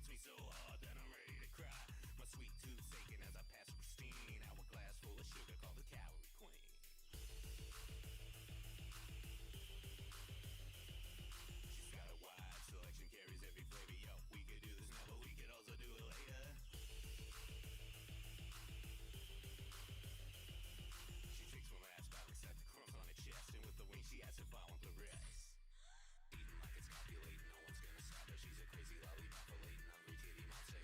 hits me so hard that I'm ready to cry. My sweet tooth's aching as I pass a pristine hourglass full of sugar called the Calorie Queen. She's got a wide selection, carries every flavor. Yo, we could do this now, but we could also do it later. She takes one last bite, looks at the crumbs on her chest, and with the wing she asks if I want the rest. Eating like it's copulating, no one's gonna stop her. She's a crazy lollipop, a latent hungry kitty monster.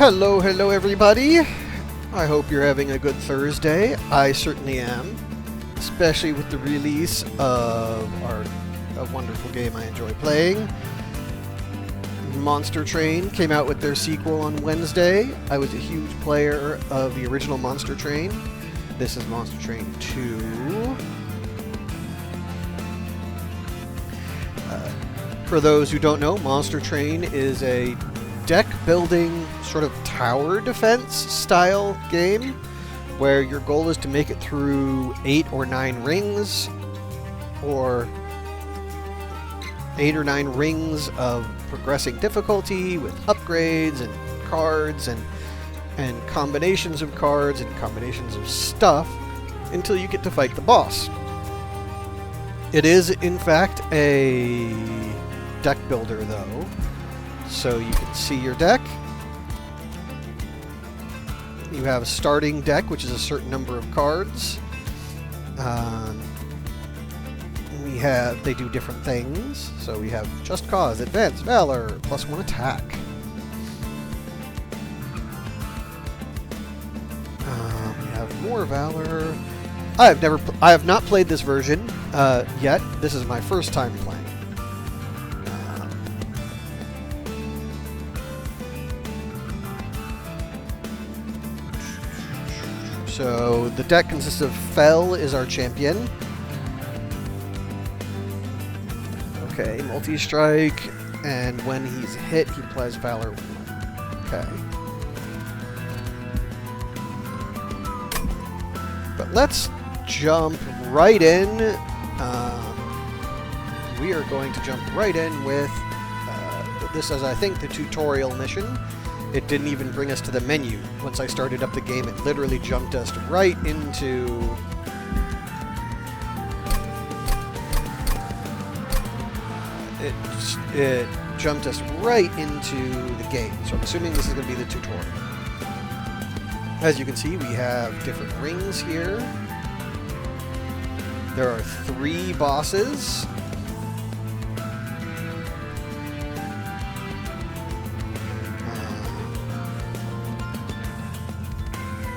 Hello everybody. I hope you're having a good Thursday. I certainly am, especially with the release of a wonderful game I enjoy playing. Monster Train came out with their sequel on Wednesday. I was a huge player of the original Monster Train. This is Monster Train 2. For those who don't know, Monster Train is a deck building sort of tower defense style game where your goal is to make it through 8 or 9 rings, or 8 or 9 rings of progressing difficulty with upgrades and cards and combinations of cards and combinations of stuff until you get to fight the boss. It is in fact a deck builder though. So you can see your deck. You have a starting deck, which is a certain number of cards. They do different things. So we have Just Cause, Advance, Valor, +1 attack. We have more Valor. I have not played this version yet. This is my first time playing. So the deck consists of Fel is our champion. Okay, multi-strike, and when he's hit, he applies Valor 1. Okay. But let's jump right in. We are going to jump right in with this as I think the tutorial mission. It didn't even bring us to the menu. Once I started up the game, it literally jumped us right into... It jumped us right into the game. So I'm assuming this is going to be the tutorial. As you can see, we have different rings here. There are 3 bosses.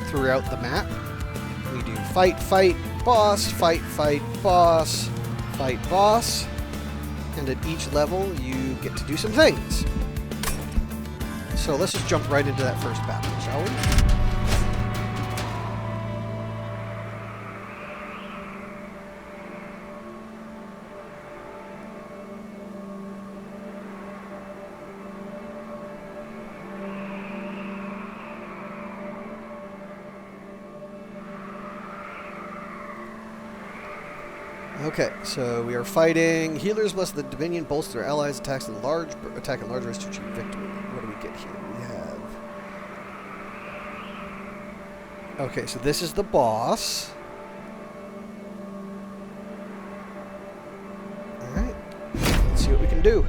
Throughout the map. We do fight, fight, boss, fight, fight, boss, fight, boss. And at each level, you get to do some things. So let's just jump right into that first battle, shall we? Okay, so we are fighting. Healers bless the Dominion, bolster their allies, attack in large risks to achieve victory. What do we get here? We have... Okay, so this is the boss. Alright, let's see what we can do.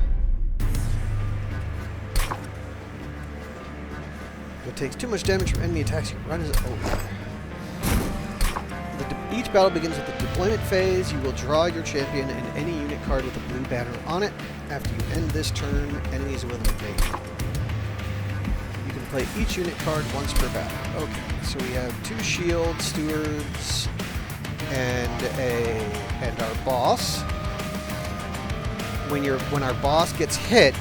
If it takes too much damage from enemy attacks, you run as it over. Each battle begins with the deployment phase. You will draw your champion and any unit card with a blue banner on it. After you end this turn, enemies will invade. You can play each unit card once per battle. Okay, so we have 2 shield stewards and our boss. When our boss gets hit,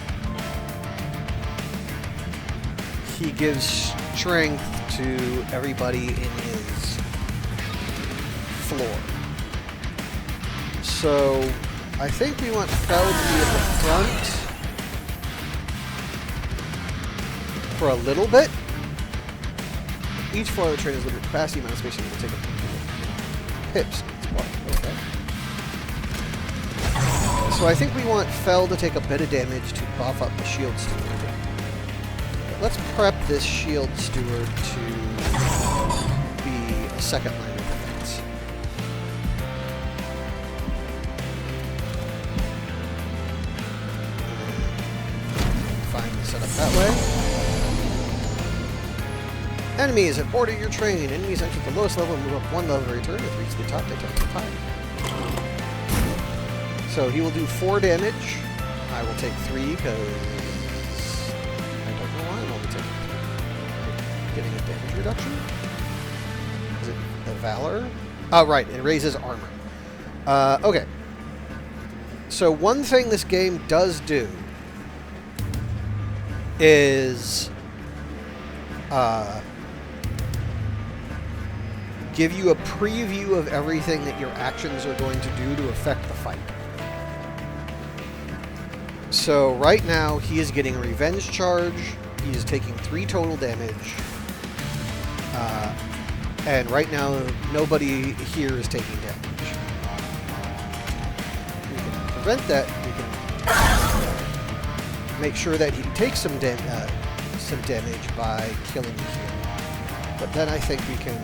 he gives strength to everybody in his floor. So I think we want Fel to be at the front for a little bit. Each floor of the train is limited capacity amount of space you will take up pips. Okay. So I think we want Fel to take a bit of damage to buff up the shield steward. Let's prep this shield steward to be a second line of defense. Set up that way. Enemies have boarded your train. Enemies enter the lowest level and move up 1 level every turn. If reach the top, they take the time. So he will do 4 damage. I will take 3 because I don't know why I'm only taking 3. getting a damage reduction? Is it the Valor? Oh, right. It raises armor. Okay. So one thing this game does do is give you a preview of everything that your actions are going to do to affect the fight. So right now he is getting a revenge charge. He is taking 3 total damage. And right now nobody here is taking damage. We can prevent that. We can make sure that he takes some damage by killing the hero. But then I think we can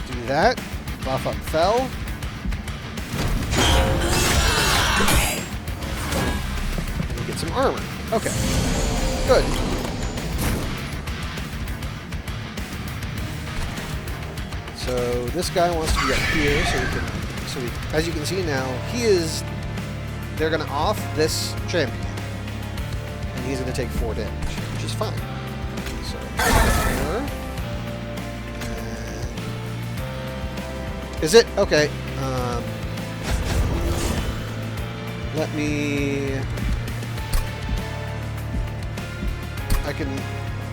do that. Buff up Fel. And we get some armor. Okay. Good. So this guy wants to be up here, so as you can see now, they're going to off this champion, and he's going to take 4 damage, which is fine. So, 4. Is it? Okay. I can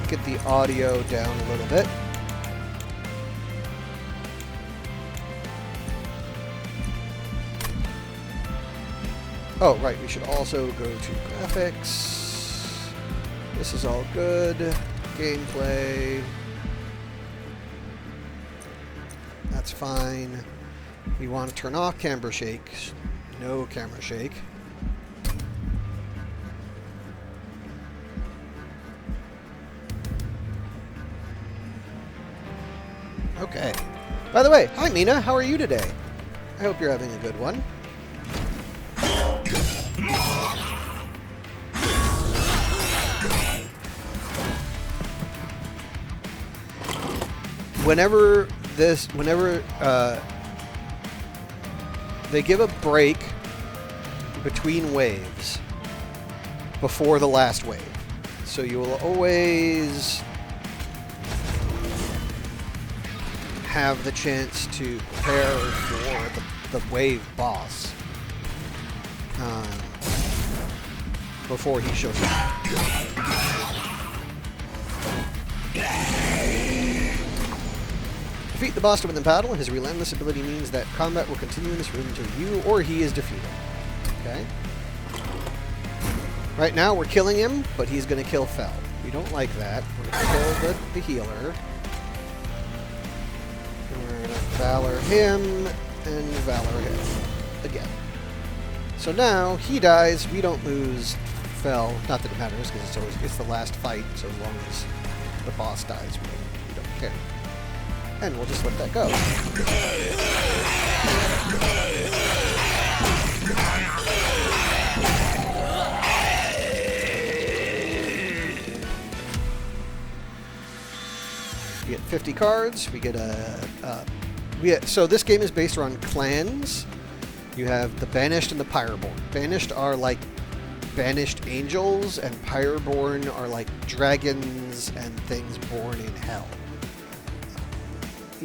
get the audio down a little bit. Oh, right, we should also go to graphics. This is all good. Gameplay. That's fine. We want to turn off camera shake. No camera shake. Okay. By the way, hi Mina, how are you today? I hope you're having a good one. Whenever they give a break between waves before the last wave. So you will always have the chance to prepare for the wave boss before he shows up. Defeat the boss with a paddle. His relentless ability means that combat will continue in this room until you or he is defeated. Okay. Right now we're killing him, but he's going to kill Fel. We don't like that. We're going to kill the healer. And we're going to Valor him and Valor him again. So now he dies. We don't lose Fel. Not that it matters because it's the last fight. So as long as the boss dies, we don't care. And we'll just let that go. We get 50 cards. We get so this game is based around clans. You have the Banished and the Pyreborn. Banished are like banished angels, and Pyreborn are like dragons and things born in hell.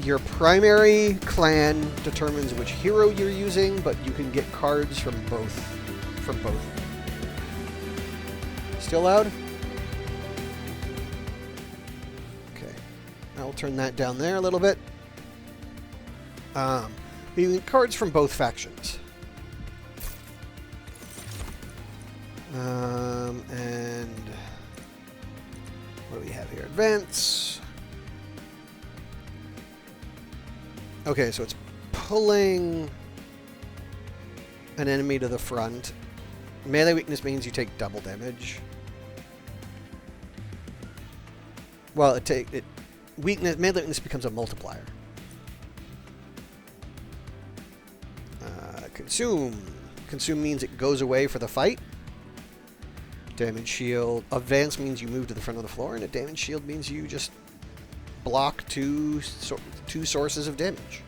Your primary clan determines which hero you're using, but you can get cards from both. Still loud? Okay. I'll turn that down there a little bit. You get cards from both factions. And what do we have here? Advance. Okay, so it's pulling an enemy to the front. Melee weakness means you take double damage. Well, melee weakness becomes a multiplier. Consume. Consume means it goes away for the fight. Damage shield. Advance means you move to the front of the floor, and a damage shield means you just block two sources of damage.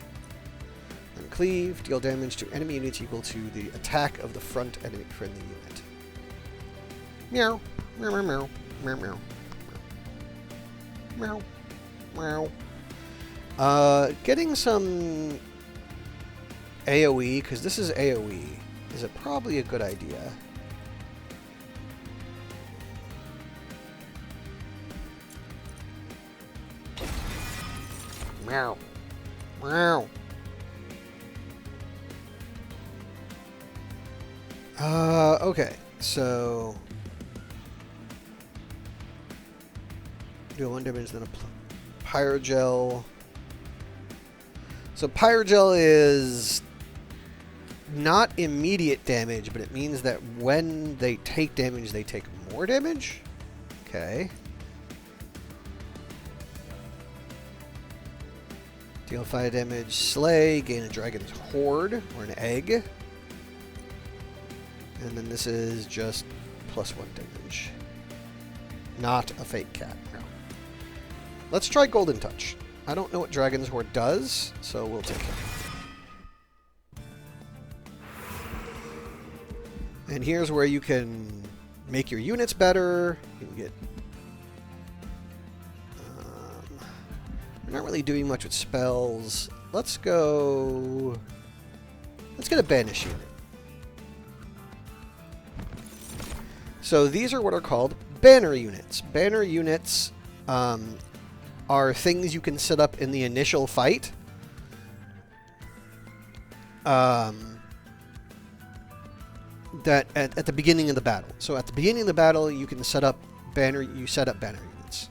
And cleave, deal damage to enemy units equal to the attack of the front enemy friendly unit. Meow. Meow, meow, meow. Meow, meow. Meow. Meow. Getting some AoE, because this is AoE, is probably a good idea. Meow. Meow. Okay, so deal 1 damage, then a Pyrogel. So Pyrogel is not immediate damage, but it means that when they take damage, they take more damage. Okay. Deal 5 damage, slay, gain a dragon's horde, or an egg. And then this is just +1 damage. Not a fake cat. No. Let's try Golden Touch. I don't know what Dragon's Horde does, so we'll take it. And here's where you can make your units better. You can get... we're not really doing much with spells. Let's go... Let's get a Banish unit. So these are what are called banner units. Banner units are things you can set up in the initial fight. That at the beginning of the battle. So at the beginning of the battle, you can set up banner. You set up banner units.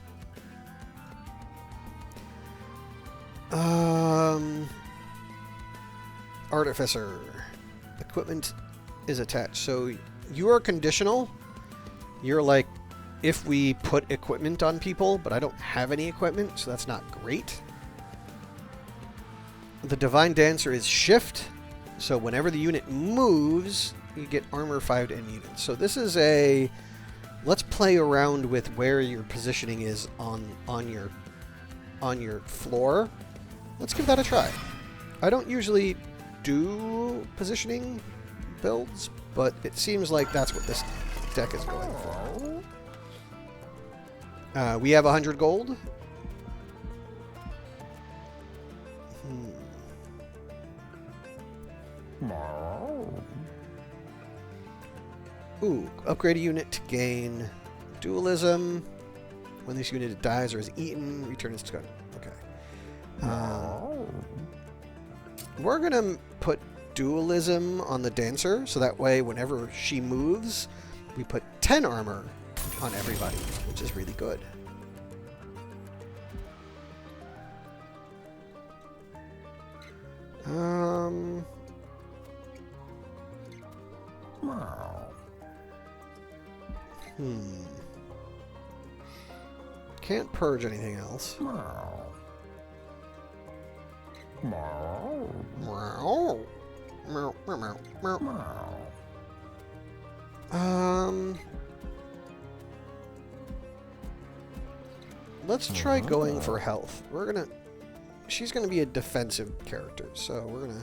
Artificer equipment is attached. So you are conditional. You're like, if we put equipment on people, but I don't have any equipment, so that's not great. The Divine Dancer is shift, so whenever the unit moves, you get armor 5 to any unit. So this is a... Let's play around with where your positioning is on your floor. Let's give that a try. I don't usually do positioning builds, but it seems like that's what this deck is going for. We have 100 gold. Ooh, upgrade a unit to gain dualism. When this unit dies or is eaten, return its gun. Okay. We're gonna put dualism on the dancer, so that way whenever she moves, we put 10 armor on everybody, which is really good. Can't purge anything else. Let's try going for health. She's gonna be a defensive character, so we're gonna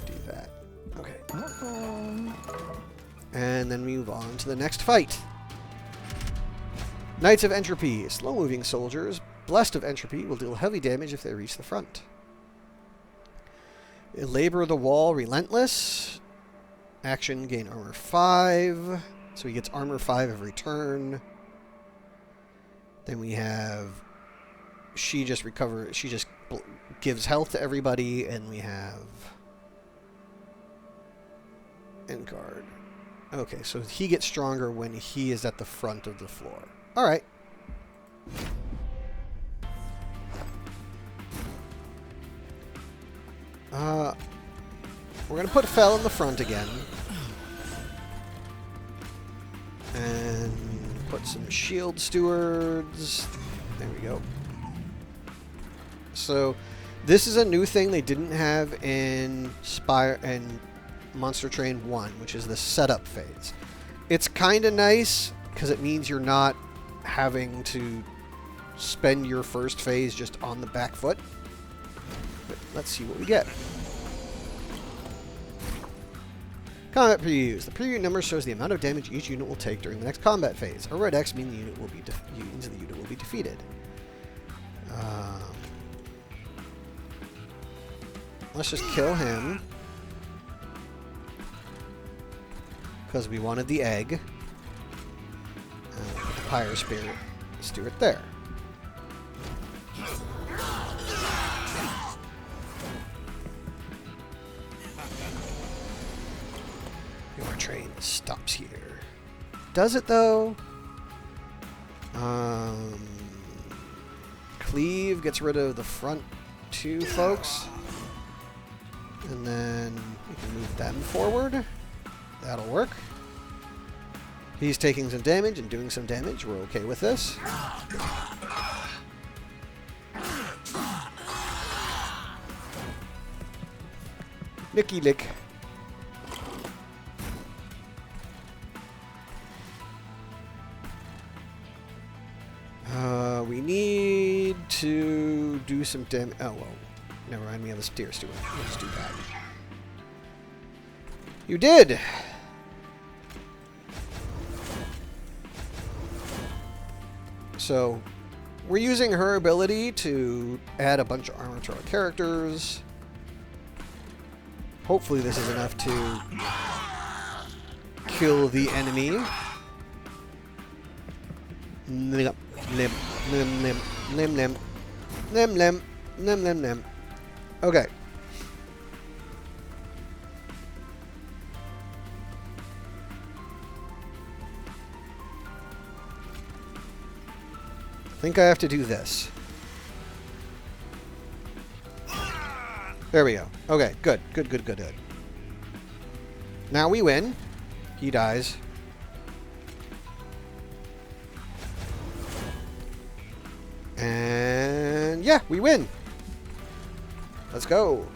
do that. Okay. And then move on to the next fight. Knights of Entropy. Slow-moving soldiers, blessed of Entropy, will deal heavy damage if they reach the front. Labor the Wall, Relentless. Action, gain armor 5. So he gets armor 5 every turn. Then we have... She just gives health to everybody, and we have... End guard. Okay, so he gets stronger when he is at the front of the floor. Alright. We're going to put Fel in the front again. And put some shield stewards. There we go. So, this is a new thing they didn't have in Spire and Monster Train 1, which is the setup phase. It's kind of nice, because it means you're not having to spend your first phase just on the back foot. But let's see what we get. Combat previews. The preview number shows the amount of damage each unit will take during the next combat phase. A red X means the unit will be defeated. Let's just kill him. Because we wanted the egg. Put the Pyre Spirit. Let's do it there. Your train stops here. Does it though? Cleave gets rid of the front two folks. And then we can move them forward. That'll work. He's taking some damage and doing some damage. We're okay with this. Licky lick. We need to do some damage. Oh, well. Never mind, we have a steer steward. We'll just do that. You did! So, we're using her ability to add a bunch of armor to our characters. Hopefully this is enough to kill the enemy. Lim, lim, lim, lim, lim, lim, lim, lim, lim, lim, lim. Okay. I think I have to do this. There we go. Okay, good. Good, good, good, good. Now we win. He dies. And yeah, we win. Let's go.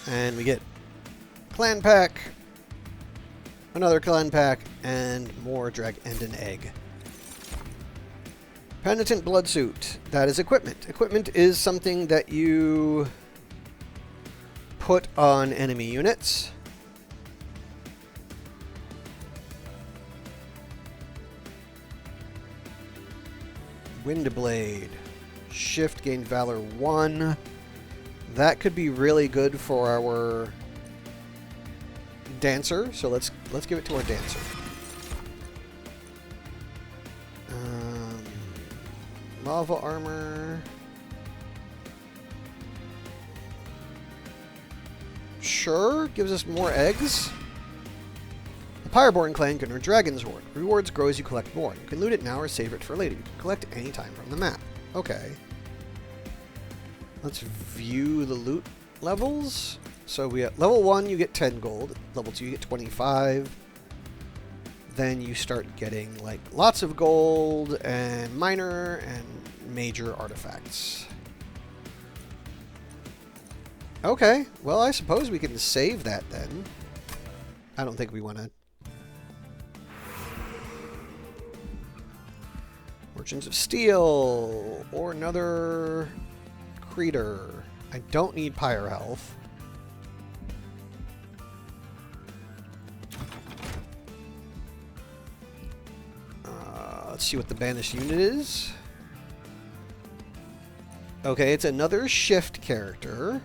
And we get clan pack, another clan pack, and more drag and an egg. Penitent blood suit. That is equipment. Equipment is something that you put on enemy units. Windblade. Shift gain Valor 1. That could be really good for our dancer. So let's give it to our dancer. Lava armor. Sure, gives us more eggs. The Pyreborn clan can earn Dragon's Hoard. Rewards grow as you collect more. You can loot it now or save it for later. You can collect any time from the map. Okay. Let's view the loot levels. So we at level 1 you get 10 gold, level 2 you get 25. Then you start getting like lots of gold and minor and major artifacts. Okay, well I suppose we can save that then. I don't think we want to. Merchants of Steel or another Creator. I don't need Pyre Health. Let's see what the banished unit is. Okay, it's another shift character.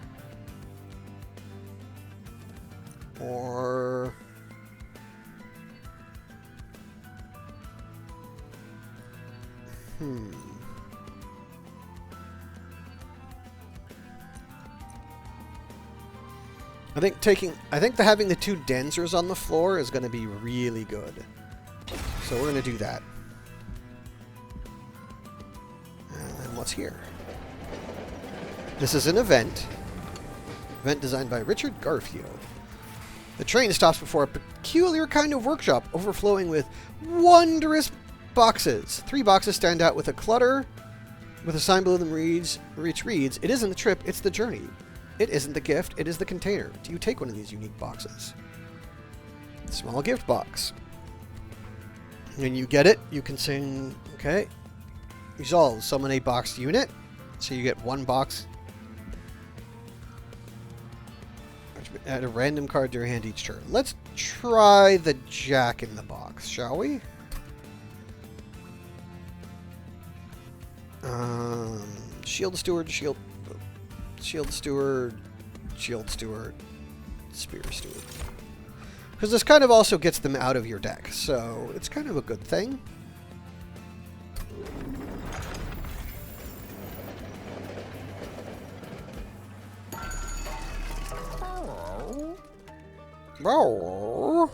Or... I think having the two dancers on the floor is going to be really good. So we're going to do that. And what's here? This is an event. Event designed by Richard Garfield. The train stops before a peculiar kind of workshop overflowing with wondrous Boxes. 3 boxes stand out with a clutter, with a sign below them which reads, "It isn't the trip, it's the journey. It isn't the gift, it is the container. Do you take one of these unique boxes?" Small gift box. When you get it, you can sing, okay. Resolve, summon a boxed unit. So you get 1 box. Add a random card to your hand each turn. Let's try the Jack in the Box, shall we? Shield Steward, Shield Steward, Shield Steward, Spear Steward. Because this kind of also gets them out of your deck, so it's kind of a good thing. Well,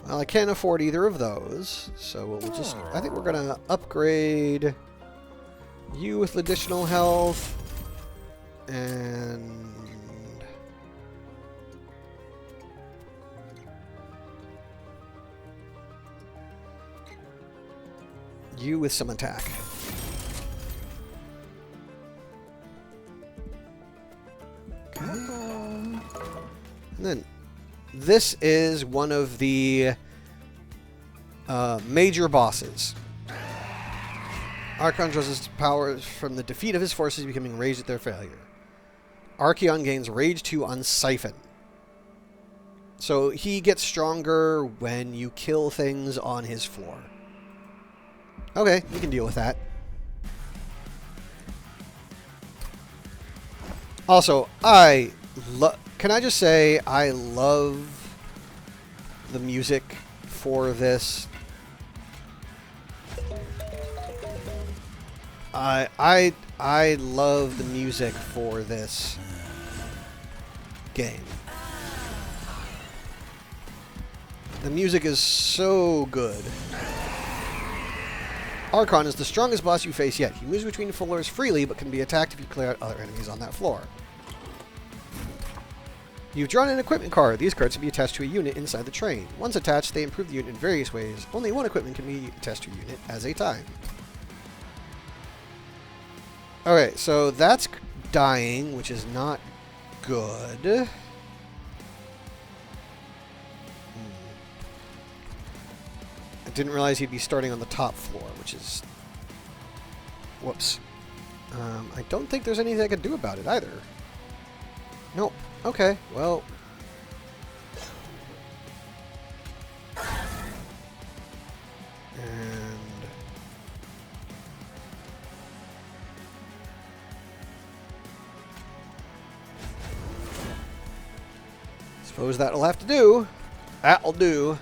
I can't afford either of those, so we'll just... I think we're going to upgrade you with additional health, and... you with some attack. Okay. And then this is one of the major bosses. Archon draws his powers from the defeat of his forces, becoming raged at their failure. Archeon gains Rage 2 on Siphon. So he gets stronger when you kill things on his floor. Okay, we can deal with that. Also, can I just say I love the music for this. I love the music for this game. The music is so good. Archon is the strongest boss you face yet. He moves between floors freely, but can be attacked if you clear out other enemies on that floor. You've drawn an equipment card. These cards can be attached to a unit inside the train. Once attached, they improve the unit in various ways. Only one equipment can be attached to a unit at a time. Okay, so that's dying, which is not good. I didn't realize he'd be starting on the top floor, which is... whoops. I don't think there's anything I can do about it either. Nope. Okay, well... and... suppose that'll have to do. That'll do.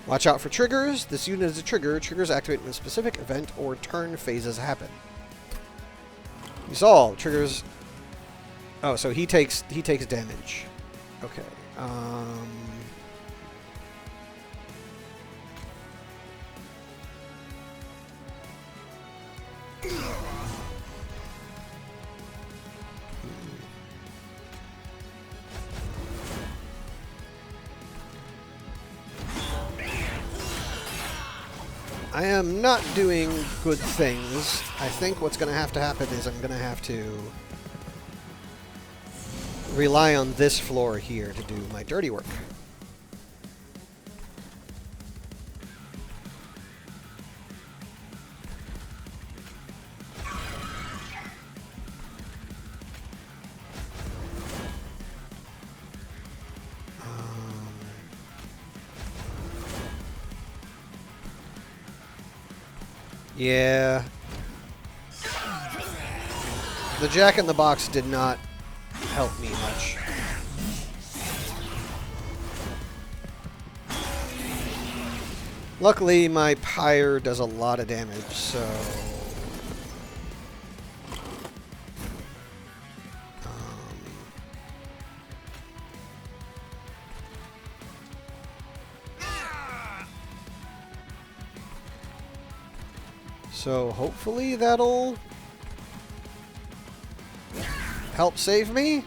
Watch out for triggers. This unit is a trigger. Triggers activate when a specific event or turn phases happen. Resolve. Triggers... oh, so he takes damage. Okay. I am not doing good things. I think what's going to happen is I'm going to have to rely on this floor here to do my dirty work. Yeah. The Jack in the Box did not help me much. Luckily, my Pyre does a lot of damage, so... So hopefully that'll help save me.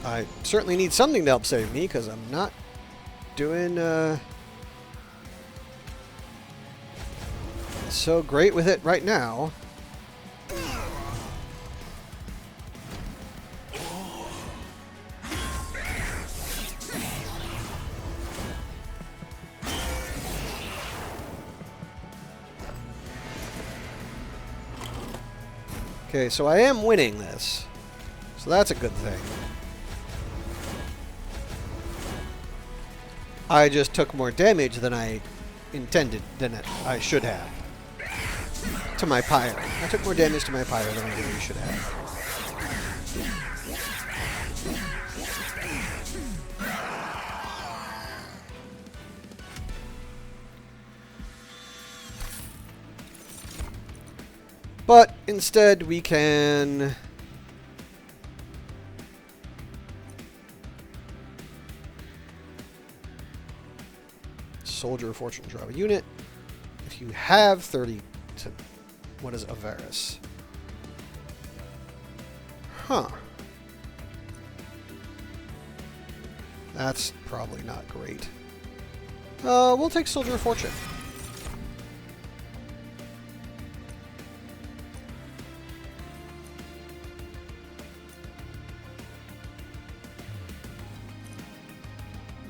I certainly need something to help save me because I'm not doing so great with it right now. Okay, so I am winning this. So that's a good thing. I just took more damage than I intended, than I should have. To my pyre. I took more damage to my pyre than I really should have. But instead we can Soldier of Fortune, draw a unit. If you have 30 to... What is Avaris? Huh. That's probably not great. We'll take Soldier of Fortune.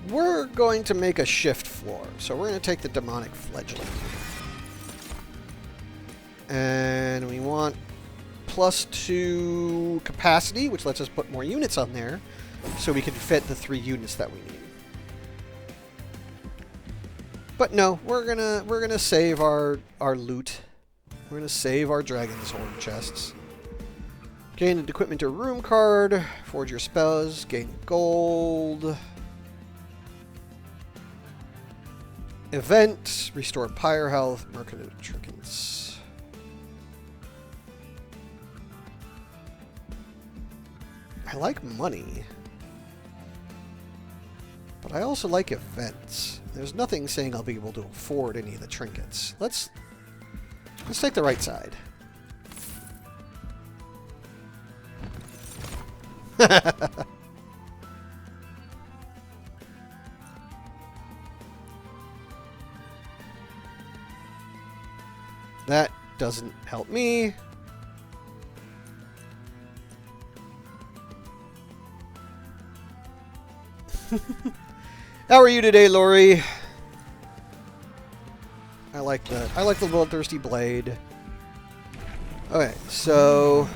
We're going to make a shift floor, so we're going to take the Demonic Fledgling. And we want +2 capacity, which lets us put more units on there, so we can fit the 3 units that we need. But no, we're gonna save our loot. We're gonna save our Dragon's Horn chests. Gain an equipment or room card. Forge your spells. Gain gold. Event. Restore pyre health. Mercantile trinkets. I like money. But I also like events. There's nothing saying I'll be able to afford any of the trinkets. Let's take the right side. That doesn't help me. How are you today, Lori? I like the Bloodthirsty Blade. Okay, so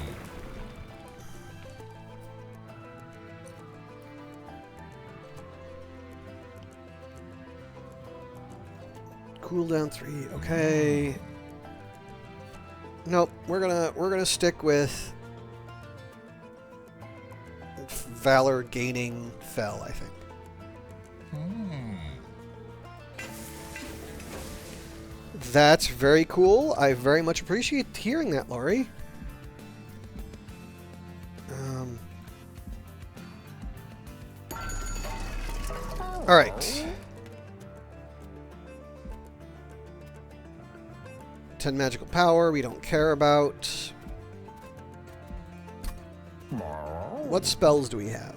cooldown 3. Okay. Nope, we're gonna stick with Valor gaining Fell, I think. That's very cool. I very much appreciate hearing that, Laurie. All right. 10 magical power, we don't care about. What spells do we have?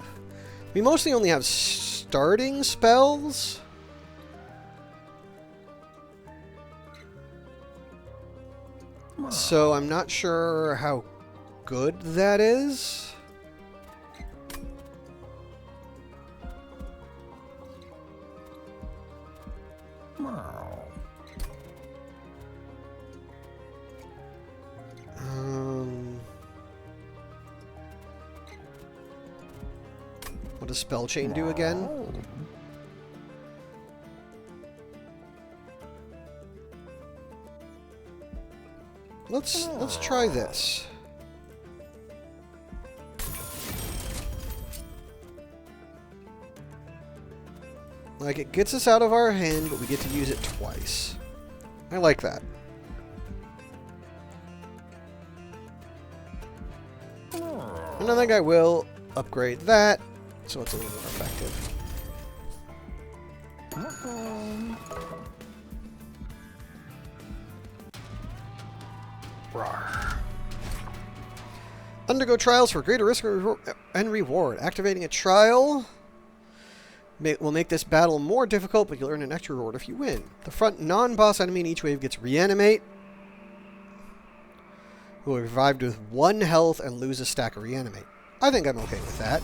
We mostly only have starting spells. So I'm not sure how good that is. What does Spell Chain do again? Let's try this. Like, it gets us out of our hand, but we get to use it twice. I like that. And I think I will upgrade that so it's a little more effective. Rawr. Undergo trials for greater risk and reward. Activating a trial will make this battle more difficult, but you'll earn an extra reward if you win. The front non-boss enemy in each wave gets Reanimate, who will be revived with 1 health and lose a stack of Reanimate. I think I'm okay with that.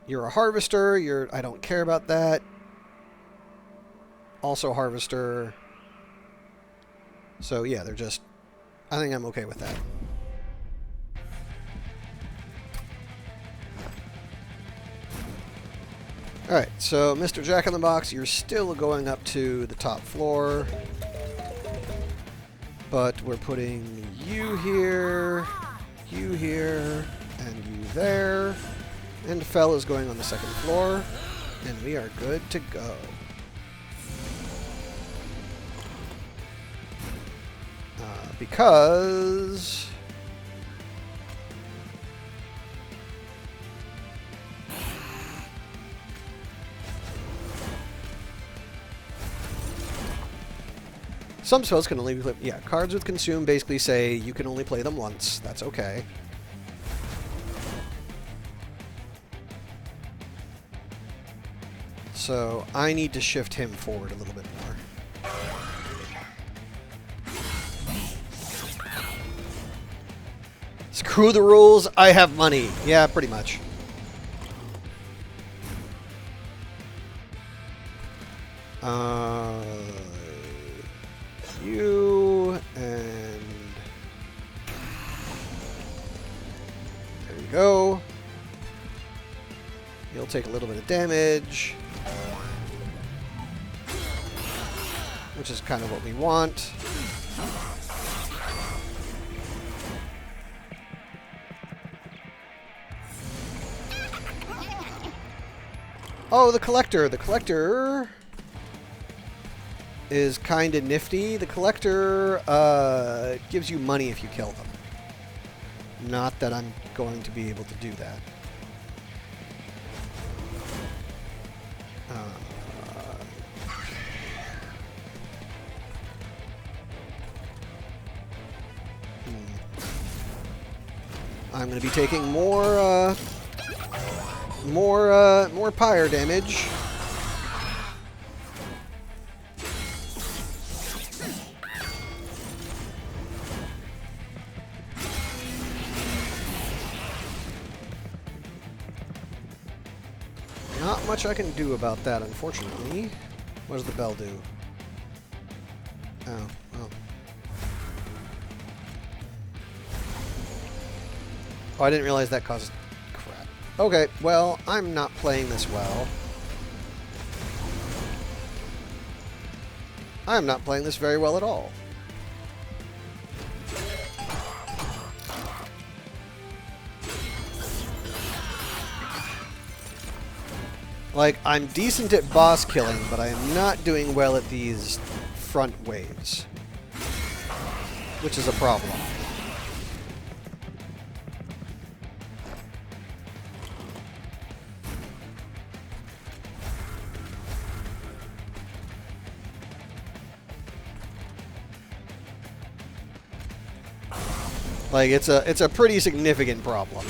You're a Harvester. I don't care about that. Also Harvester. So yeah, I think I'm okay with that. Alright, so Mr. Jack-in-the-Box, you're still going up to the top floor. But we're putting you here, and you there. And Fel is going on the 2nd floor. And we are good to go. Because some spells can only be played. Yeah, cards with Consume basically say you can only play them once. That's okay. So I need to shift him forward a little bit more. Screw the rules, I have money. Yeah, pretty much. You and there you go. You'll take a little bit of damage, which is kind of what we want. Oh, the Collector. The Collector is kind of nifty. The Collector gives you money if you kill them. Not that I'm going to be able to do that. I'm going to be taking more pyre damage. Not much I can do about that, unfortunately. What does the bell do? Oh, well. Oh, I didn't realize that caused crap. Okay, well, I'm not playing this well. I'm not playing this very well at all. Like, I'm decent at boss killing, but I am not doing well at these front waves. Which is a problem. Like, it's a pretty significant problem.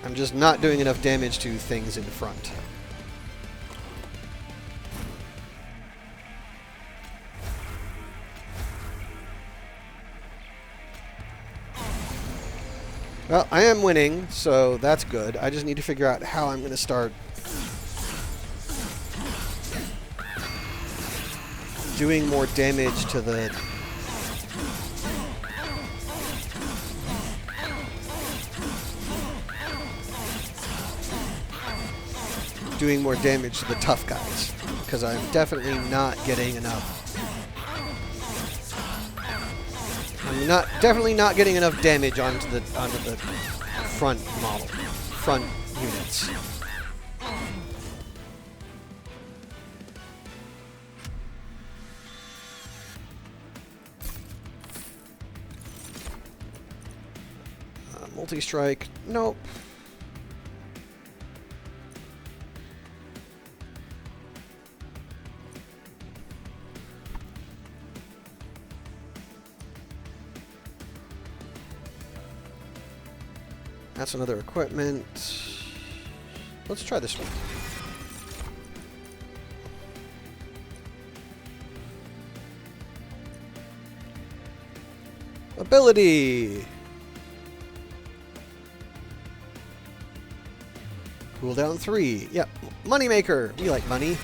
I'm just not doing enough damage to things in front. Well, I am winning, so that's good. I just need to figure out how I'm going to start doing more damage to the... doing more damage to the tough guys, because I'm definitely not getting enough. I'm definitely not getting enough damage onto the front model, front units. Multi-strike, nope. That's another equipment. Let's try this one. Ability! Cooldown 3. Yep. Moneymaker! We like money.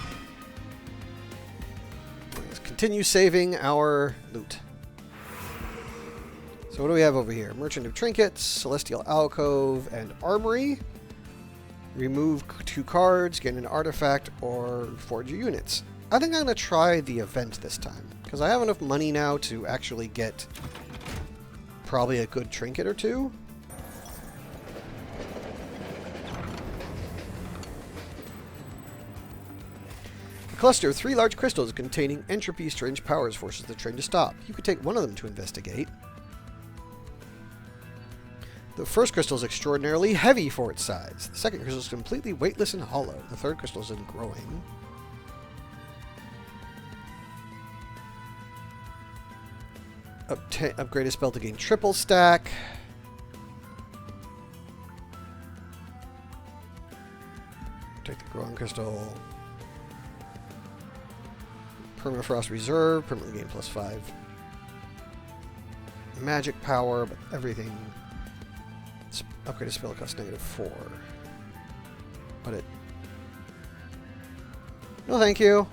Let's continue saving our loot. So what do we have over here? Merchant of Trinkets, Celestial Alcove, and Armory. Remove 2 cards, gain an artifact, or forge your units. I think I'm going to try the event this time, because I have enough money now to actually get probably a good trinket or 2. A cluster of 3 large crystals containing entropy strange powers forces the train to stop. You could take one of them to investigate. The first crystal is extraordinarily heavy for its size. The second crystal is completely weightless and hollow. The third crystal is growing. Upgrade a spell to gain triple stack. Take the growing crystal. Permafrost Reserve. Permanently gain +5. Magic power, but everything... Upgrade a spell that costs -4. But it... No, thank you.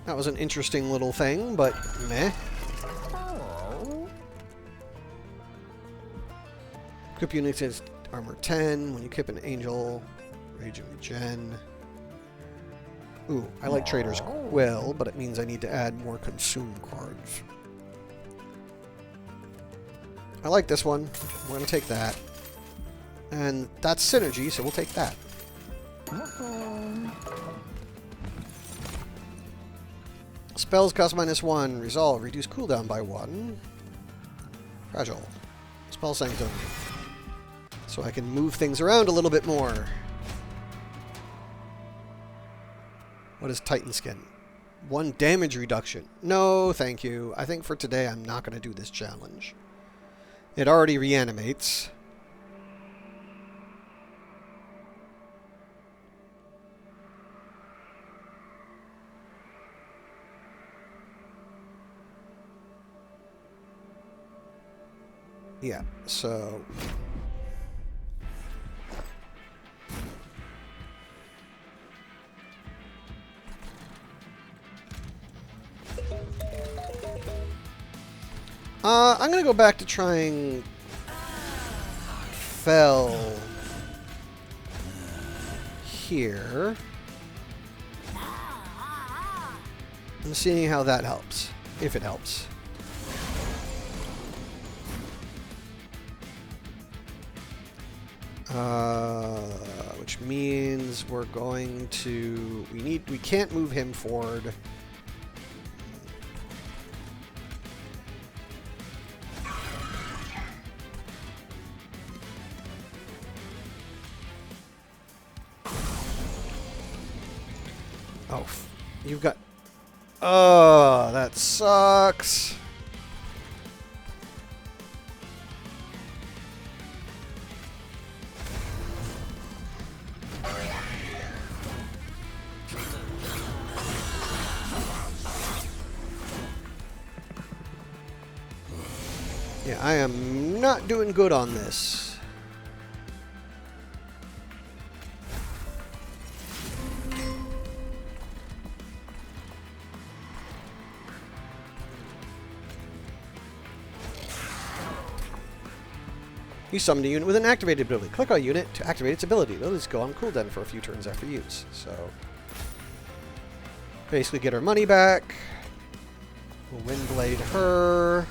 That was an interesting little thing, but meh. Equip units as armor 10. When you equip an angel, rage and regen. Ooh, I like Trader's Quill, but it means I need to add more consume cards. I like this one. We're going to take that. And that's synergy, so we'll take that. Spells cost -1. Resolve. Reduce cooldown by 1. Fragile. Spell Sanctum. So I can move things around a little bit more. What is Titan Skin? 1 damage reduction. No, thank you. I think for today I'm not going to do this challenge. It already reanimates. Yeah, so... I'm going to go back to trying Fell here. And seeing how that helps, if it helps. Which means we're going to... We can't move him forward. Oh, you've got... Oh, that sucks. Yeah, I am not doing good on this. You summoned a unit with an activated ability. Click on a unit to activate its ability. Abilities go on cooldown for a few turns after use. So, Basically get her money back. We'll Windblade her.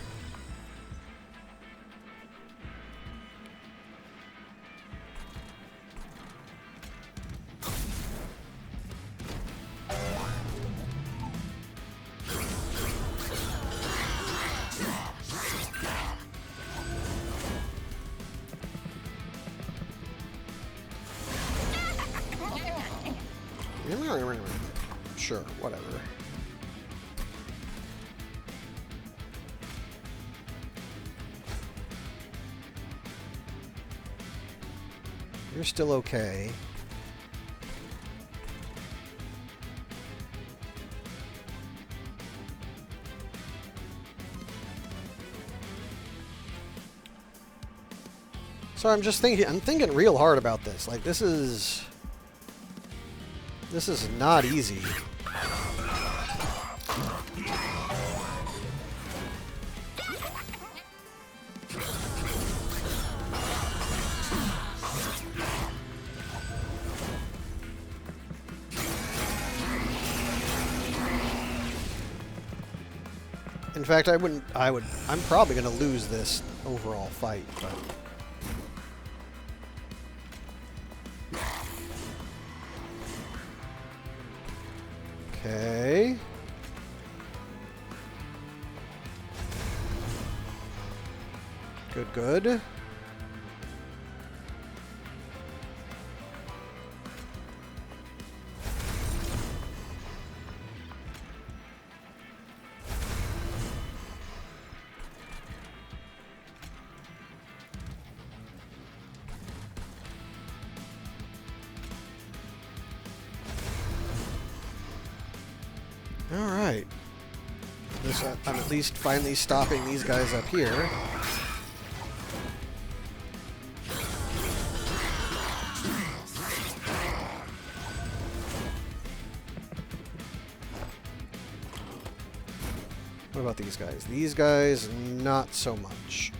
Sure, whatever. You're still okay. So I'm thinking real hard about this. Like, this is not easy. In fact, I'm probably going to lose this overall fight, but... Okay. Good, good. Alright. I'm at least finally stopping these guys up here. What about these guys? These guys, not so much.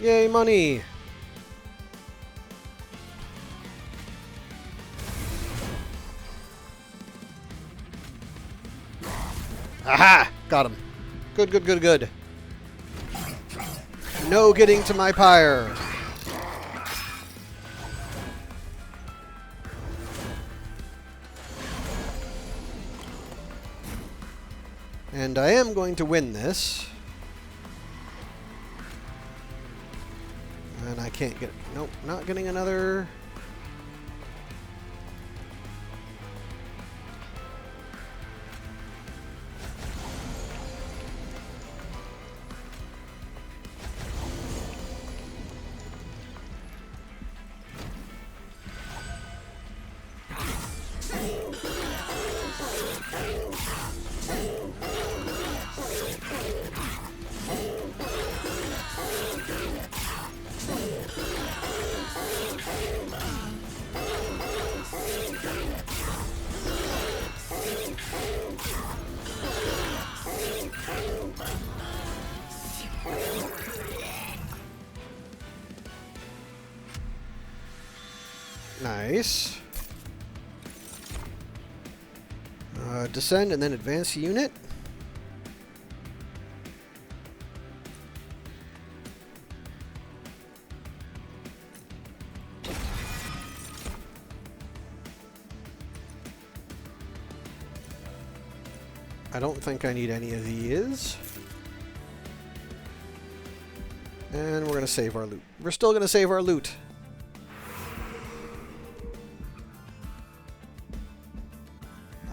Yay, money! Aha! Got him. Good, good, good, good. No getting to my pyre. And I am going to win this. And I can't get... Nope, not getting another... Nice. Descend and then advance the unit. I don't think I need any of these. And we're going to save our loot. We're still going to save our loot.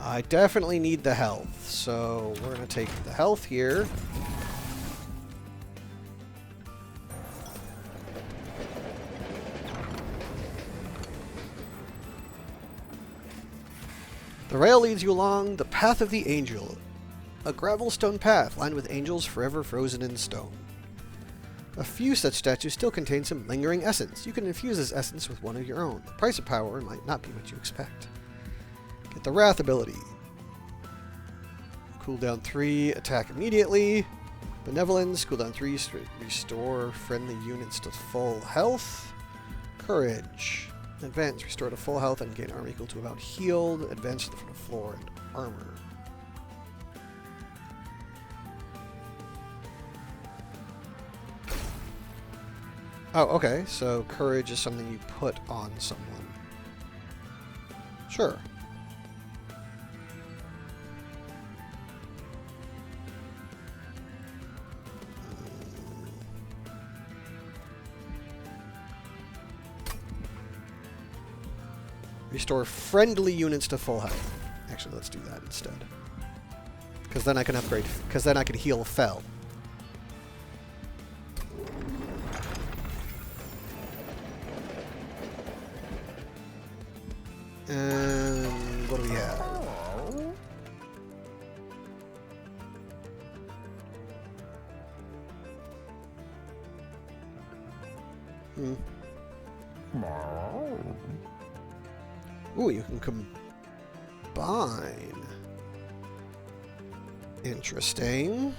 I definitely need the health, so we're going to take the health here. The rail leads you along the Path of the Angel, a gravel stone path lined with angels forever frozen in stone. A few such statues still contain some lingering essence. You can infuse this essence with one of your own. The price of power might not be what you expect. Get the Wrath ability. Cooldown 3, attack immediately. Benevolence, cooldown 3, restore friendly units to full health. Courage. Advance, restore to full health and gain armor equal to amount healed. Advance to the front of floor and armor. Oh, okay, so courage is something you put on someone. Sure. Restore friendly units to full health. Actually, let's do that instead. Because then I can upgrade. Because then I can heal Fel. And what do we have? Ooh, you can combine. Interesting.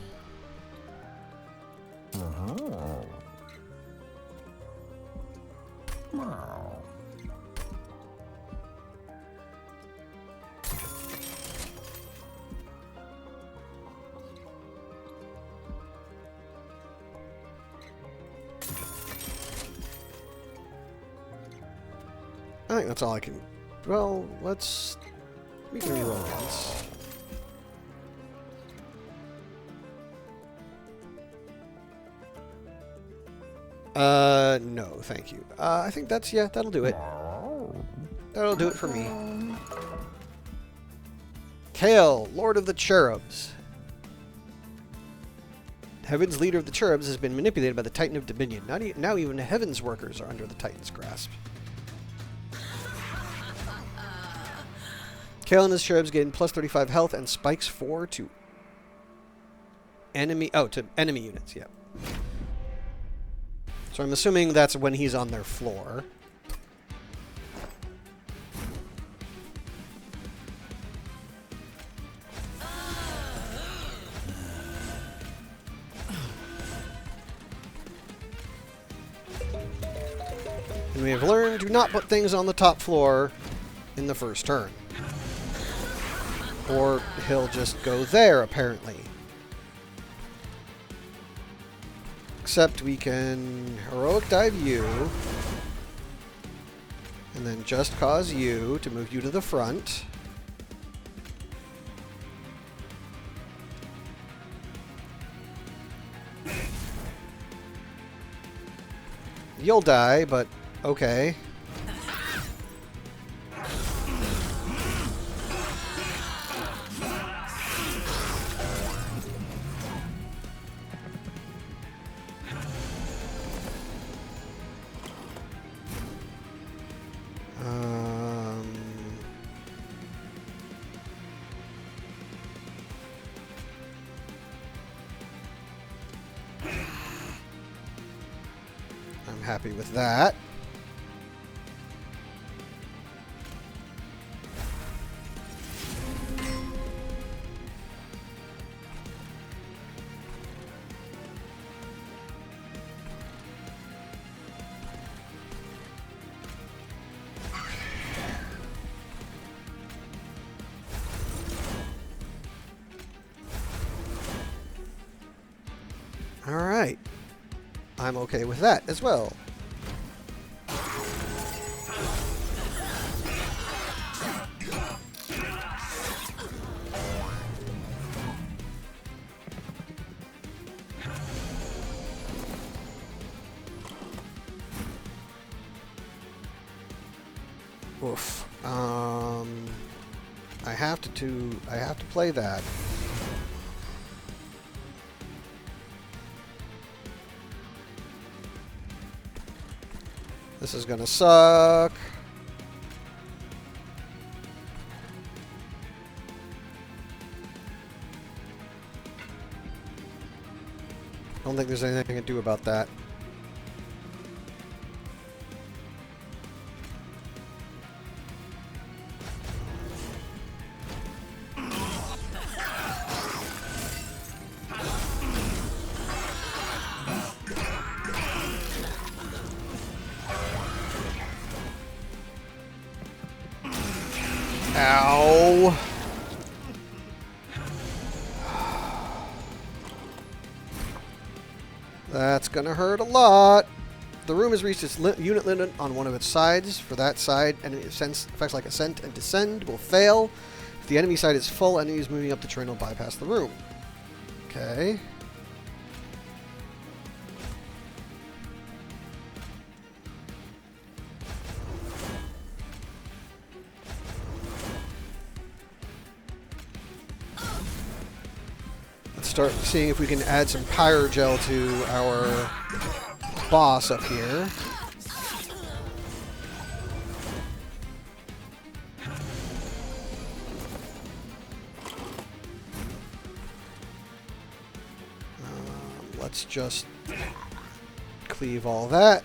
I think that's all I can... Well, let's... We can reroll once. No, thank you. I think that's... Yeah, that'll do it. That'll do it for me. Kale, Lord of the Cherubs. Heaven's leader of the Cherubs has been manipulated by the Titan of Dominion. Now even Heaven's workers are under the Titan's grasp. Kale and his cherubs gain plus 35 health and spikes 4 to enemy... Oh, to enemy units, yeah. So I'm assuming that's when he's on their floor. And we have learned, do not put things on the top floor in the first turn. Or he'll just go there, apparently. Except we can heroic dive you. And then just cause you to move you to the front. You'll die, but okay. I'm happy with that. All right. I'm okay with that as well. Oof. I have to play that. This is gonna suck. I don't think there's anything I can do about that. Ow. That's gonna hurt a lot. The room has reached its unit limit on one of its sides. For that side, enemy effects like Ascent and Descend will fail. If the enemy side is full, enemies moving up the terrain will bypass the room. Okay. Let's start seeing if we can add some Pyrogel to our boss up here. Let's just cleave all that.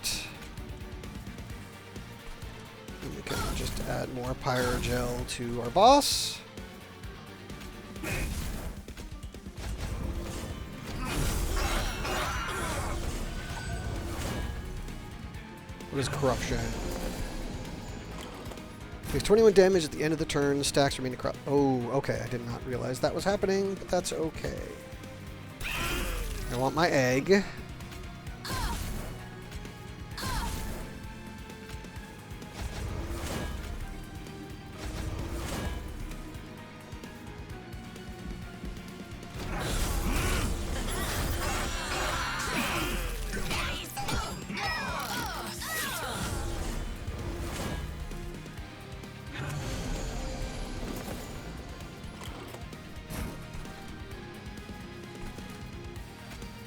And we can just add more Pyrogel to our boss. What is Corruption? Takes 21 damage at the end of the turn. Stacks remain across. Oh, okay. I did not realize that was happening, but that's okay. I want my egg.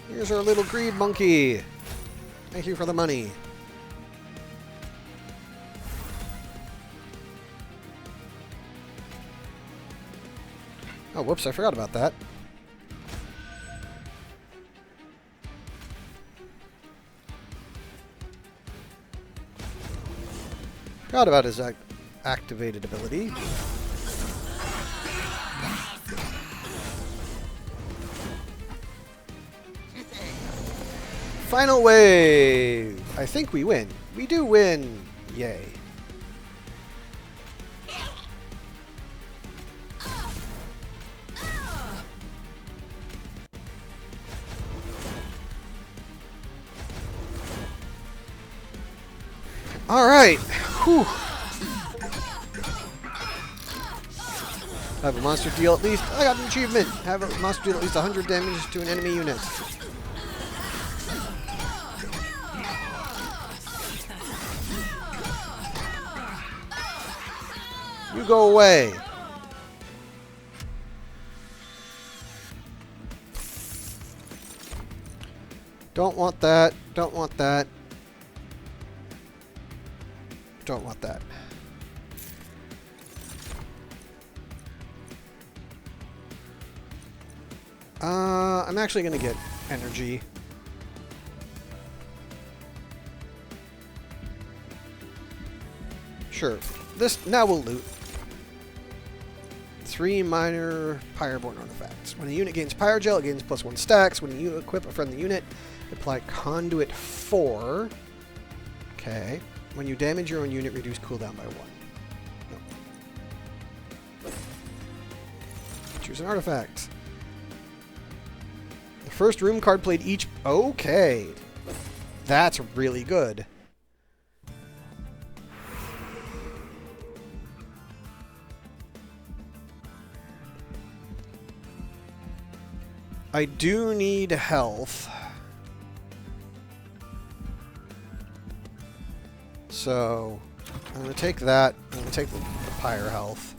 Here's our little greed monkey. Thank you for the money. Oh, whoops, I forgot about that. Forgot about his activated ability. Final wave! I think we win. We do win. Yay. Alright. Whew. Have a monster deal at least. I got an achievement. Have a monster deal at least 100 damage to an enemy unit. You go away. Don't want that. Don't want that. Don't want that. I'm actually going to get energy. Sure. This now we'll loot. 3 minor Pyroborn artifacts. When a unit gains Pyrogel, it gains +1 stacks. When you equip a friendly unit, apply Conduit 4. Okay. When you damage your own unit, reduce cooldown by 1. No. Choose an artifact. The first room card played each... Okay. That's really good. I do need health. So, I'm going to take that. I'm going to take the Pyre health.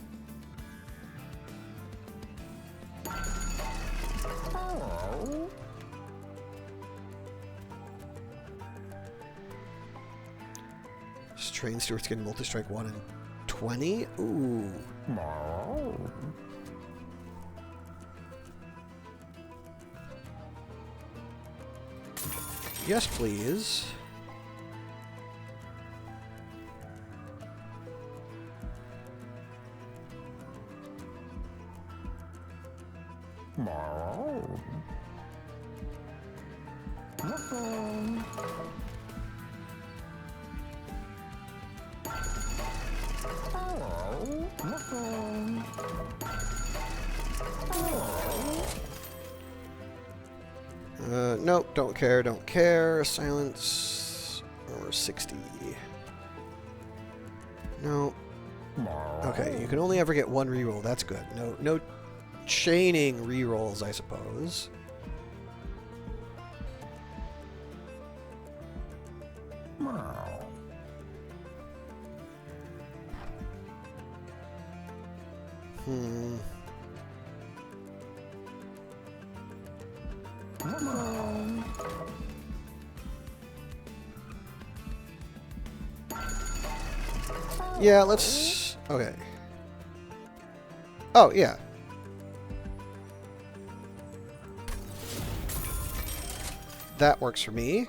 Train Stewart's getting multi-strike 1 and 20. Ooh. Yes, please. Nope, don't care, don't care. Silence or 60. No. Okay, you can only ever get one reroll. That's good. No chaining rerolls, I suppose. Hmm. Yeah, let's... Okay. Oh, yeah. That works for me.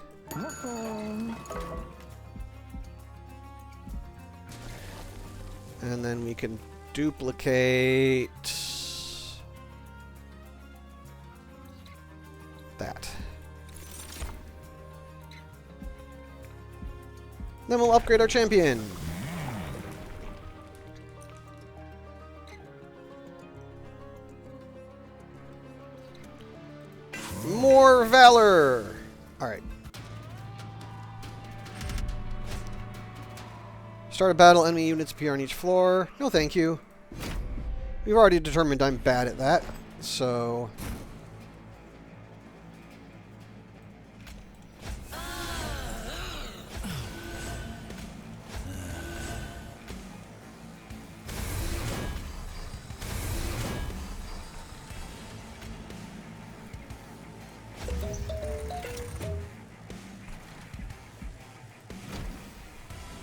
And then we can duplicate that. Then we'll upgrade our champion. More valor. All right. Start a battle. Enemy units appear on each floor. No, thank you. We've already determined I'm bad at that, so...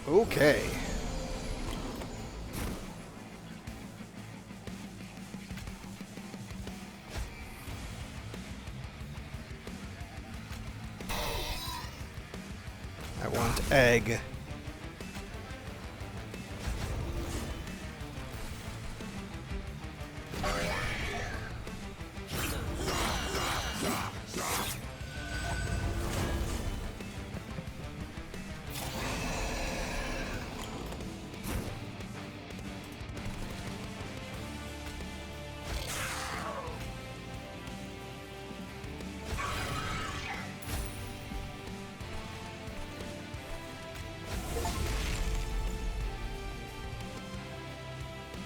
Okay. I want egg.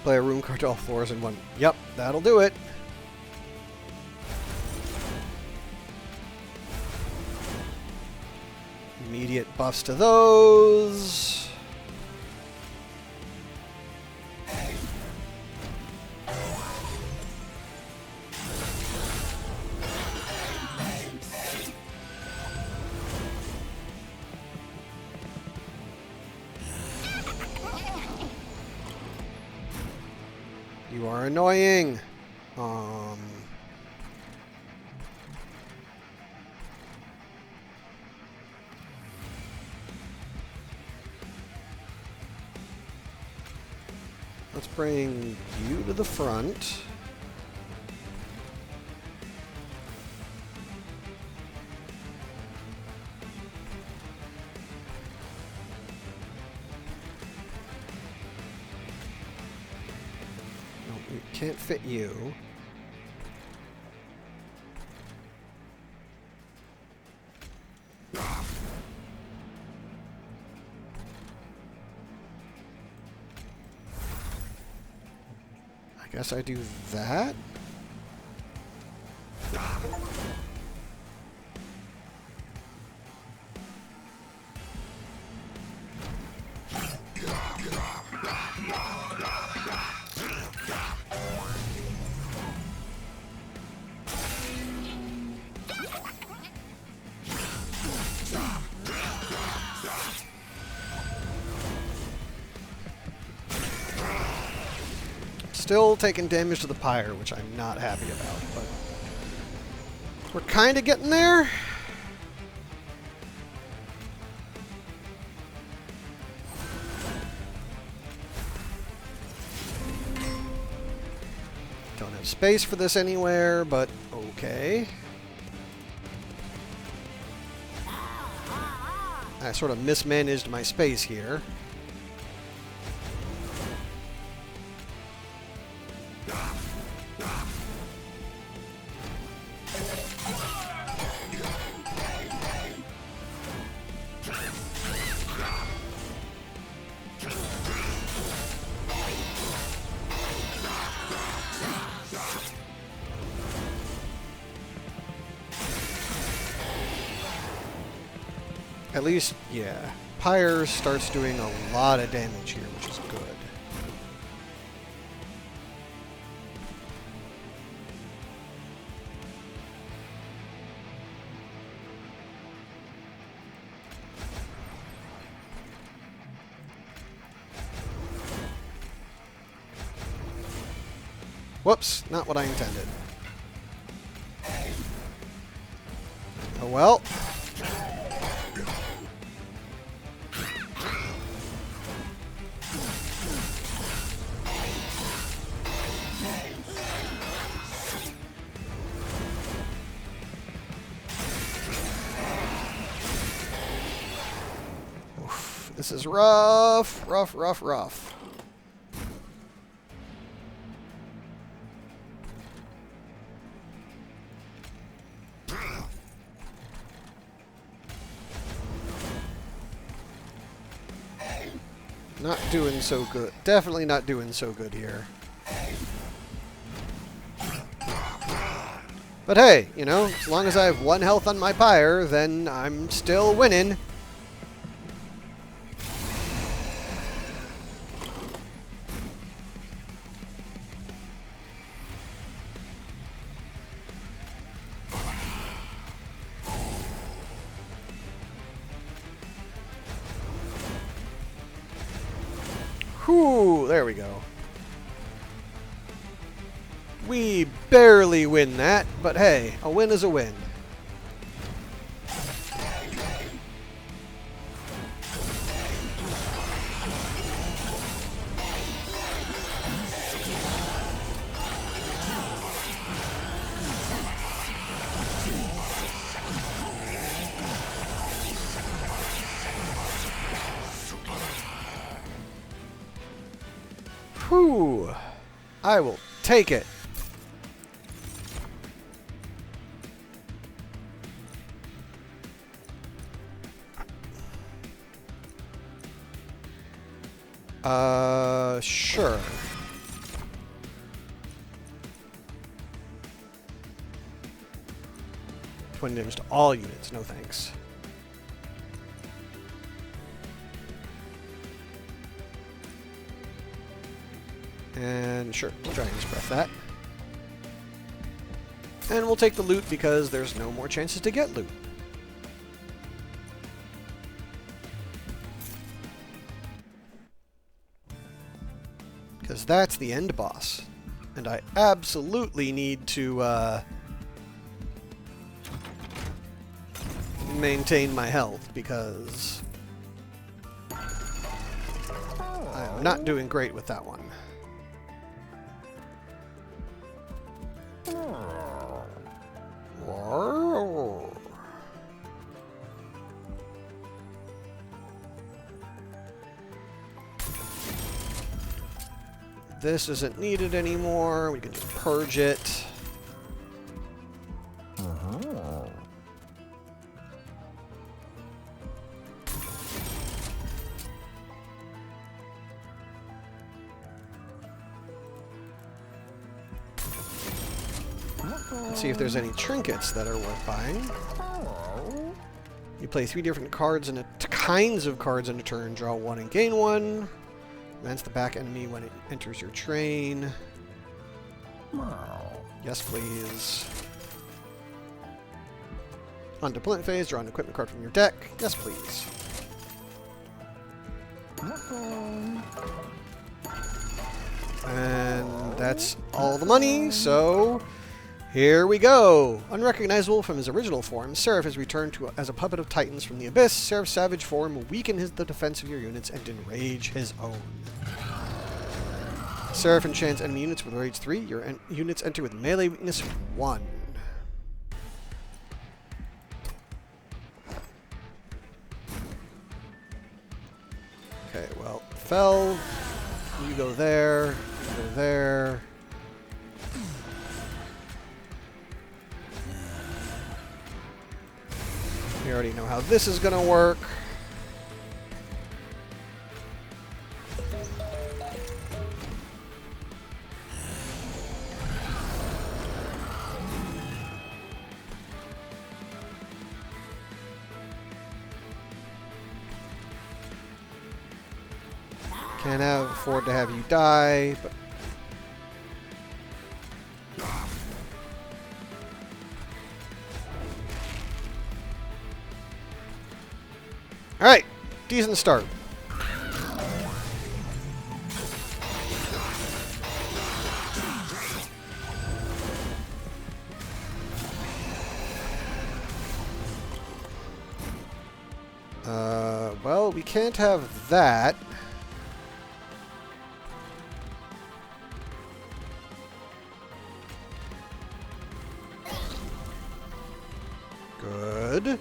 Play a room card to all floors in one. Yep, that'll do it. Immediate buffs to those. You are annoying. Let's bring you to the front. Can't fit you. I guess I do that. Still taking damage to the pyre, which I'm not happy about, but we're kind of getting there. Don't have space for this anywhere, but okay. I sort of mismanaged my space here. At least, yeah. Pyre starts doing a lot of damage here, which is good. Whoops, not what I intended. Oh well. Oof, this is rough, rough, rough, rough. Not doing so good. Definitely not doing so good here. But hey, you know, as long as I have 1 health on my pyre, then I'm still winning. Whew, there we go. We barely win that, but hey, a win is a win. Whew, I will take it. Sure. 20 damage to all units, no thanks. And sure, we'll Dragon's Breath that. And we'll take the loot because there's no more chances to get loot. Because that's the end boss. And I absolutely need to maintain my health because I'm not doing great with that one. This isn't needed anymore. We can just purge it. Let's see if there's any trinkets that are worth buying. You play 3 different cards and kinds of cards in a turn. Draw 1 and gain 1. Advance the back enemy when it enters your train. Yes, please. On deployment phase, draw an equipment card from your deck. Yes, please. And that's all the money, so here we go. Unrecognizable from his original form, Seraph has returned as a puppet of Titans from the Abyss. Seraph's savage form will weaken the defense of your units and enrage his own. Seraph enchants enemy units with Rage 3. Your units enter with melee weakness 1. Okay, well, Fel, you go there, you go there. We already know how this is going to work. Can't afford to have you die, but... Alright, decent start. Well, we can't have that. Good.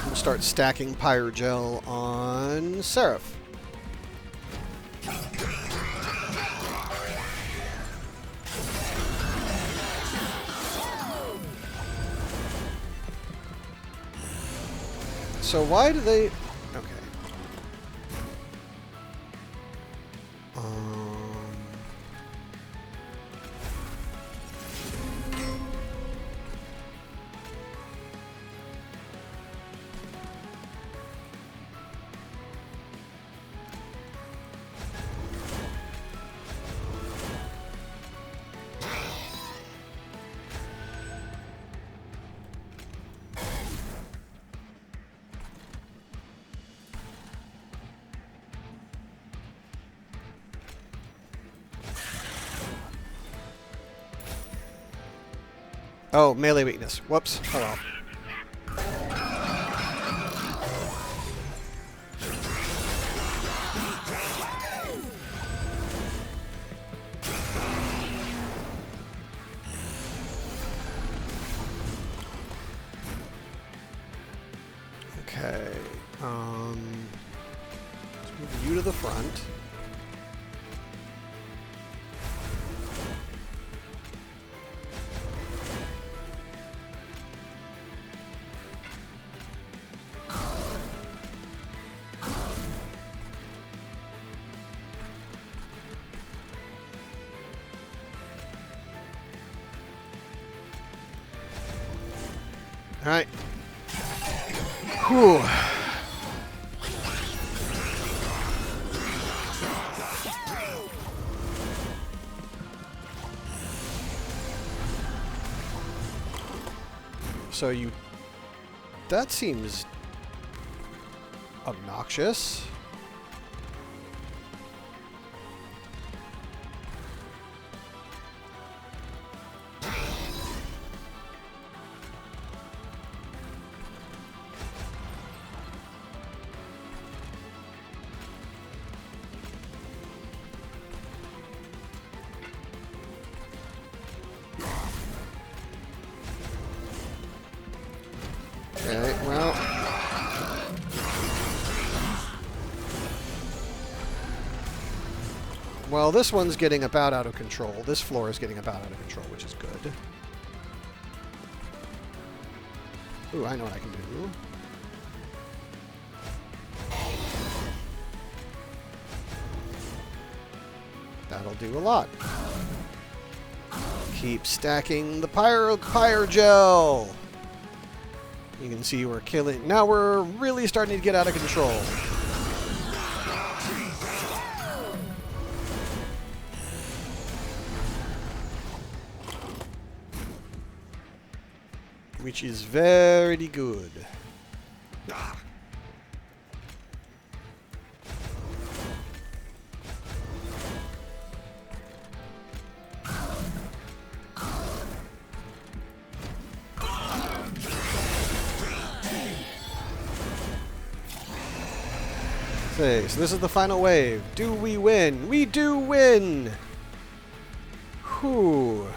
We'll start stacking Pyrogel on Seraph. So why do they... Okay. Oh, melee weakness. Whoops. Oh well. Okay. Let's move you to the front. All right. Whew. So you... That seems obnoxious. Okay, well... Well, this one's getting about out of control. This floor is getting about out of control, which is good. Ooh, I know what I can do. That'll do a lot. Keep stacking the Pyrogel! You can see we're killing... Now we're really starting to get out of control. Which is very good. Okay, so this is the final wave. Do we win? We do win! Whew.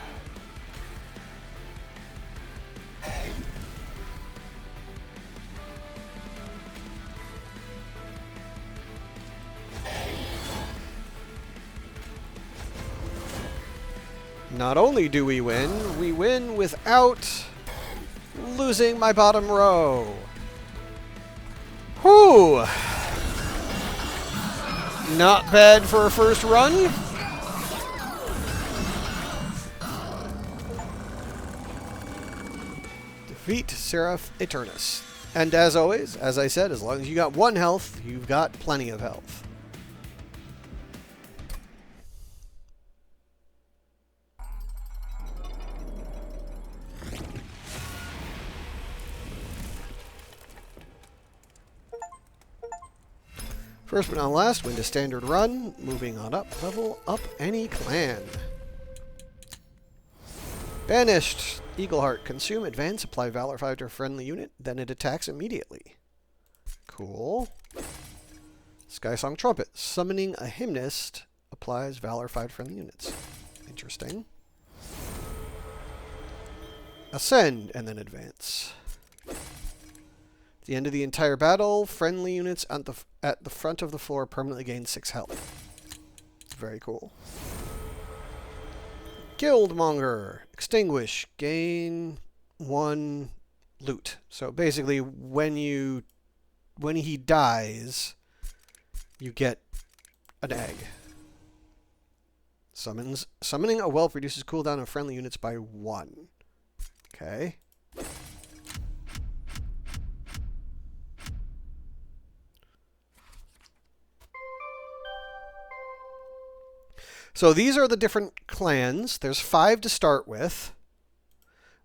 Not only do we win without losing my bottom row. Whew! Not bad for a first run. Defeat Seraph Eternus. And as always, as I said, as long as you got 1 health, you've got plenty of health. First but not last, win to standard run. Moving on up, level up any clan. Banished. Eagleheart. Consume, advance, apply Valor 5 to a friendly unit, then it attacks immediately. Cool. Skysong Trumpet. Summoning a Hymnist. Applies Valor 5 to friendly units. Interesting. Ascend, and then advance. At the end of the entire battle, friendly units at the front of the floor permanently gain 6 health. Very cool. Guildmonger. Extinguish. Gain 1 loot. So basically, when he dies, you get an egg. Summoning a whelp reduces cooldown of friendly units by 1. Okay. So these are the different clans. There's 5 to start with.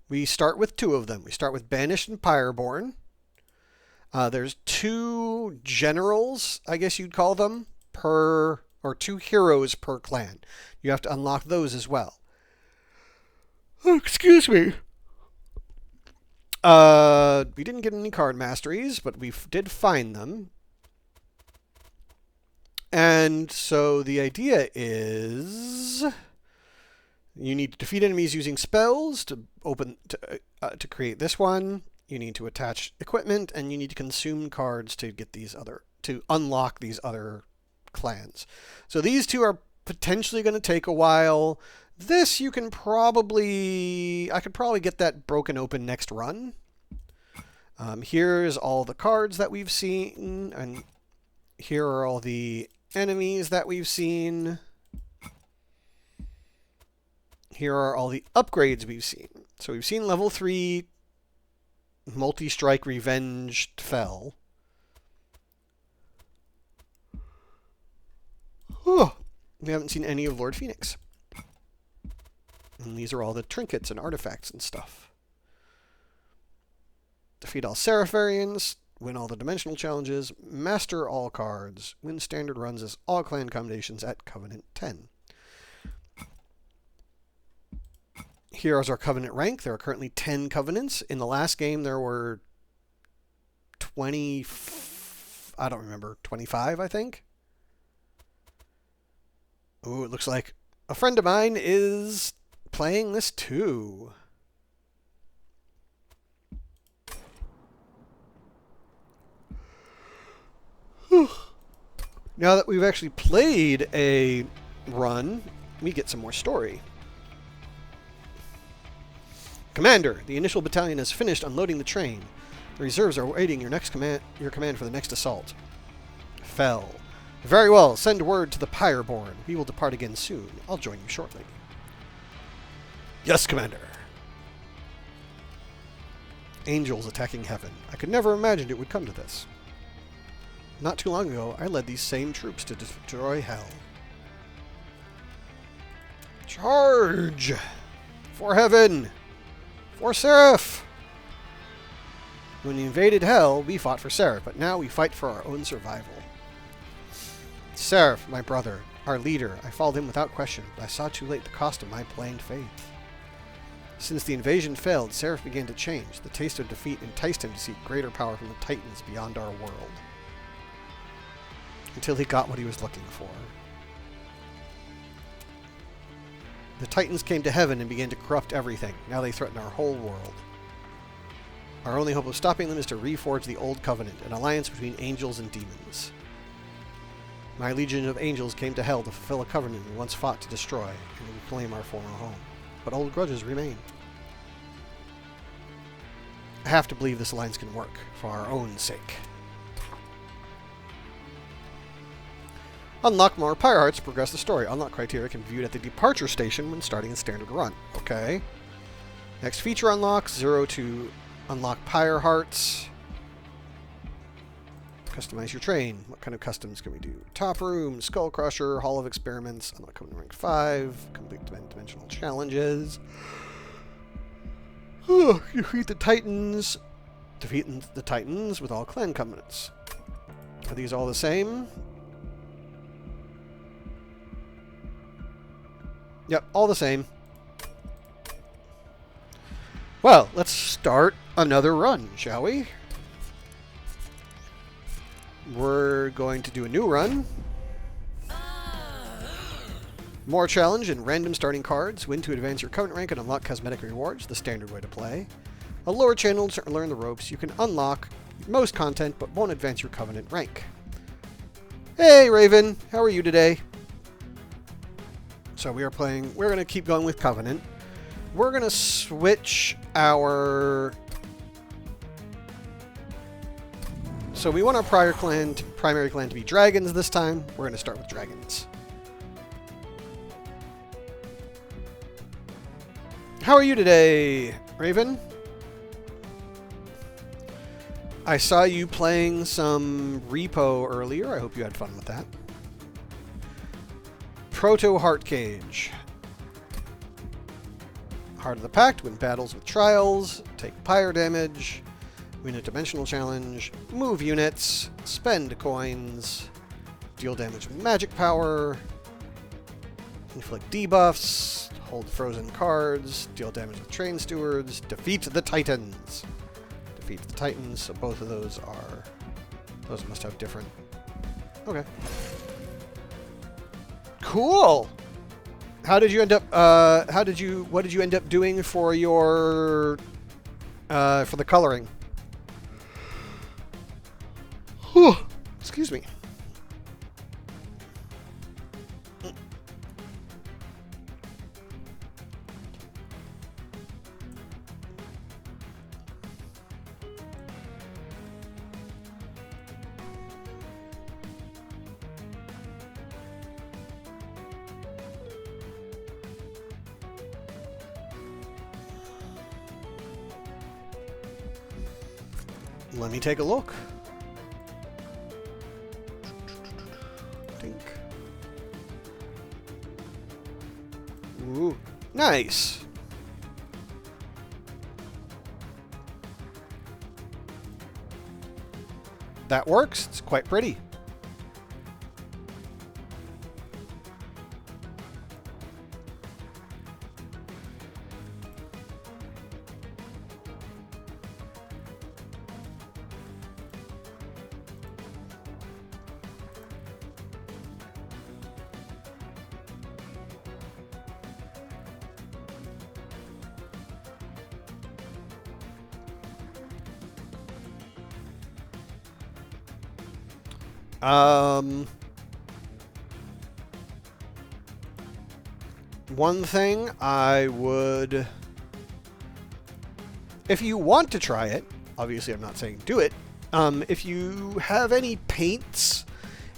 We start with 2 of them. We start with Banished and Pyreborn. There's 2 generals, I guess you'd call them, or 2 heroes per clan. You have to unlock those as well. Oh, excuse me. We didn't get any card masteries, but we did find them. And so the idea is you need to defeat enemies using spells to create this one. You need to attach equipment, and you need to consume cards to get to unlock these other clans. So these 2 are potentially going to take a while. This I could probably get that broken open next run. Here's all the cards that we've seen, and here are all the enemies that we've seen. Here are all the upgrades we've seen. So we've seen level 3 multi-strike revenged fell. Oh, we haven't seen any of Lord Phoenix. And these are all the trinkets and artifacts and stuff. Defeat all Seraph variants. Win all the dimensional challenges, master all cards, win standard runs as all clan combinations at Covenant 10. Here is our Covenant rank. There are currently 10 Covenants. In the last game, there were 25, I think. Ooh, it looks like a friend of mine is playing this too. Now that we've actually played a run, we get some more story. Commander, the initial battalion has finished unloading the train. The reserves are waiting your command for the next assault. Fell. Very well, send word to the Pyreborn. We will depart again soon. I'll join you shortly. Yes, Commander. Angels attacking heaven. I could never imagine it would come to this. Not too long ago, I led these same troops to destroy hell. Charge! For heaven! For Seraph! When we invaded hell, we fought for Seraph, but now we fight for our own survival. Seraph, my brother, our leader, I followed him without question, but I saw too late the cost of my blind faith. Since the invasion failed, Seraph began to change. The taste of defeat enticed him to seek greater power from the Titans beyond our world. Until he got what he was looking for. The Titans came to heaven and began to corrupt everything. Now they threaten our whole world. Our only hope of stopping them is to reforge the Old Covenant, an alliance between angels and demons. My legion of angels came to hell to fulfill a covenant we once fought to destroy and reclaim our former home. But old grudges remain. have to believe this alliance can work for our own sake. Unlock more Pyre Hearts to progress the story. Unlock criteria can be viewed at the departure station when starting a standard run. Okay. Next feature unlock, 0 to unlock Pyre Hearts. Customize your train. What kind of customs can we do? Top Room, Skull Crusher, Hall of Experiments, unlock Covenant Rank 5, complete dimensional challenges. Defeat the Titans. Defeat the Titans with all clan covenants. Are these all the same? Yep, all the same. Well, let's start another run, shall we? We're going to do a new run. More challenge and random starting cards. Win to advance your Covenant rank and unlock cosmetic rewards, the standard way to play. A lower channel to learn the ropes. You can unlock most content, but won't advance your Covenant rank. Hey, Raven! How are you today? So we're going to keep going with Covenant. We're going to switch our... So we want our primary clan to be dragons this time. We're going to start with dragons. How are you today, Raven? I saw you playing some Repo earlier. I hope you had fun with that. Proto Heart Cage. Heart of the Pact. Win battles with trials. Take pyre damage. Win a dimensional challenge, move units, spend coins, deal damage with magic power, inflict debuffs, hold frozen cards, deal damage with train stewards, defeat the Titans. Defeat the Titans, so both of those are... Those must have different... Okay. Cool! How did you end up... What did you end up doing for your... for the coloring? Excuse me. Let me take a look. Ooh, nice. That works. It's quite pretty. One thing I would... If you want to try it, obviously I'm not saying do it, if you have any paints,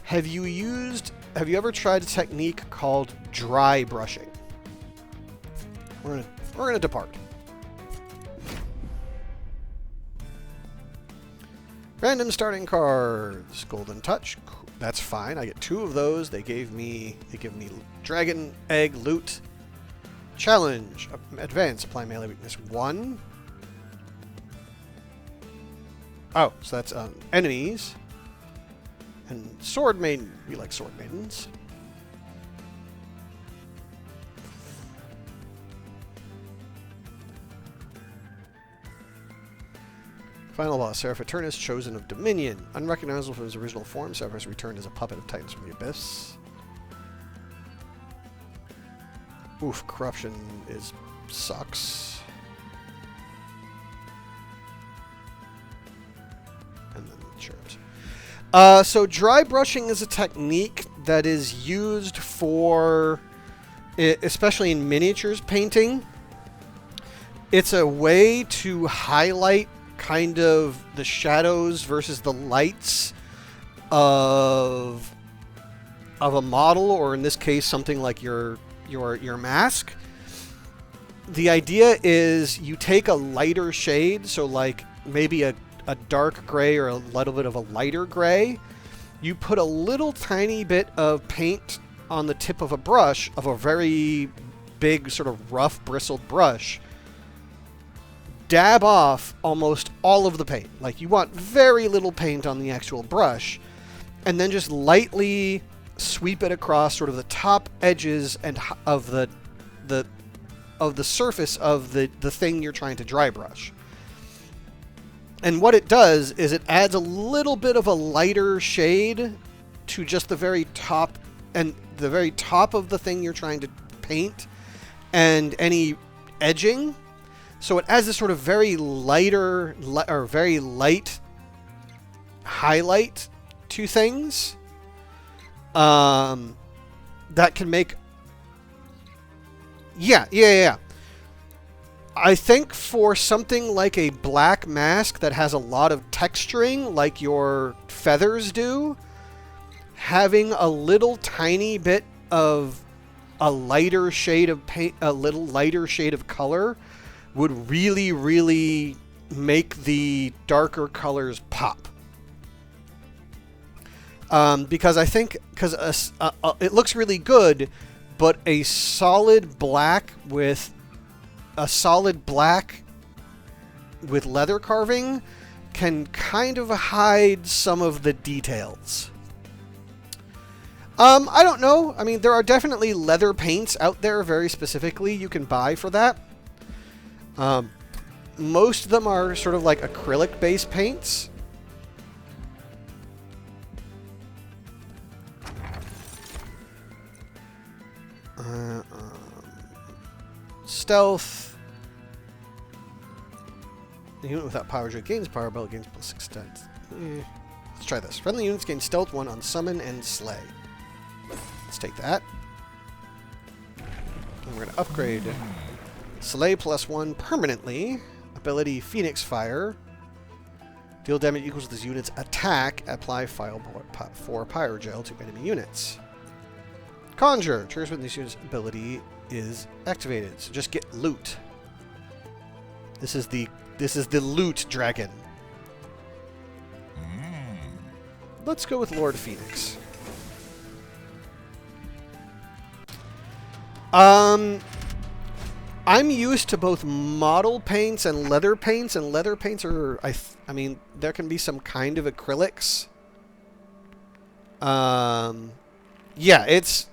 have you ever tried a technique called dry brushing? We're gonna depart. Random starting cards. Golden Touch. That's fine. I get 2 of those. They give me Dragon Egg Loot. Challenge. Advance. Apply melee weakness 1. Oh, so that's enemies. And Sword Maiden. We like Sword Maidens. Final boss, Seraph Eternus, Chosen of Dominion. Unrecognizable from his original form, Seraph has returned as a puppet of Titans from the Abyss. Oof, corruption sucks. And then cherubs. So dry brushing is a technique that is used for, especially in miniatures painting. It's a way to highlight kind of the shadows versus the lights of a model, or in this case, something like your mask. The idea is you take a lighter shade, so like maybe a dark gray or a little bit of a lighter gray. You put a little tiny bit of paint on the tip of a brush, of a very big sort of rough bristled brush. Dab off almost all of the paint. Like you want very little paint on the actual brush, and then just lightly sweep it across sort of the top edges and of the surface of the thing you're trying to dry brush. And what it does is it adds a little bit of a lighter shade to just the very top and the very top of the thing you're trying to paint and any edging. So it adds this sort of very lighter or very light highlight to things that can make... Yeah. I think for something like a black mask that has a lot of texturing, like your feathers do, having a little tiny bit of a lighter shade of paint, a little lighter shade of color, would really, really make the darker colors pop. Because I think, it looks really good, but a solid black with leather carving can kind of hide some of the details. I don't know. I mean, there are definitely leather paints out there very specifically you can buy for that. Most of them are sort of like acrylic-based paints. Stealth. The unit without power gem gains power, but gains plus 6 stats. Let's try this. Friendly units gain stealth 1 on summon and slay. Let's take that. And we're going to upgrade slay plus 1 permanently. Ability Phoenix Fire. Deal damage equals to this unit's attack. Apply file 4 pyro gel to enemy units. Conjure. Triggers when this unit's ability is activated. So just get loot. This is the loot dragon. Let's go with Lord Phoenix. I'm used to both model paints and leather paints, and leather paints are I mean there can be some kind of acrylics. Yeah, it's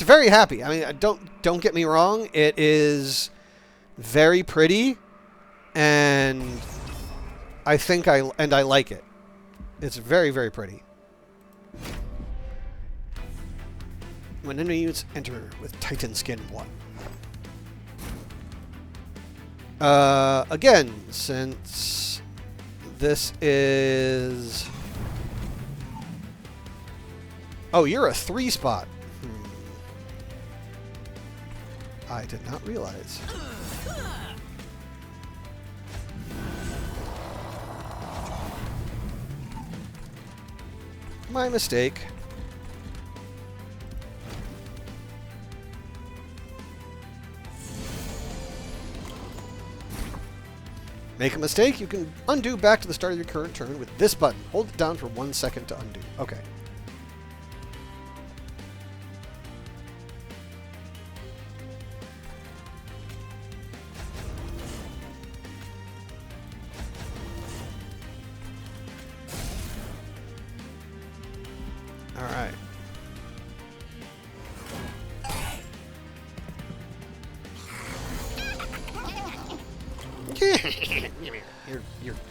very happy. I mean, don't get me wrong, it is very pretty, and I think I like it. It's very, very pretty. When enemy units enter with Titan Skin 1. Again, since this is... Oh, you're a 3-spot. I did not realize. My mistake. Make a mistake, you can undo back to the start of your current turn with this button. Hold it down for 1 second to undo. Okay. Alright.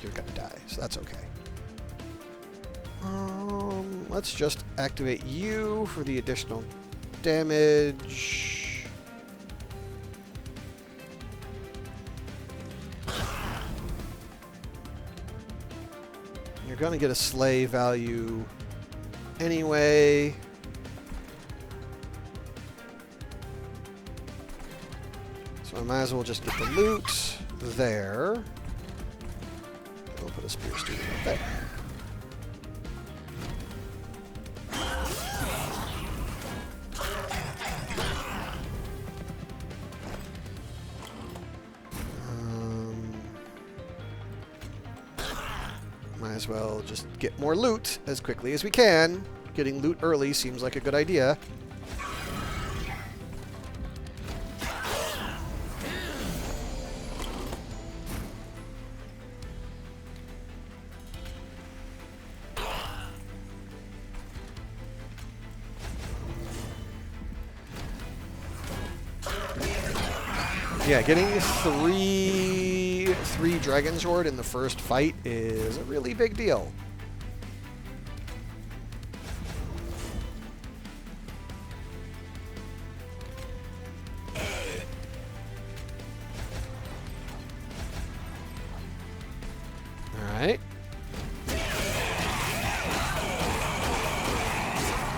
You're gonna die, so that's okay. Let's just activate you for the additional damage. You're gonna get a slay value anyway. So I might as well just get the loot there. We'll put a spear student up there. Might as well just get more loot as quickly as we can. Getting loot early seems like a good idea. Yeah, getting three Dragon's Horde in the first fight is a really big deal. Alright.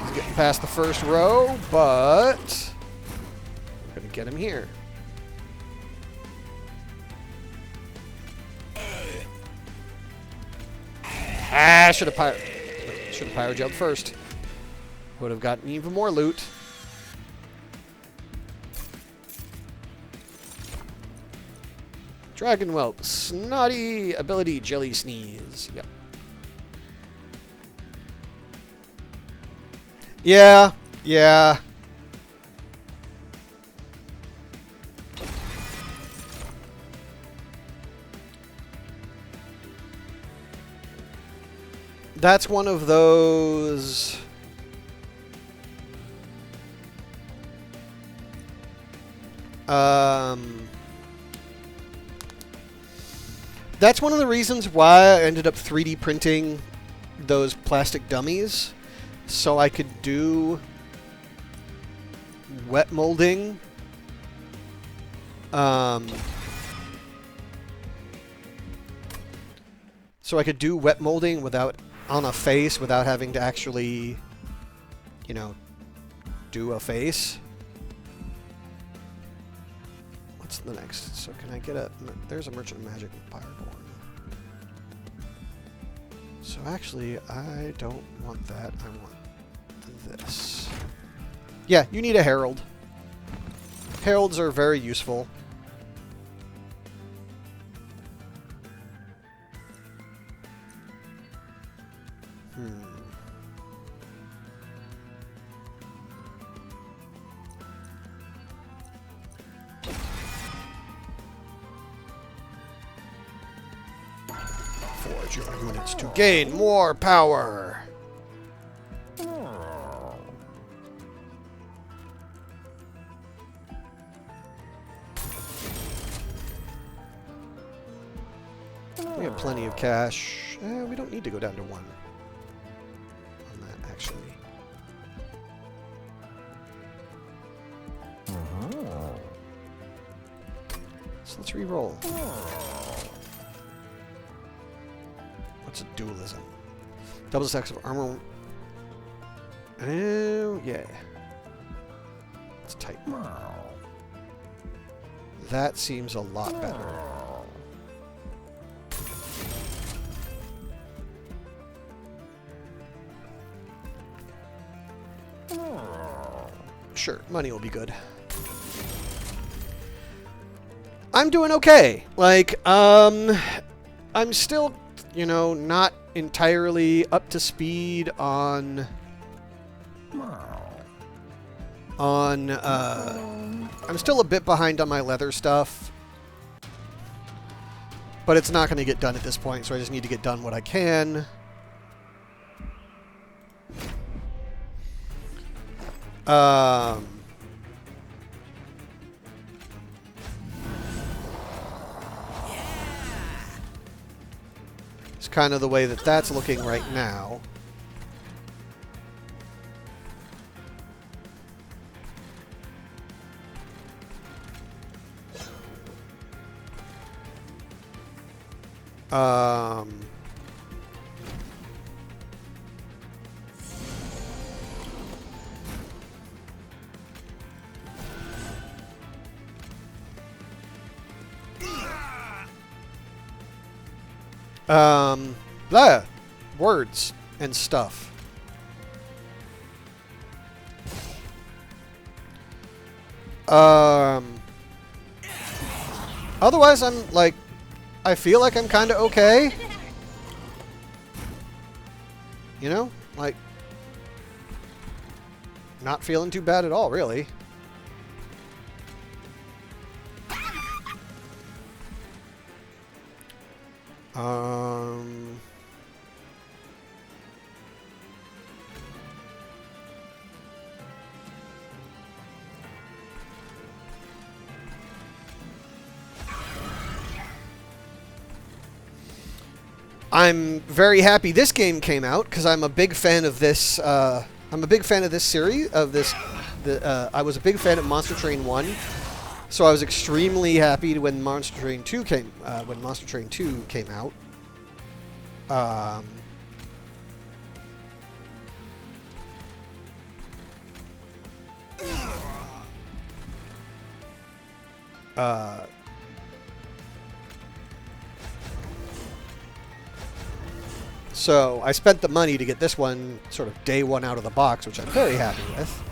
He's getting past the first row, but we're going to get him here. Should have pyro jumped first. Would have gotten even more loot. Dragon Whelp, snotty ability, jelly sneeze. Yep. Yeah. That's one of those... That's one of the reasons why I ended up 3D printing those plastic dummies, so I could do wet molding. So I could do wet molding without on a face without having to actually, you know, do a face. What's the next? So can I get a... There's a Merchant of Magic with Pyroborn. So actually, I don't want that. I want this. Yeah, you need a Herald. Heralds are very useful. Forge your units to gain more power. We have plenty of cash. We don't need to go down to 1 on that, actually. So let's re-roll. What's a dualism? Double stacks of armor. Oh, yeah. It's tight. That seems a lot better. Sure, money will be good. I'm doing okay. Like, I'm still, you know, not entirely up to speed on... I'm still a bit behind on my leather stuff. But it's not going to get done at this point, so I just need to get done what I can. It's kind of the way that that's looking right now. Blah. Words and stuff. Otherwise, I'm like, I feel like I'm kind of okay. You know? Like, not feeling too bad at all, really. I'm very happy this game came out because I'm a big fan of this. I'm a big fan of this series. I was a big fan of Monster Train 1, so I was extremely happy when Monster Train 2 came out. So I spent the money to get this one sort of day one out of the box, which I'm very happy with.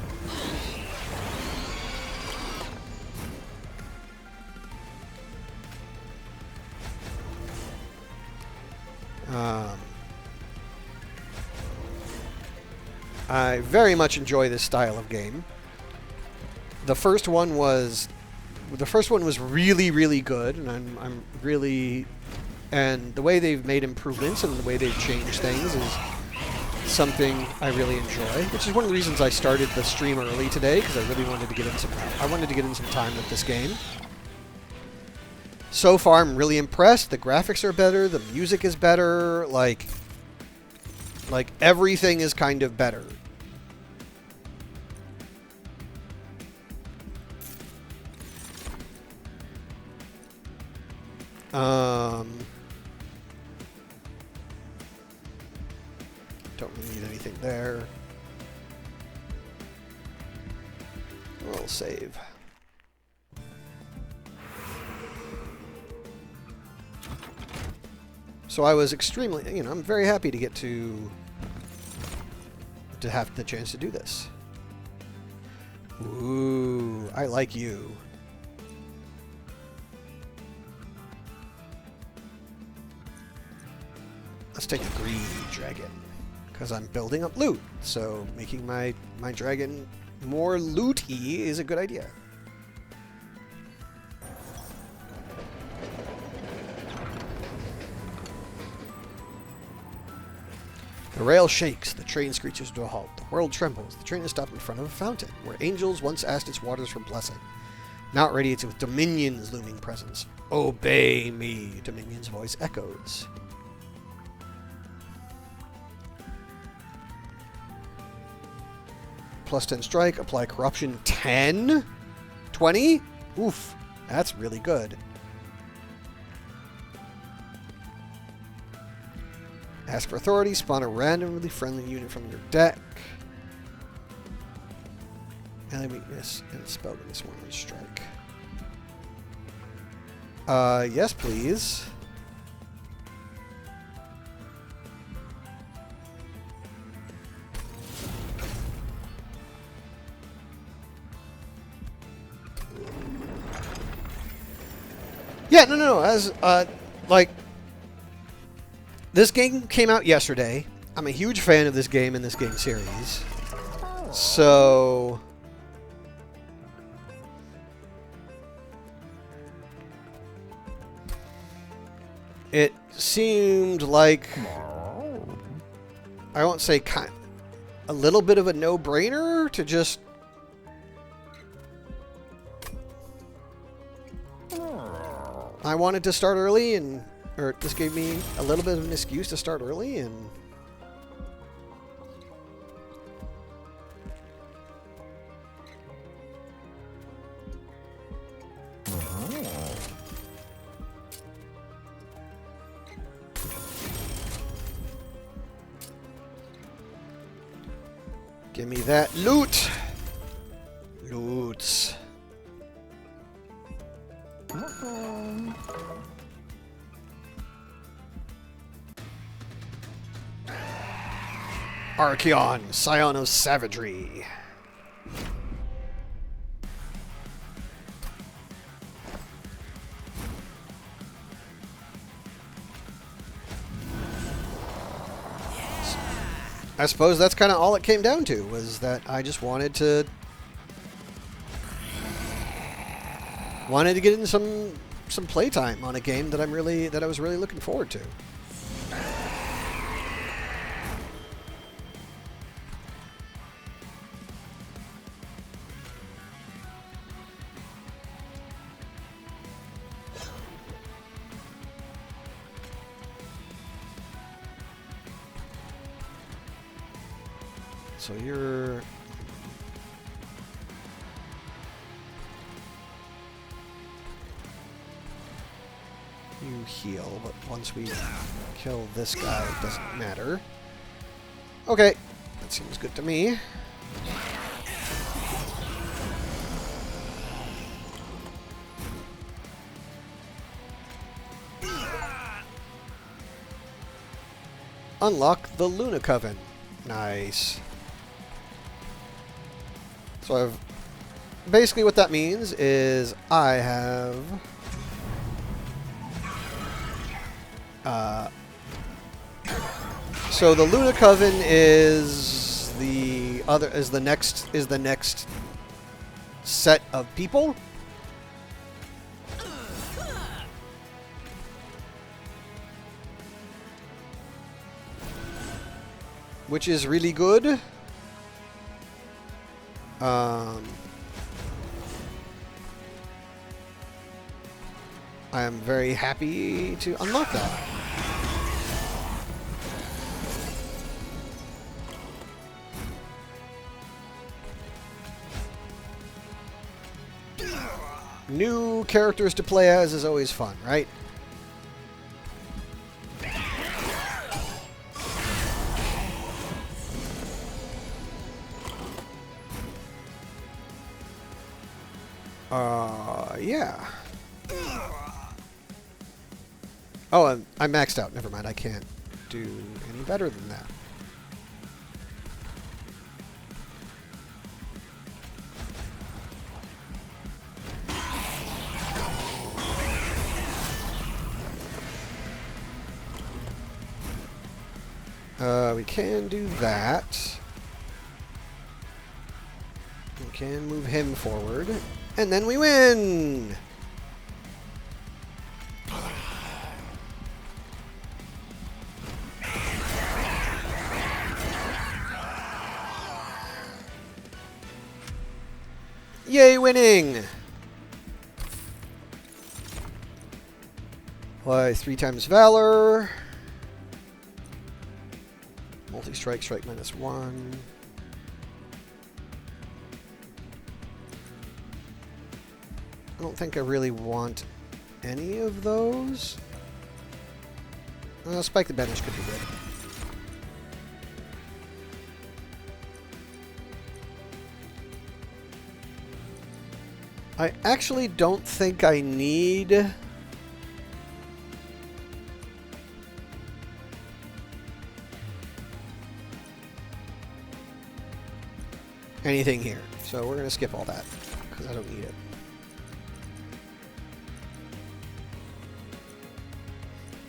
I very much enjoy this style of game. The first one was really, really good, and I'm really. And the way they've made improvements and the way they've changed things is something I really enjoy, which is one of the reasons I started the stream early today, because I really wanted to get in some time with this game. So far, I'm really impressed. The graphics are better, the music is better, like everything is kind of better. Don't really need anything there. We'll save. So I was extremely, I'm very happy to get to have the chance to do this. Ooh, I like you. Let's take the green dragon, because I'm building up loot, so making my dragon more looty is a good idea. The rail shakes, the train screeches to a halt, the world trembles, the train is stopped in front of a fountain, where angels once asked its waters for blessing. Now it radiates with Dominion's looming presence. Obey me, Dominion's voice echoes. Plus 10 strike, apply corruption 10? 20? Oof, that's really good. Ask for authority, spawn a randomly friendly unit from your deck. Melee weakness and spell weakness 1 on strike. Yes, please. Yeah, no. As, this game came out yesterday. I'm a huge fan of this game and this game series. So... it seemed like... I won't say a little bit of a no-brainer to just... I wanted to start early, or this gave me a little bit of an excuse to start early, and give me that loot. Loots. Archeon, Scion of Savagery. I suppose that's kind of all it came down to, was that I just wanted to get in some playtime on a game that I was really looking forward to. So you're... You heal, but once we kill this guy, it doesn't matter. Okay, that seems good to me. Unlock the Luna Coven. Nice. So I've... Basically what that means is I have... So the Luna Coven is the next set of people. Which is really good. I am very happy to unlock that. New characters to play as is always fun, right? Yeah. Oh, I'm maxed out. Never mind. I can't do any better than that. We can do that. We can move him forward. And then we win! Yay, winning! Apply 3 times Valor. Multi-strike, strike -1. I don't think I really want any of those. Spike the Banish could be good. I actually don't think I need... anything here. So we're going to skip all that, because I don't need it.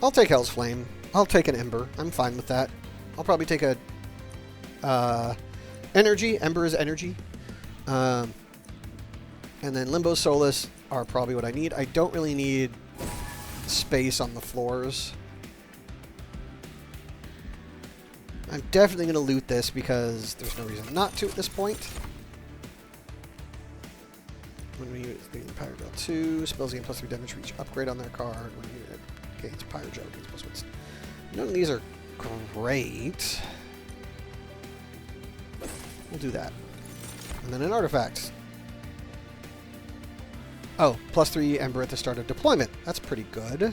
I'll take Hell's Flame. I'll take an Ember. I'm fine with that. I'll probably take a... Energy. Ember is energy. And then Limbo Solace are probably what I need. I don't really need space on the floors. I'm definitely going to loot this because there's no reason not to at this point. When we use the Pyro Drill 2, spells gain +3 damage for each upgrade on their card. When we gains Pyro Drill, gains +1. None of these are great. We'll do that. And then an artifact. Oh, +3 Ember at the start of deployment. That's pretty good.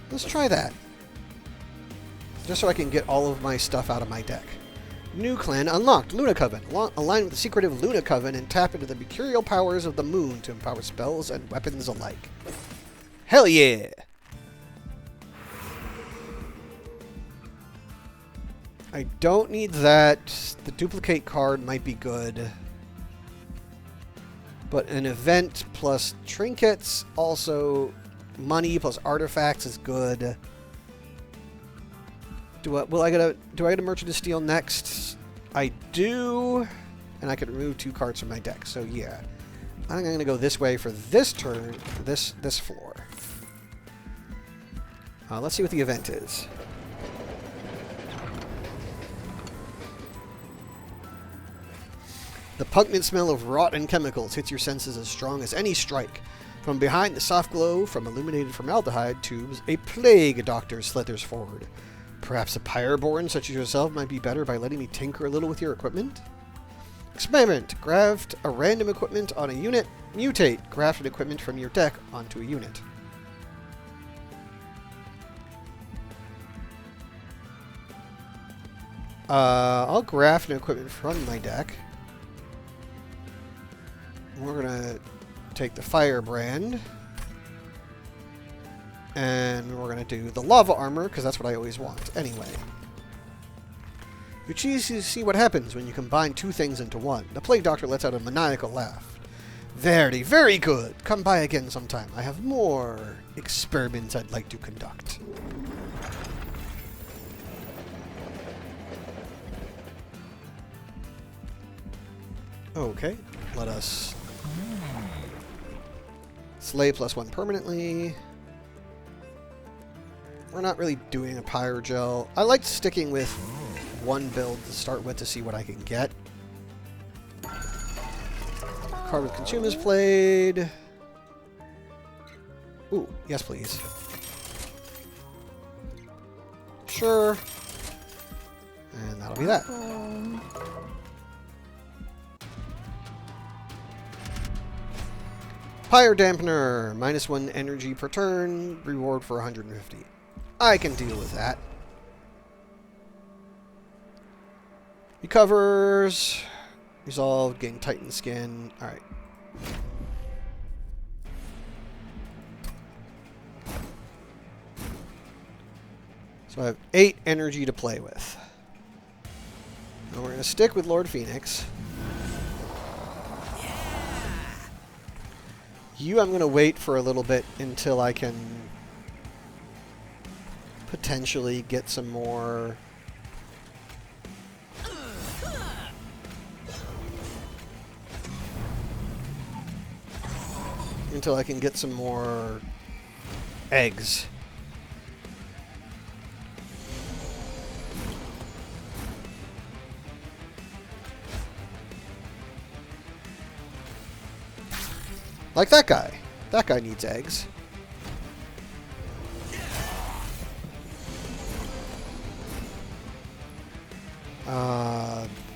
Let's try that. Just so I can get all of my stuff out of my deck. New clan unlocked, Luna Coven. Align with the secretive Luna Coven and tap into the mercurial powers of the moon to empower spells and weapons alike. Hell yeah! I don't need that. The duplicate card might be good. But an event plus trinkets, also money plus artifacts is good. Do I get a Merchant of Steel next? I do, and I can remove 2 cards from my deck. So yeah, I think I'm gonna go this way for this turn, this floor. Let's see what the event is. The pungent smell of rotten chemicals hits your senses as strong as any strike. From behind the soft glow from illuminated formaldehyde tubes, a plague doctor slithers forward. Perhaps a pyreborn such as yourself might be better by letting me tinker a little with your equipment? Experiment. Graft a random equipment on a unit. Mutate. Graft an equipment from your deck onto a unit. I'll graft an equipment from my deck. We're going to take the Firebrand. And we're going to do the Lava Armor, because that's what I always want. Anyway. You choose to see what happens when you combine 2 things into one. The Plague Doctor lets out a maniacal laugh. Very, very good. Come by again sometime. I have more experiments I'd like to conduct. Okay. Let us slay +1 permanently. We're not really doing a Pyrogel. I like sticking with one build to start with to see what I can get. Card with Consume is played. Ooh, yes please. Sure. And that'll be that. Pyre Dampener, -1 energy per turn, reward for 150. I can deal with that. Recovers. Resolved, getting Titan Skin. Alright. So I have 8 energy to play with. Now we're going to stick with Lord Phoenix. I'm going to wait for a little bit until I can potentially get some more... until I can get some more eggs. Like that guy. That guy needs eggs.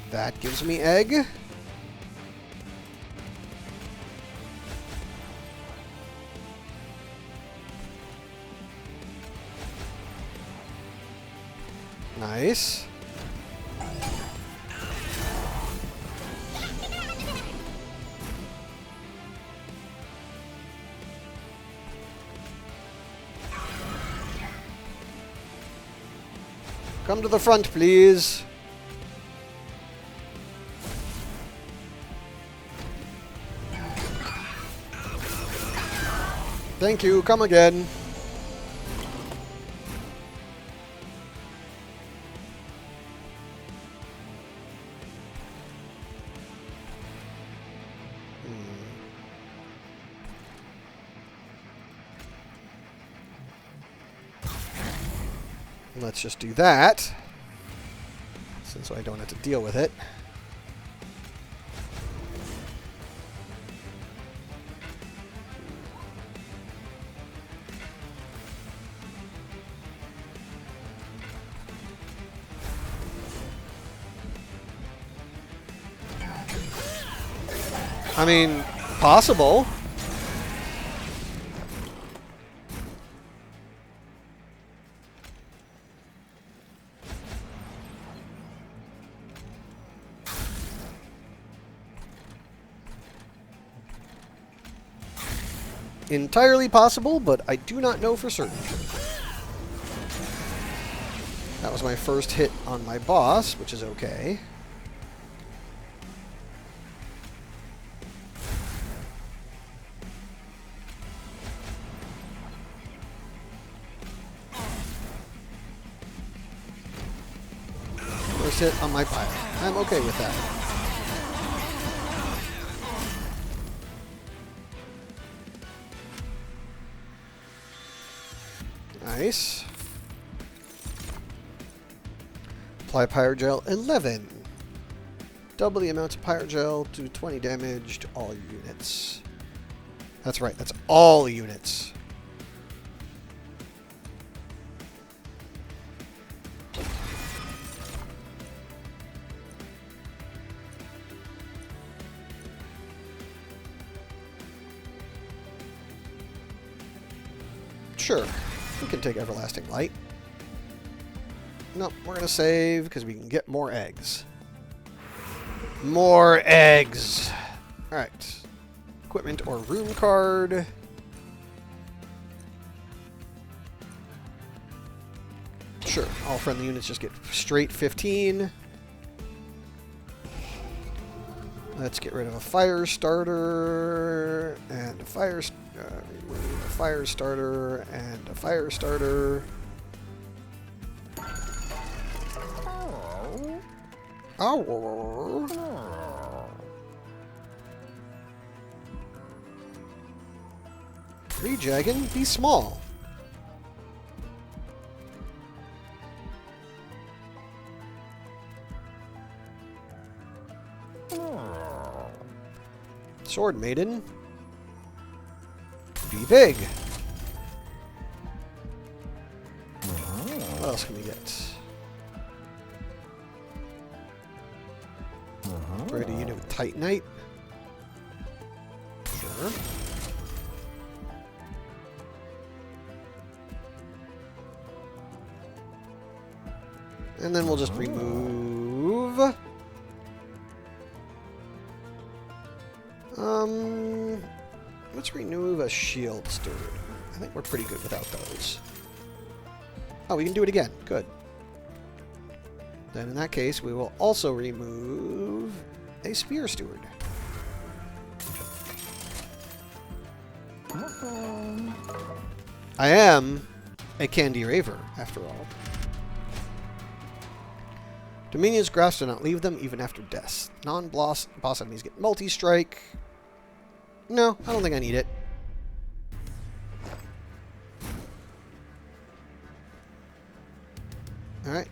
That gives me egg. Nice. Come to the front, please. Thank you. Come again. Let's just do that, since I don't have to deal with it. I mean, possible. entirely possible, but I do not know for certain. That was my first hit on my boss, which is okay. First hit on my pilot. I'm okay with that. Nice. Apply Pyrogel 11. Double the amount of Pyrogel to 20 damage to all units. That's right, that's all units. Sure, we can take Everlasting Light. Nope, we're going to save because we can get more eggs. More eggs! Alright. Equipment or room card. Sure, all friendly units just get straight 15. Let's get rid of a fire starter and a fire starter and a fire starter. Oh. Rejagging, be small. Sword Maiden, be big. What else can we get? Ready unit with Titanite. Sure. And then we'll just remove. Let's remove a shield steward. I think we're pretty good without those. Oh, we can do it again. Good. Then in that case, we will also remove a spear steward. I am a Candy Raver, after all. Dominion's Grasp do not leave them even after death. Non-boss enemies get multi-strike. No, I don't think I need it. Alright.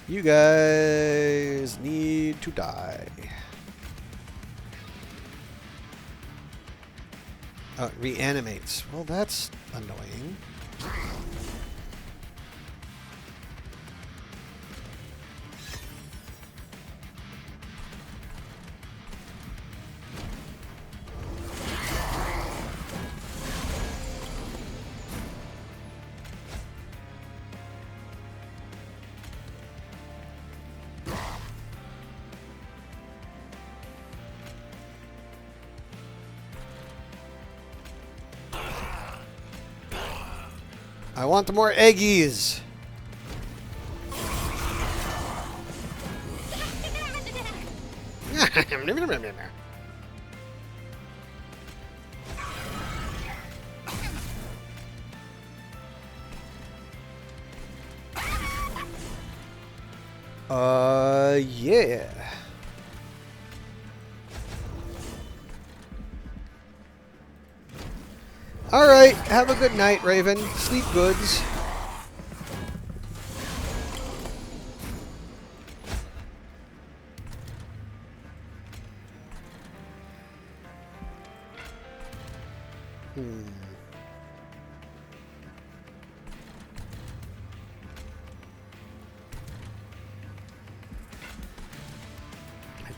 You guys need to die. Oh, it reanimates. Well, that's annoying. I want more eggies. Yeah. Alright, have a good night, Raven. Sleep goods.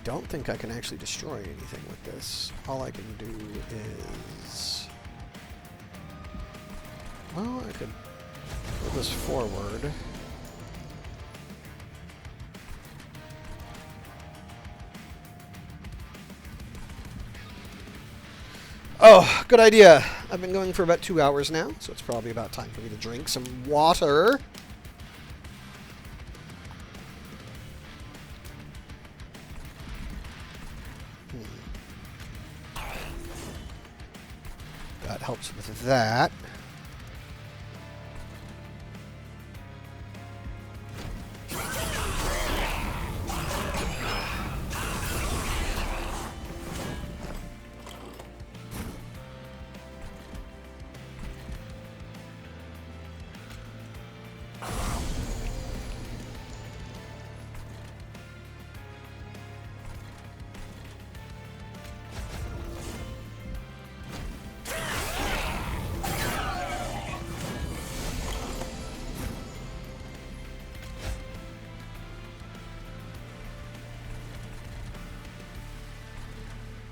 don't think I can actually destroy anything with this. All I can do is... Well, I could move this forward. Oh, good idea. I've been going for about 2 hours now, so it's probably about time for me to drink some water. That helps with that.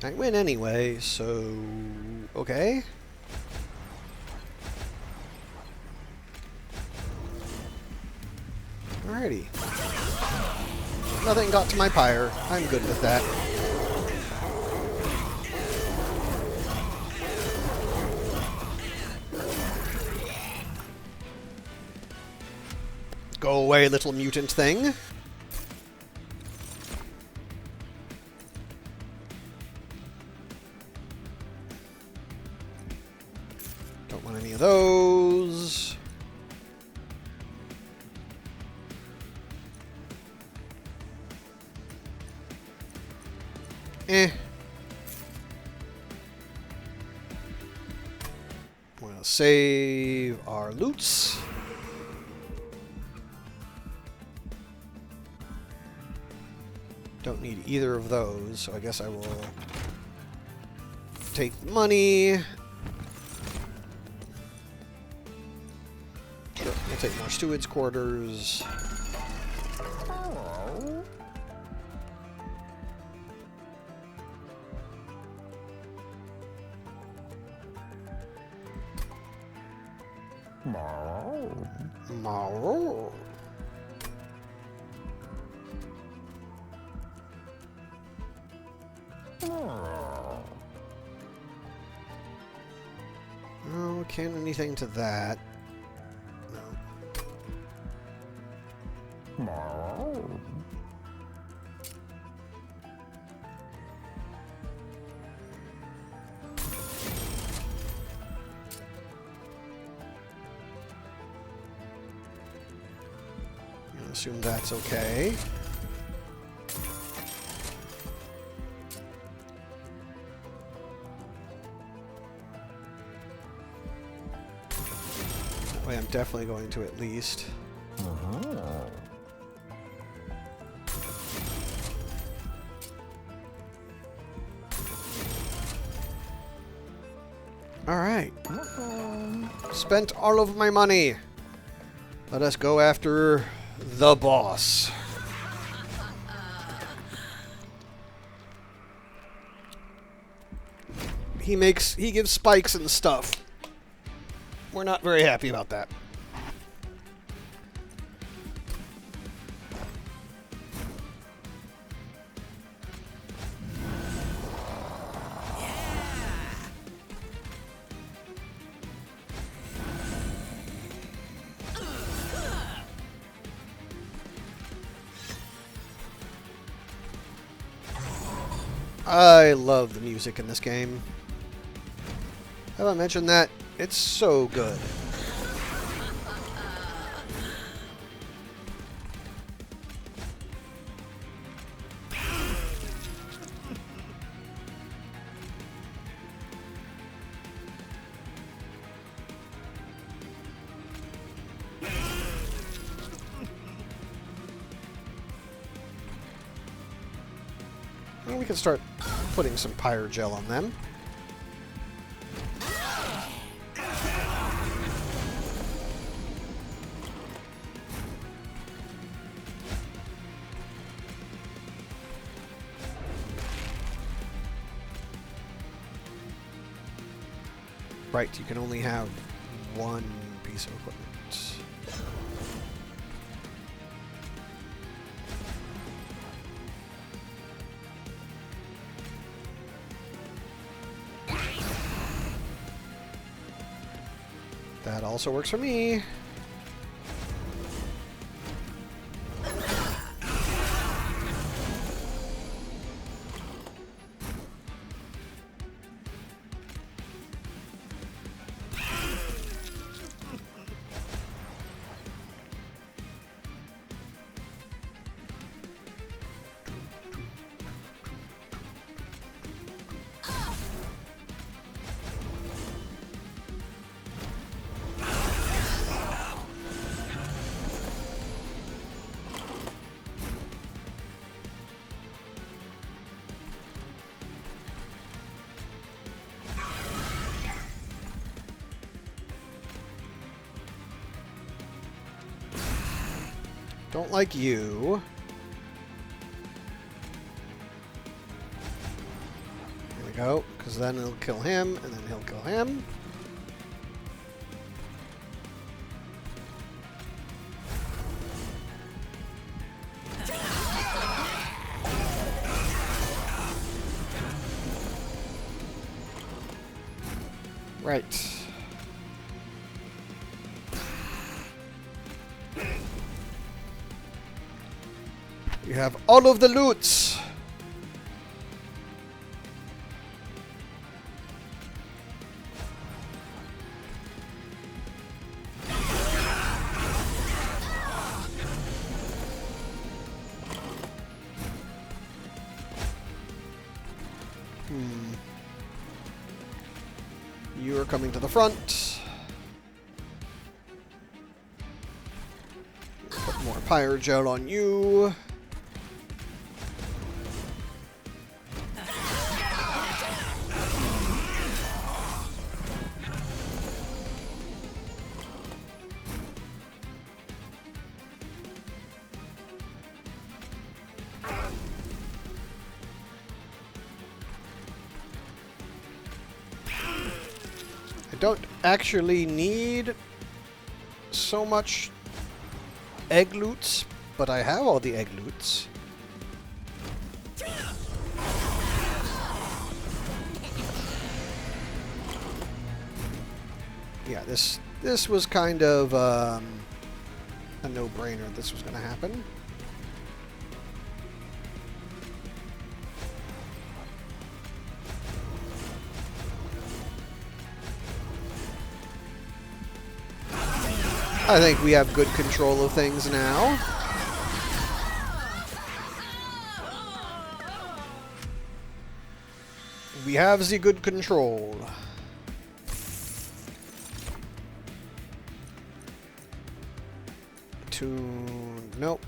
I win anyway, so... okay. Alrighty. Nothing got to my pyre. I'm good with that. Go away, little mutant thing. Don't want any of those. We'll save our loots. Don't need either of those, so I guess I will take the money. Sure, we'll take more steward's quarters. Marrow. No, can't anything to that. No. I assume that's okay. That way I'm definitely going to at least. Alright. Spent all of my money. Let us go after the boss. He gives spikes and stuff. We're not very happy about that. I love the music in this game. Have I mentioned that? It's so good. Well, we can start putting some pyre gel on them. Right, you can only have one piece of equipment. That also works for me. Don't like you. There we go, because then it'll kill him, and then he'll kill him. Right. You have all of the loots. You are coming to the front. Put more Pyrogel on you. I don't actually need so much egg loots, but I have all the egg loots. Yeah, this was kind of a no-brainer. This was going to happen. I think we have good control of things now. We have the good control. Nope.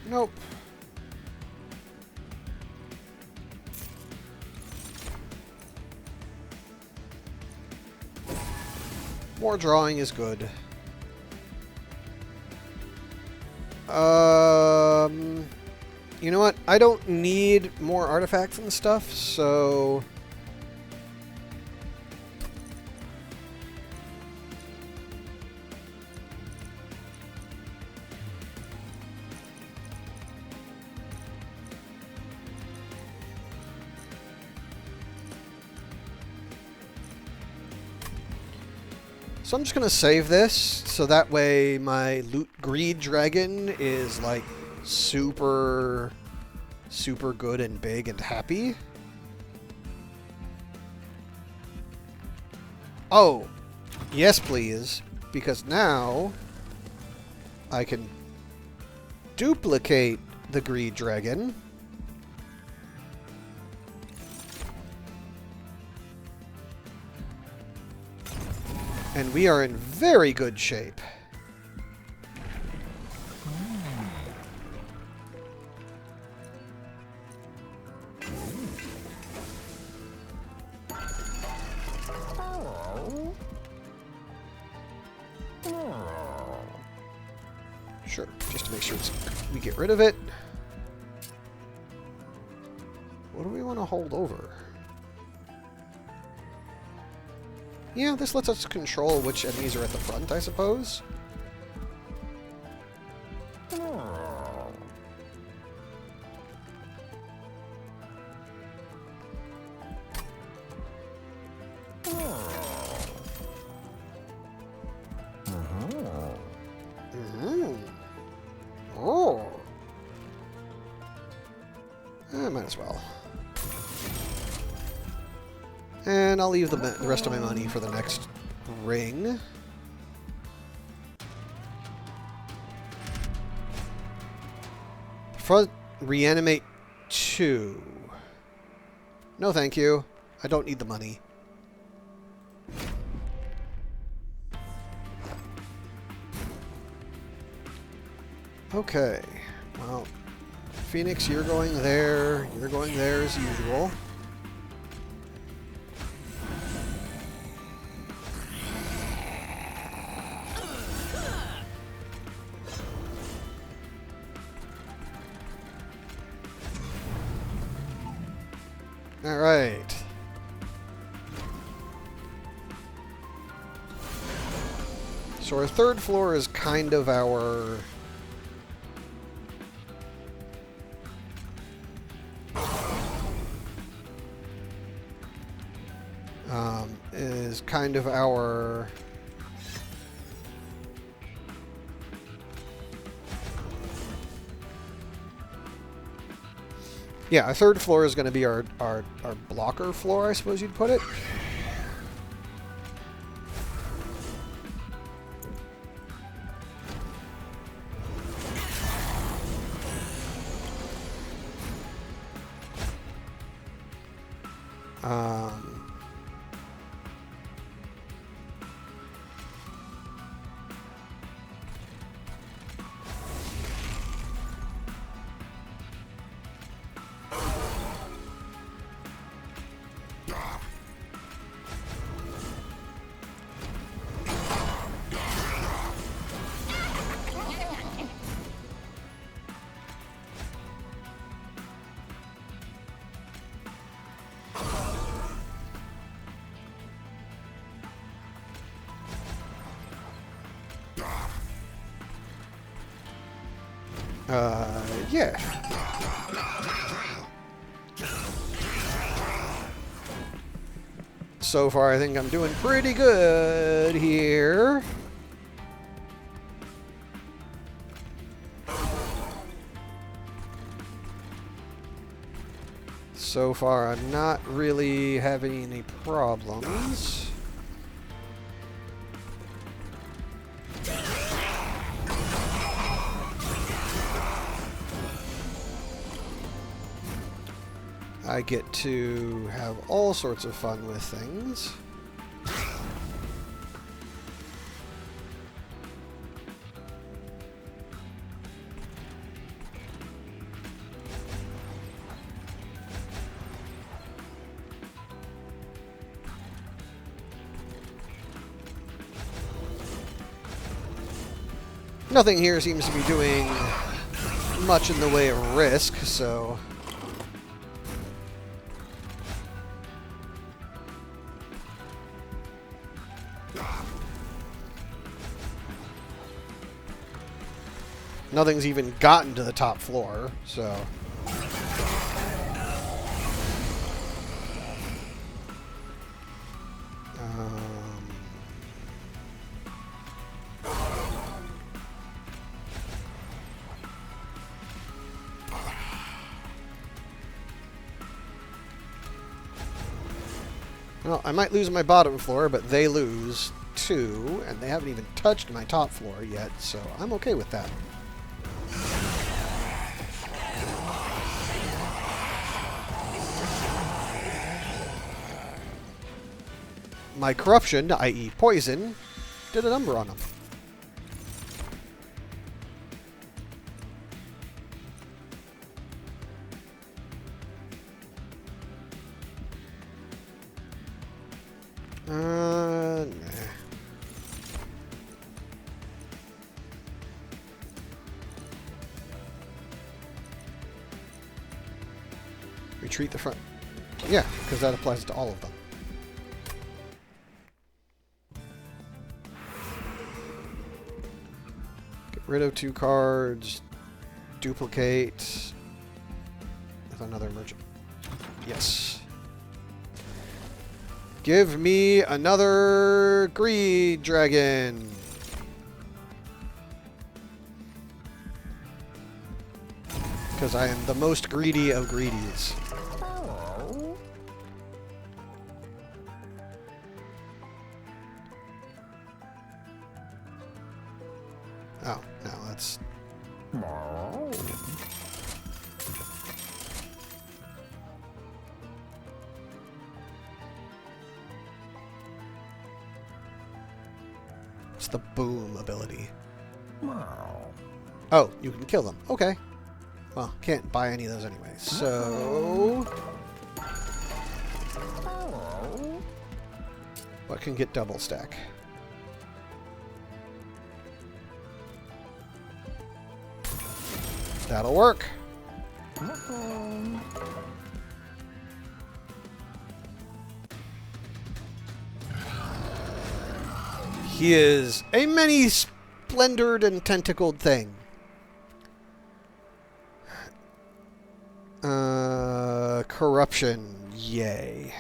Nope. More drawing is good. You know what? I don't need more artifacts and stuff, so... So I'm just going to save this, so that way my Loot Greed Dragon is, like, super good and big and happy. Oh, yes please, because now I can duplicate the Greed Dragon. And we are in very good shape. Sure, just to make sure we get rid of it. What do we want to hold over? Yeah, this lets us control which enemies are at the front, I suppose. Oh. Might as well. And I'll leave the rest of my money for the next ring. Front reanimate 2. No, thank you. I don't need the money. Okay. Well, Phoenix, you're going there. You're going there as usual. All right. So our third floor is kind of our... is kind of our... Yeah, our third floor is going to be our blocker floor, I suppose you'd put it. Yeah. So far, I think I'm doing pretty good here. So far, I'm not really having any problems. I get to have all sorts of fun with things. Nothing here seems to be doing much in the way of risk, so... Nothing's even gotten to the top floor, so... Well, I might lose my bottom floor, but they lose too, and they haven't even touched my top floor yet, so I'm okay with that. My corruption, i.e. poison, did a number on them. Nah. Retreat the front. Yeah, because that applies to all of them. Rid of 2 cards. Duplicate with another merchant. Yes. Give me another greed dragon. Because I am the most greedy of greedies. Oh, no, that's... It's the boom ability. Oh, you can kill them. Okay. Well, can't buy any of those anyway. So... what can get double stack? That'll work. He is a many-splendored and tentacled thing. Corruption. Yay.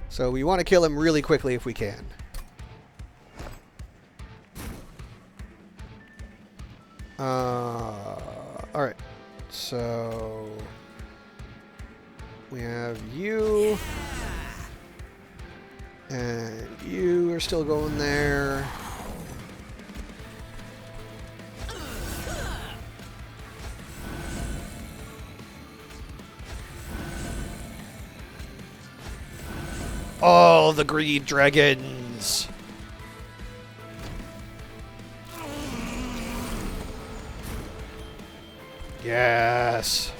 So we want to kill him really quickly if we can. Alright. So... we have you. And you are still going there. Oh, the greed dragons! Yes!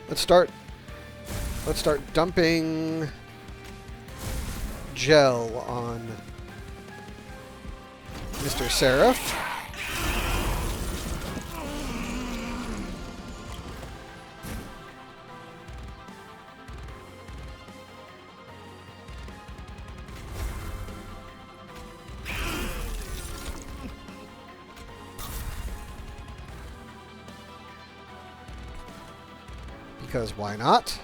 Let's start dumping gel on Mr. Seraph. Because why not?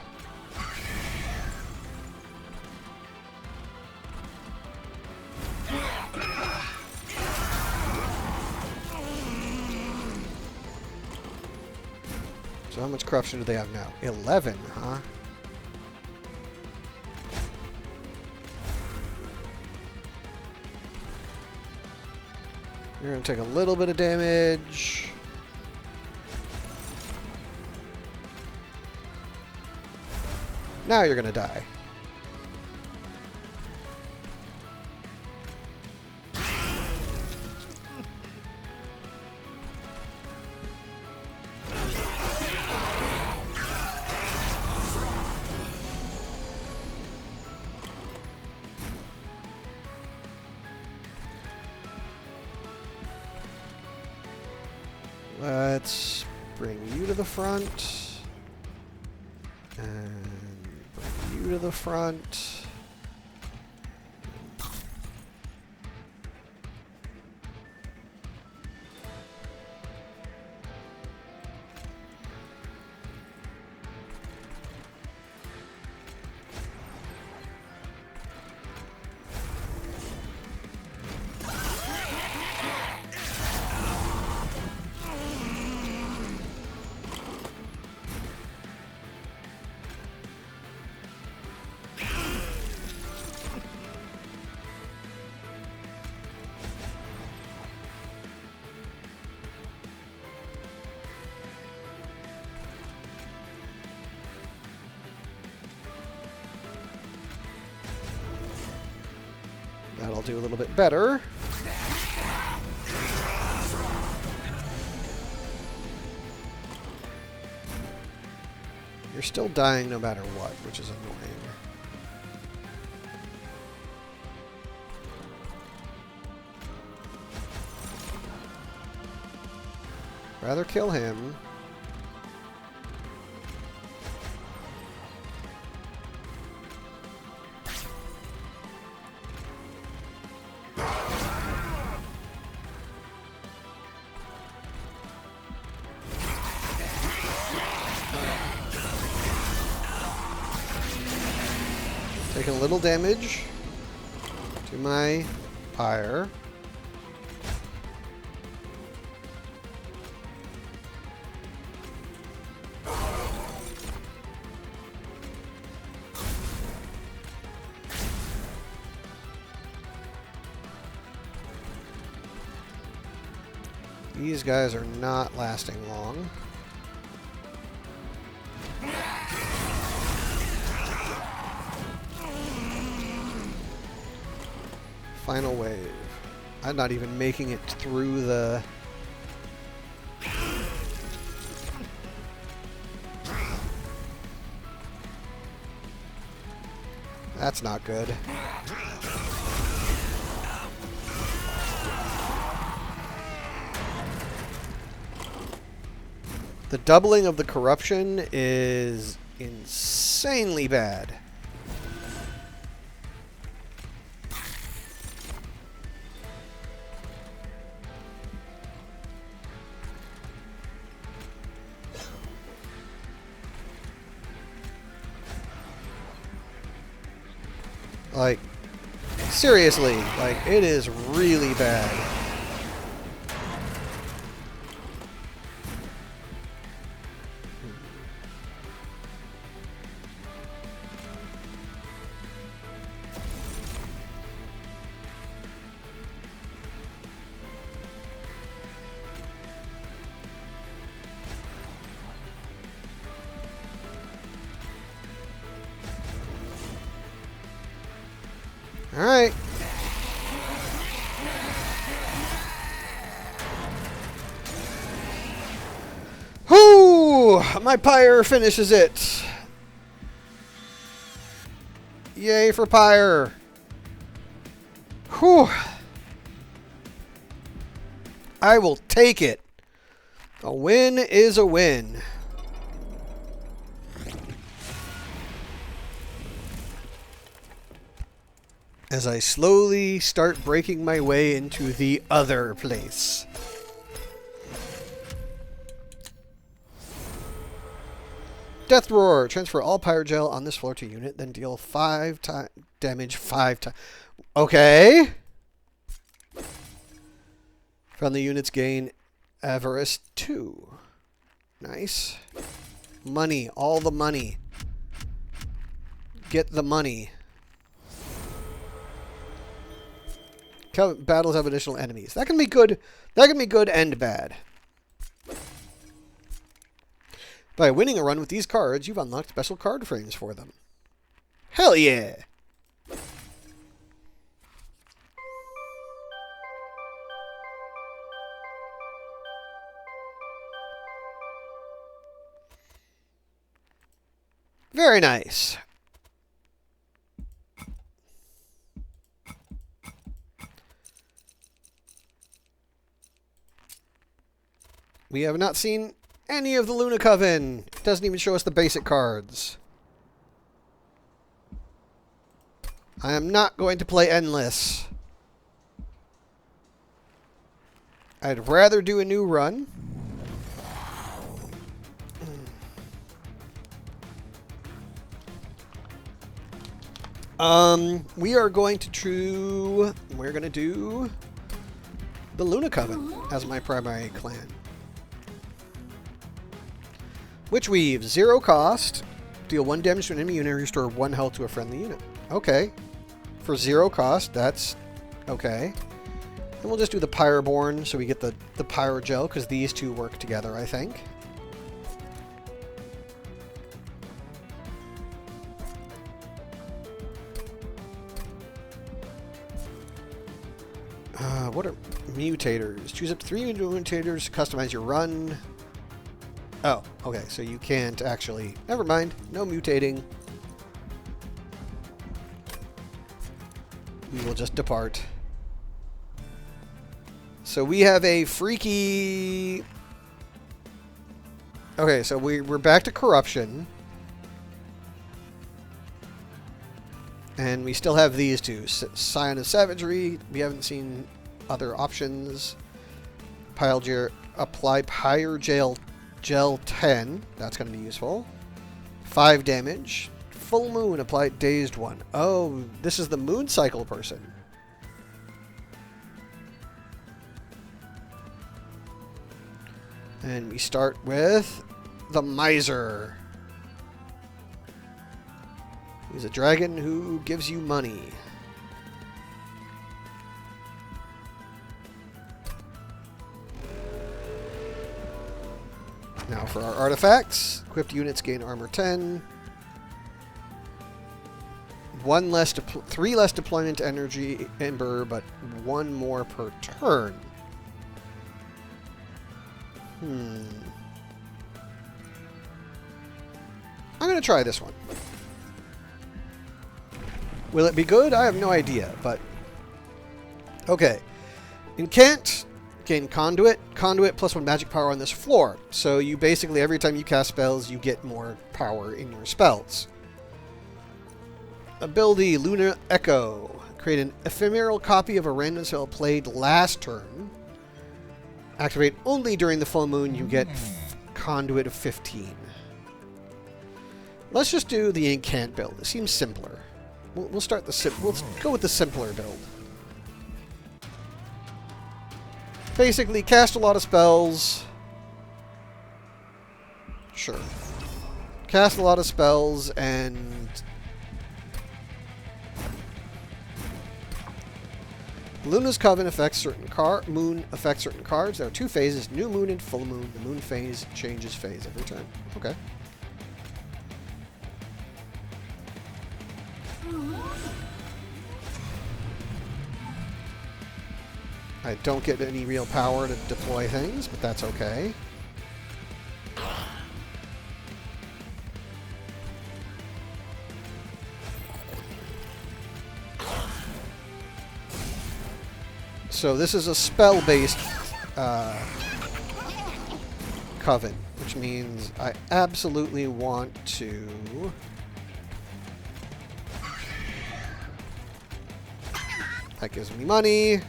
So how much corruption do they have now? 11, huh? You're going to take a little bit of damage. Now you're going to die. Let's bring you to the front. And bring you to the front. That'll do a little bit better. You're still dying no matter what, which is annoying. Rather kill him. Taking a little damage to my pyre. These guys are not lasting long. Final wave. I'm not even making it through the... That's not good. The doubling of the corruption is insanely bad. Like, seriously, like, it is really bad. All right. Whoo! My pyre finishes it. Yay for pyre. Whew. I will take it. A win is a win. As I slowly start breaking my way into the other place. Death Roar. Transfer all pyre gel on this floor to unit, then deal damage 5 times. Okay. From the units gain Avarice 2. Nice. Money. All the money. Get the money. Battles have additional enemies. That can be good. That can be good and bad. By winning a run with these cards, you've unlocked special card frames for them. Hell yeah! Very nice. We have not seen any of the Luna Coven. It doesn't even show us the basic cards. I am not going to play Endless. I'd rather do a new run. We are going to we're going to do the Luna Coven as my primary clan. Witch Weave, 0 cost. Deal 1 damage to an enemy unit and restore 1 health to a friendly unit. Okay. For 0 cost, that's okay. Then we'll just do the Pyroborn so we get the Pyro Gel, because these two work together, I think. What are mutators? Choose up to 3 mutators, customize your run. Oh, okay, so you can't actually... Never mind, no mutating. We will just depart. So we have a freaky Okay, so we're back to corruption. And we still have these two. Scion of Savagery. We haven't seen other options. Apply Pyre Gel 10. That's going to be useful. 5 damage. Full Moon. Apply Dazed 1. Oh, this is the Moon Cycle person. And we start with the Miser. He's a dragon who gives you money. Now for our artifacts. Equipped units gain armor 10. 3 less deployment energy ember, but 1 more per turn. I'm going to try this one. Will it be good? I have no idea, but... Okay. Incant, gain Conduit. Conduit plus 1 magic power on this floor. So you basically, every time you cast spells, you get more power in your spells. Ability, Lunar Echo. Create an ephemeral copy of a random spell played last turn. Activate only during the full moon. You get Conduit of 15. Let's just do the Incant build. It seems simpler. We'll start the we'll go with the simpler build. Basically, cast a lot of spells. Sure. Cast a lot of spells and Luna's Coven affects certain moon affects certain cards. There are 2 phases: new moon and full moon. The moon phase changes phase every turn. Okay. I don't get any real power to deploy things, but that's okay. So this is a spell-based coven, which means I absolutely want to... That gives me money.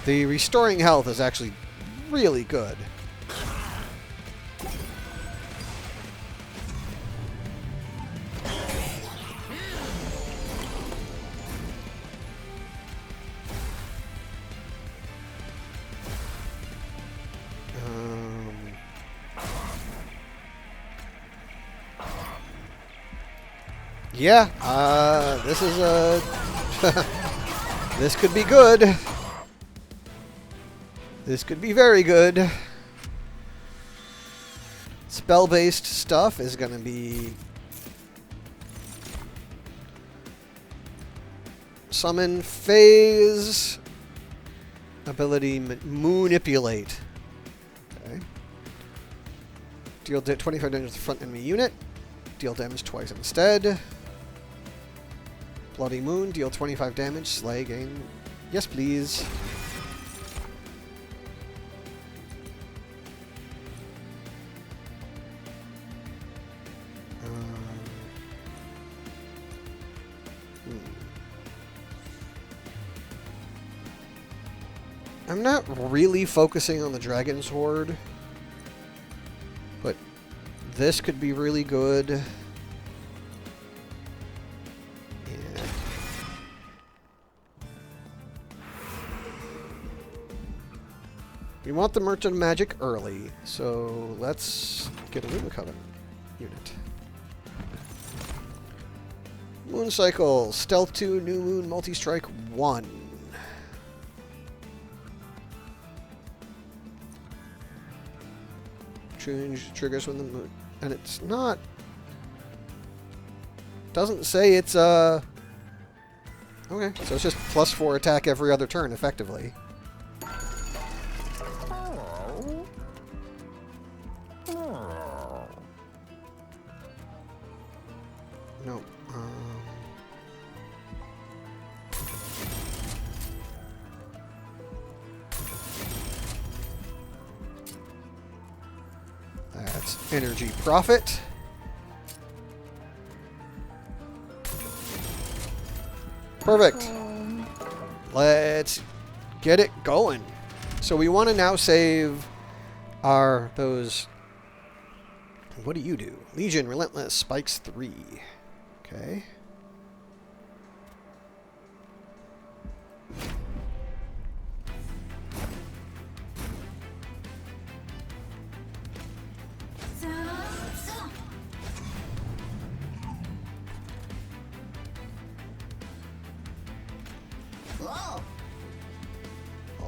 The restoring health is actually really good. Yeah, this is a... This could be good. This could be very good. Spell-based stuff is going to be... Summon Phase. Ability Manipulate. Okay. Deal 25 damage to the front enemy unit. Deal damage twice instead. Bloody Moon. Deal 25 damage. Slay gain. Yes, please. I'm not really focusing on the Dragon's Horde, but this could be really good. Yeah. We want the Merchant of Magic early, so let's get a Lunar Coven unit. Moon Cycle, Stealth 2, New Moon, Multi-Strike 1. Triggers when the moon, and it's not. Doesn't say it's okay, so it's just +4 attack every other turn, effectively. energy profit. Perfect. Let's get it going. So we want to now save those. What do you do? Legion, Relentless, Spikes 3. Okay.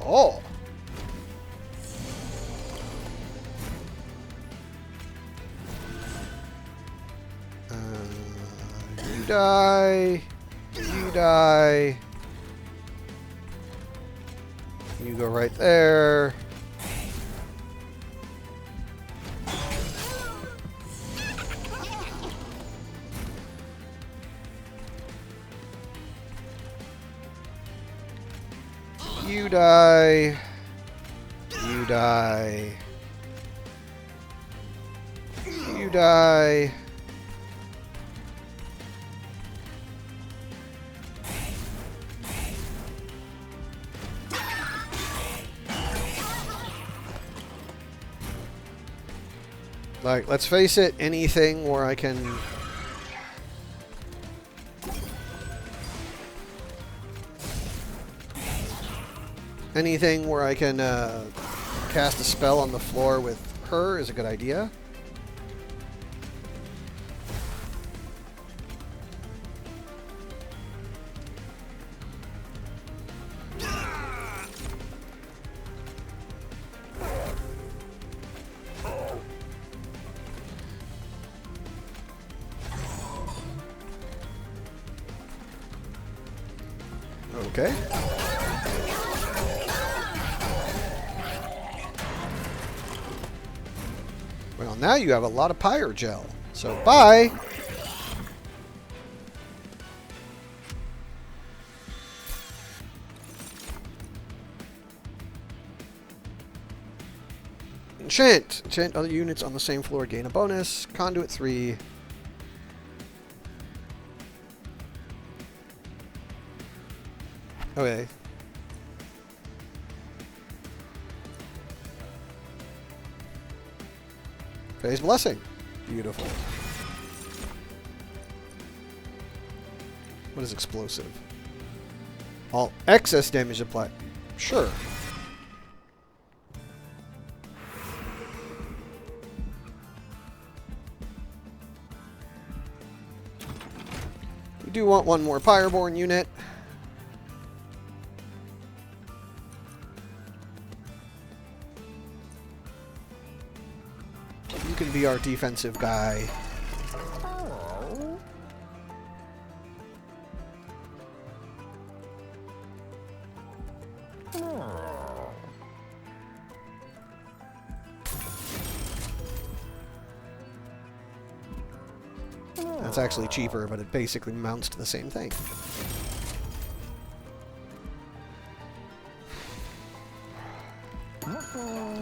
Oh. You die. You die. You go right there. You die. You die. You die. Like, let's face it, anything where I can... Anything where I can cast a spell on the floor with her is a good idea. Okay. Well, now you have a lot of pyre gel. So, bye! Enchant! Enchant other units on the same floor, gain a bonus. Conduit 3. Okay. Phase Blessing. Beautiful. What is explosive? All excess damage applied. Sure. We do want one more Pyreborn unit. You can be our defensive guy. That's actually cheaper, but it basically amounts to the same thing.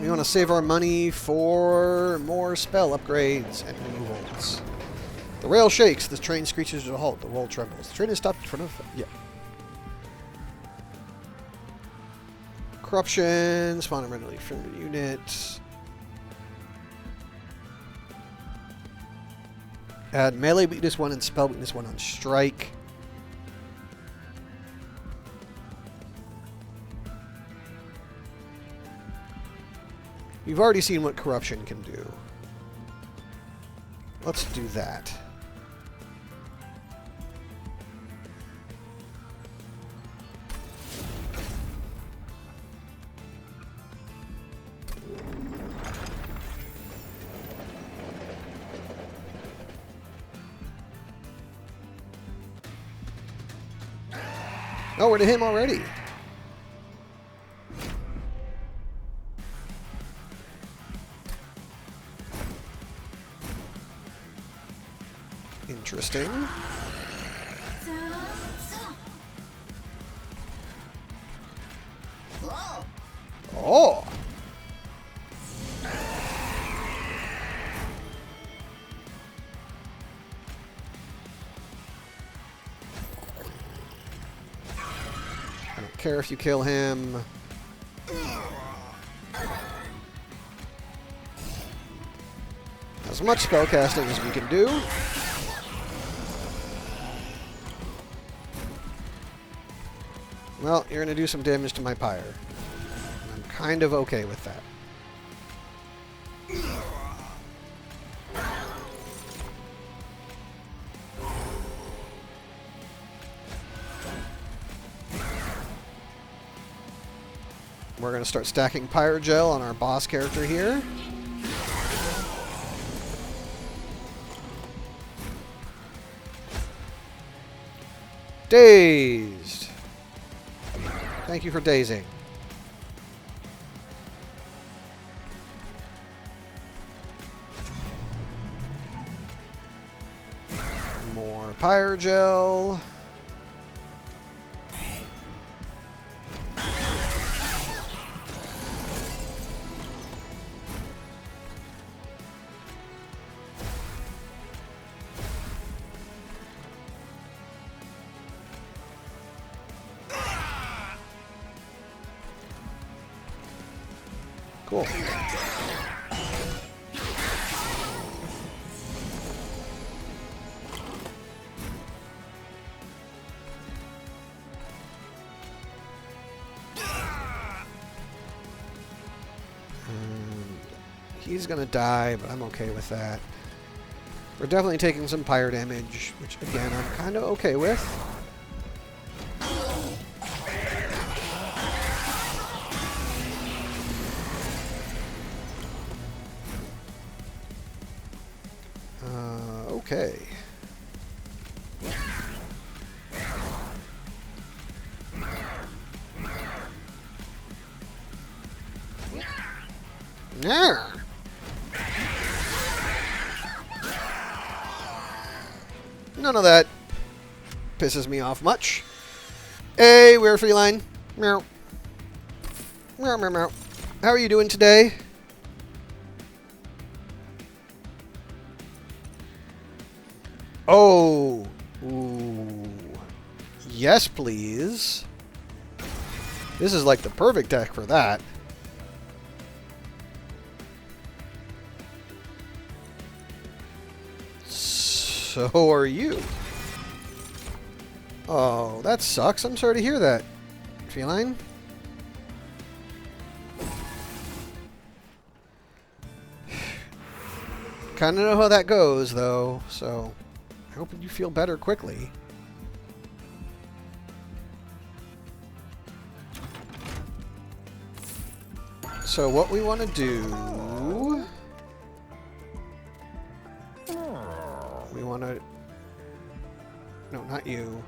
We want to save our money for more spell upgrades and removals. The rail shakes. The train screeches to a halt. The wall trembles. The train is stopped in front of... Yeah. Corruption. Spawn a randomly formed unit. Add melee weakness 1 and spell weakness 1 on strike. We've already seen what corruption can do. Let's do that. Oh, we're to him already. Interesting. Oh. care if you kill him. As much spellcasting as we can do. Well, you're going to do some damage to my pyre. I'm kind of okay with that. We're going to start stacking Pyrogel on our boss character here. Dazed. Thank you for dazing. More Pyrogel. Cool. He's gonna die, but I'm okay with that. We're definitely taking some pyre damage, which again I'm kind of okay with. Okay. Nah. None of that pisses me off much. Hey, we're feline. Meow. Meow, meow, meow. How are you doing today? Oh. Ooh. Yes, please. This is like the perfect deck for that. So are you. Oh, that sucks. I'm sorry to hear that, feline. Kind of know how that goes, though, so I hope you feel better quickly. So what we want to do... We want to... No, not you.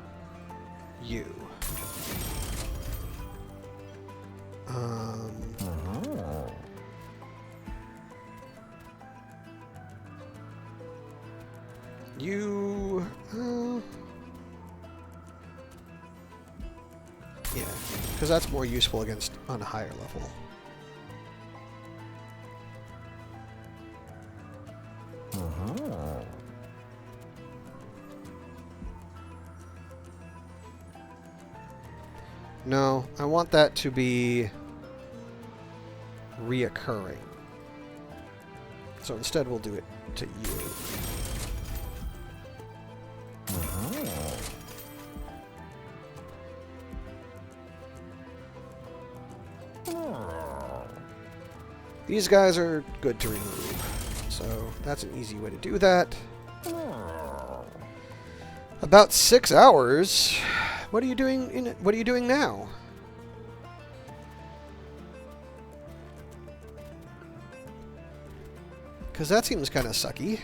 You. You... yeah, because that's more useful against on a higher level. No, I want that to be reoccurring. So instead we'll do it to you. These guys are good to remove, so that's an easy way to do that. About 6 hours. What are you doing what are you doing now? Because that seems kind of sucky.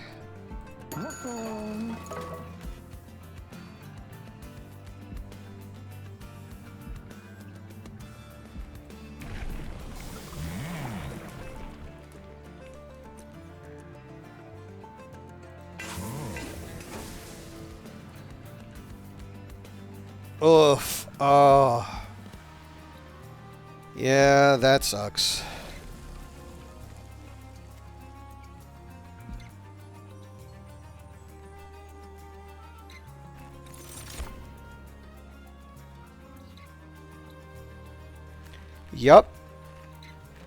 Oof. Oh. Yeah, that sucks. Yup.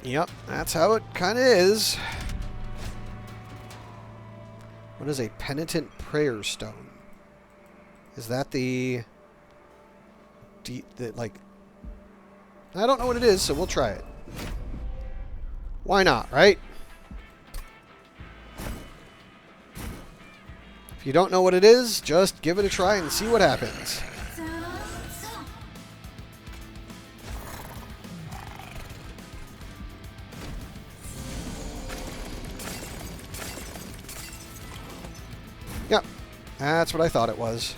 Yep, that's how it kind of is. What is a penitent prayer stone? Is that the like... I don't know what it is, so we'll try it. Why not, right? If you don't know what it is, just give it a try and see what happens. Yep, that's what I thought it was.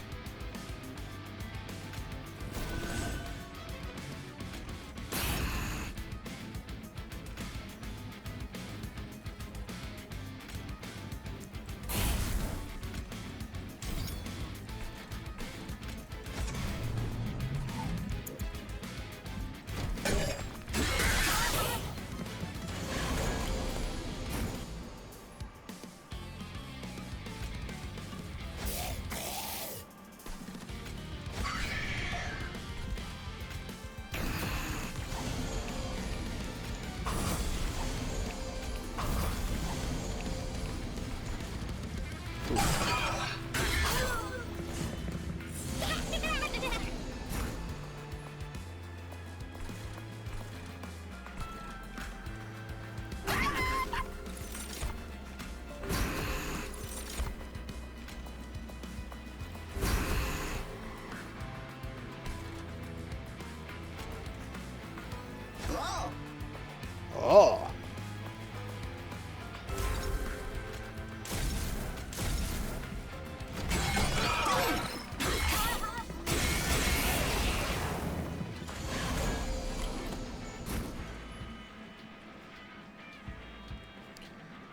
Oh.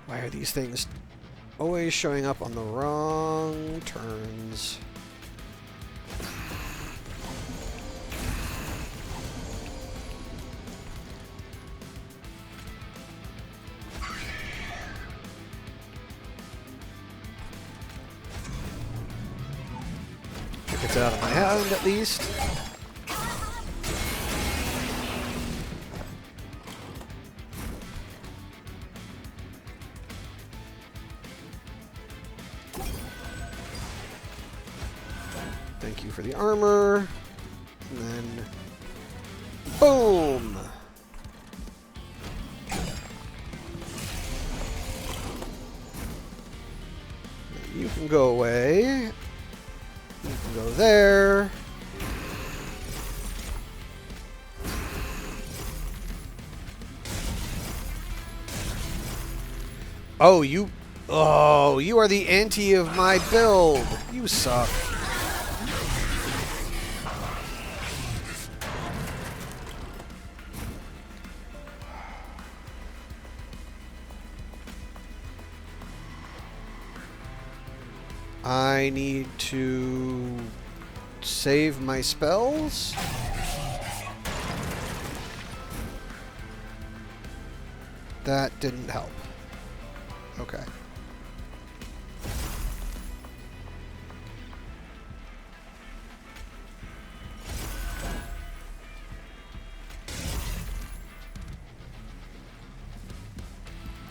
Why are these things always showing up on the wrong turns? Gets it out of my hand, at least. Thank you for the armor. And then... boom! You can go away. You can go there. Oh, you... oh, you are the anti of my build. You suck. I need to save my spells. That didn't help. Okay.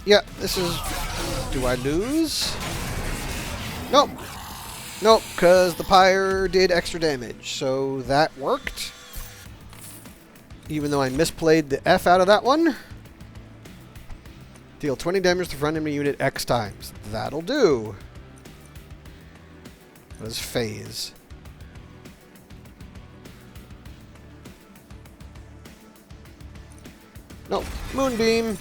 Yeah, this is... do I lose? Nope. Nope, because the pyre did extra damage, so that worked. Even though I misplayed the F out of that one. Deal 20 damage to front enemy unit X times. That'll do. That was phase. Nope. Moonbeam.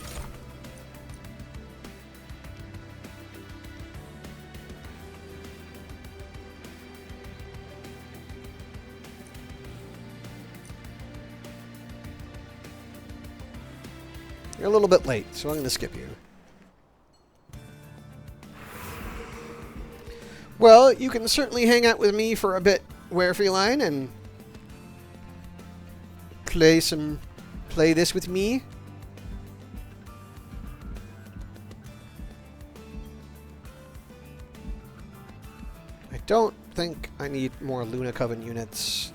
You're a little bit late, so I'm going to skip you. Well, you can certainly hang out with me for a bit, Werefeline, and play this with me. I don't think I need more Luna Coven units,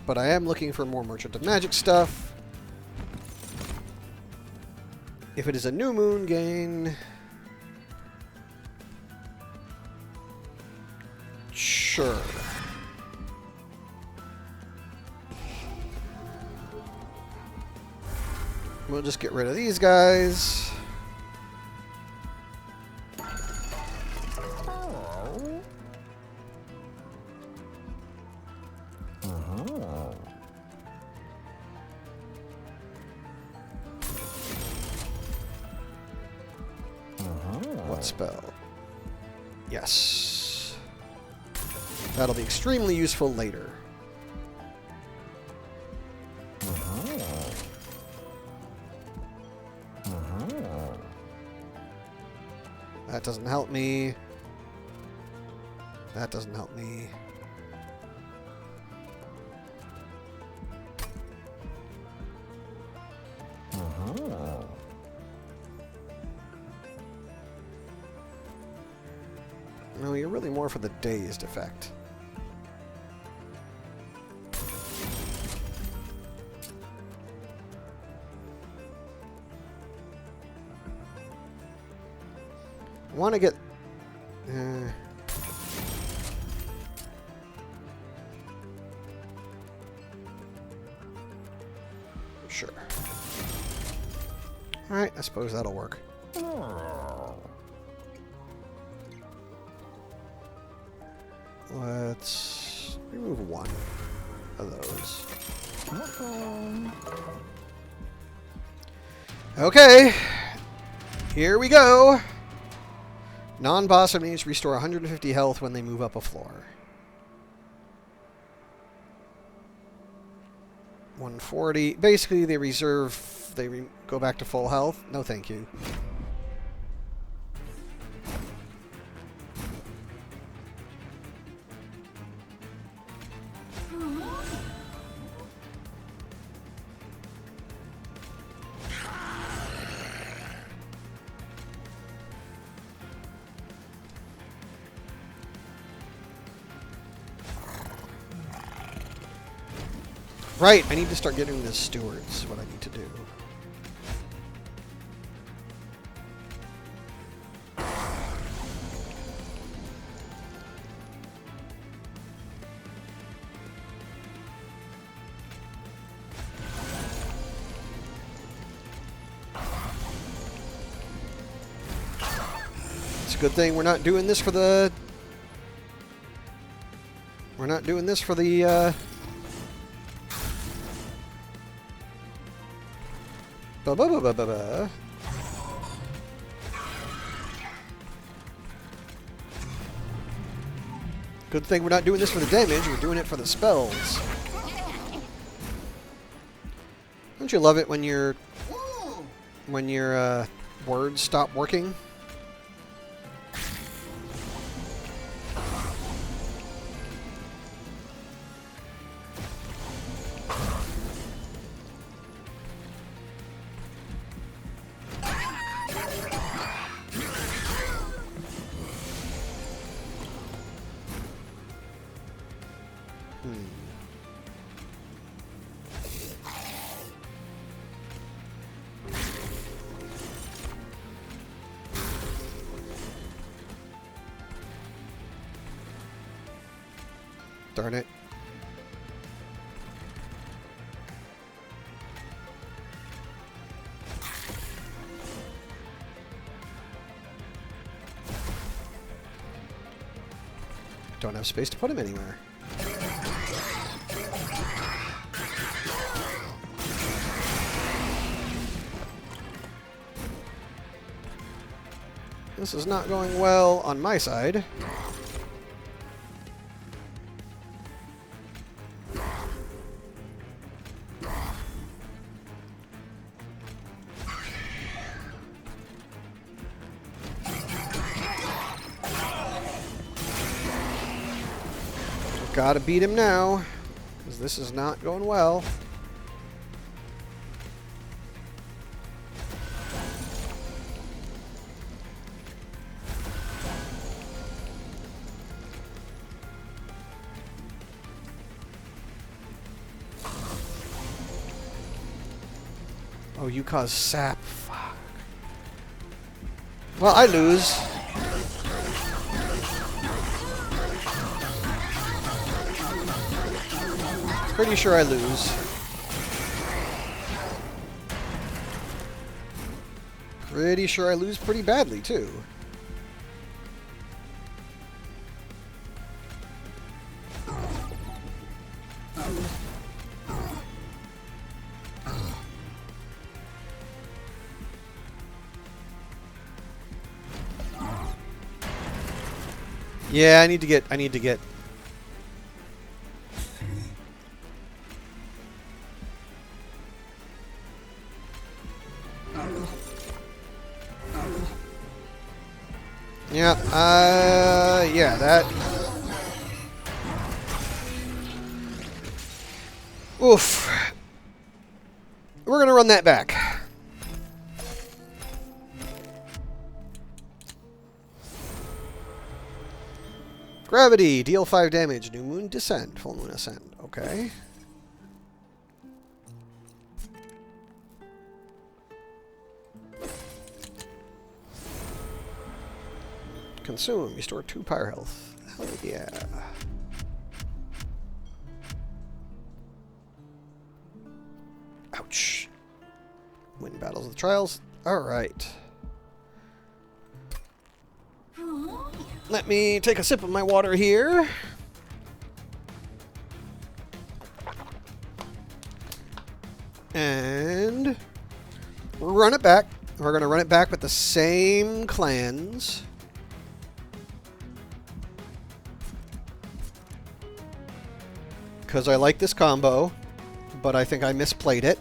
but I am looking for more Merchant of Magic stuff. If it is a new moon, gain... Sure. We'll just get rid of these guys. What spell? Yes. That'll be extremely useful later. That doesn't help me. That doesn't help me. No, you're really more for the dazed effect. I want to get... Sure. Alright, I suppose that'll work. Let's remove one of those. Okay. Here we go. Non-boss enemies restore 150 health when they move up a floor. 140. Basically, they reserve... They go back to full health. No, thank you. Right, I need to start getting the stewards, what I need to do. It's a good thing we're not doing this for the... We're not doing this for the, Good thing we're not doing this for the damage, we're doing it for the spells. Don't you love it when your words stop working? Darn it. Don't have space to put him anywhere. This is not going well on my side. Gotta beat him now, because this is not going well. Oh, you cause sap. Fuck. Well, I lose. Pretty sure I lose. Pretty sure I lose pretty badly, too. Yeah, I need to get yeah, that. Oof. We're gonna run that back. Gravity, deal 5 damage. New moon descend, full moon ascend. Okay. Consume, restore 2 power health. Hell yeah. Ouch. Win battles of the trials. Alright. Let me take a sip of my water here. And run it back. We're going to run it back with the same clans. Because I like this combo, but I think I misplayed it.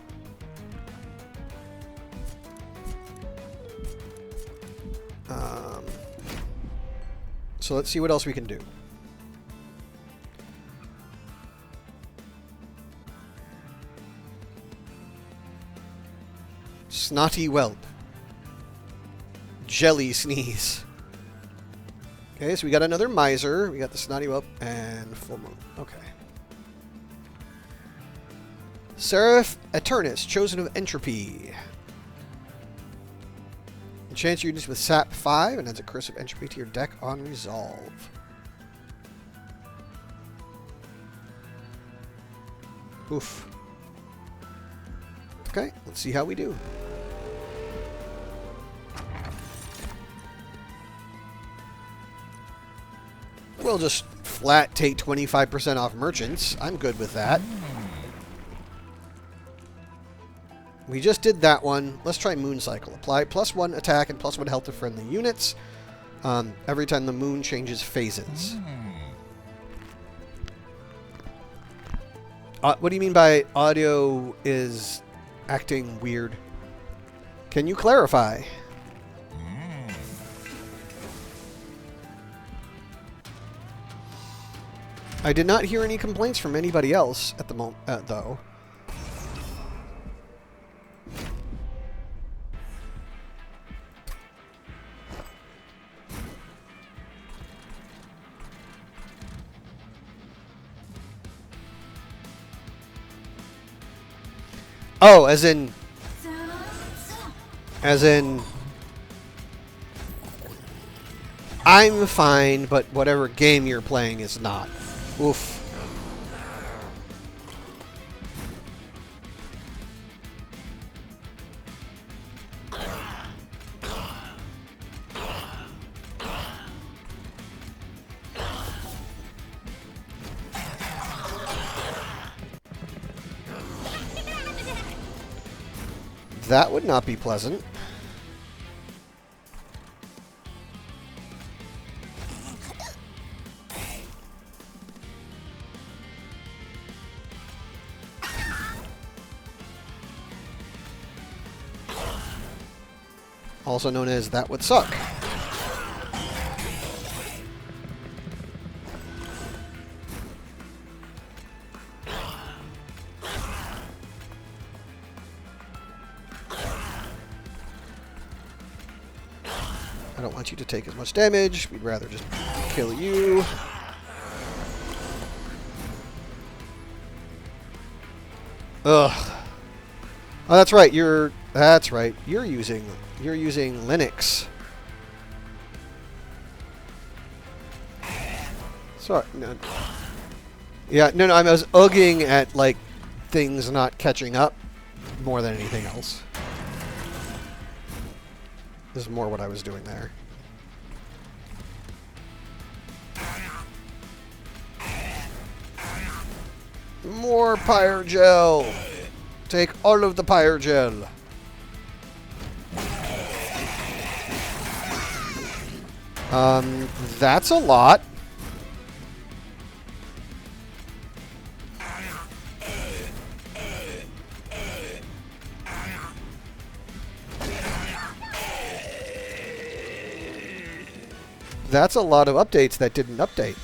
So let's see what else we can do. Snotty whelp. Jelly sneeze. Okay, so we got another miser. We got the snotty whelp and full moon. Okay. Seraph Eternus, chosen of entropy. Enchant your units with SAP 5 and adds a curse of entropy to your deck on resolve. Oof. Okay, let's see how we do. We'll just flat take 25% off merchants. I'm good with that. We just did that one. Let's try Moon Cycle. Apply +1 attack and +1 health to friendly units every time the moon changes phases. What do you mean by audio is acting weird? Can you clarify? I did not hear any complaints from anybody else at the moment, though. Oh, as in, I'm fine, but whatever game you're playing is not. Oof. That would not be pleasant. Also known as that would suck. I don't want you to take as much damage. We'd rather just kill you. Ugh. Oh, that's right. You're using Linux. Sorry. No. Yeah, no, I was ugging at, like, things not catching up more than anything else. This is more what I was doing there. More Pyrogel! Take all of the Pyrogel. That's a lot. That's a lot of updates that didn't update.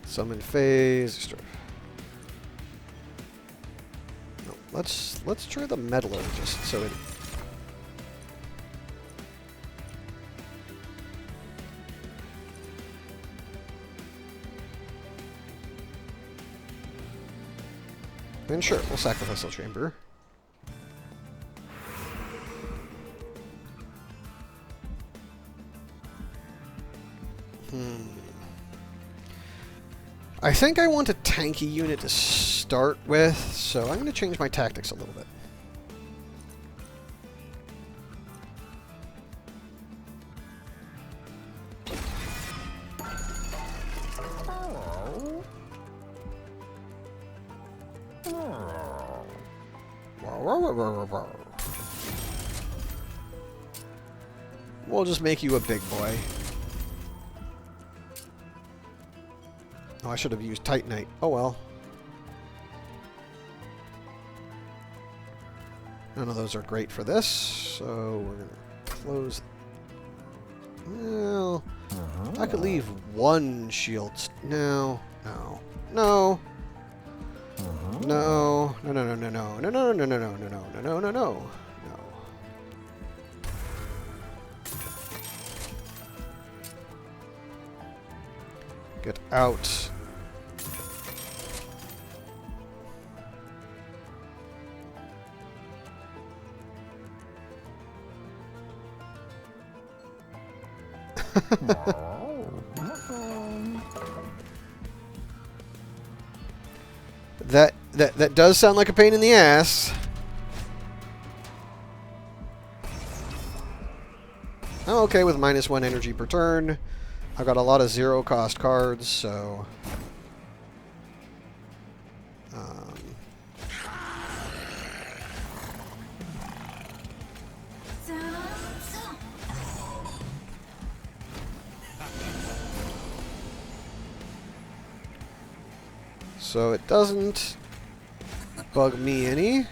Summon phase. No, let's try the metallurgist. So it. And sure, we'll sack the vessel chamber. I think I want a tanky unit to start with, so I'm going to change my tactics a little bit. We'll just make you a big boy. Oh, I should have used Titanite. Oh well. None of those are great for this, so we're going to close. Well, I could leave one shield. No. No. No. No. No, no, no, no, no. No, no, no, no, no, no, no, no, no, no, no. Get out. That does sound like a pain in the ass. I'm okay with -1 energy per turn. I've got a lot of zero-cost cards, so... So it doesn't bug me any.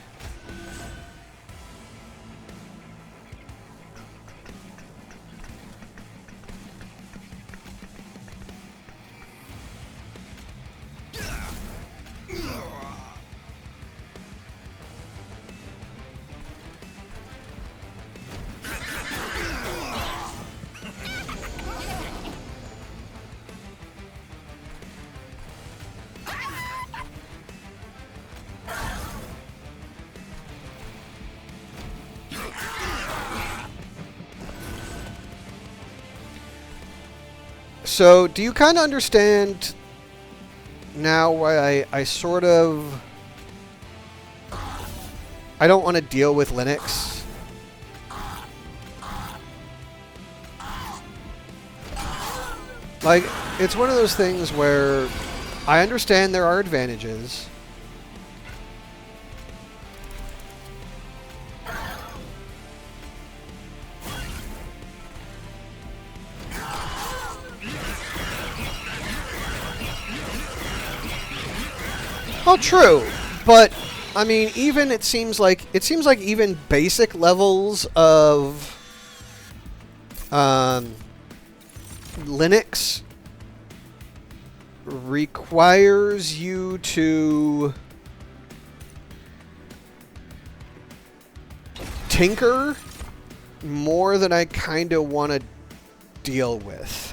So, do you kind of understand now why I sort of... I don't want to deal with Linux? Like, it's one of those things where I understand there are advantages. Well, true, but I mean, even it seems like even basic levels of Linux requires you to tinker more than I kind of want to deal with.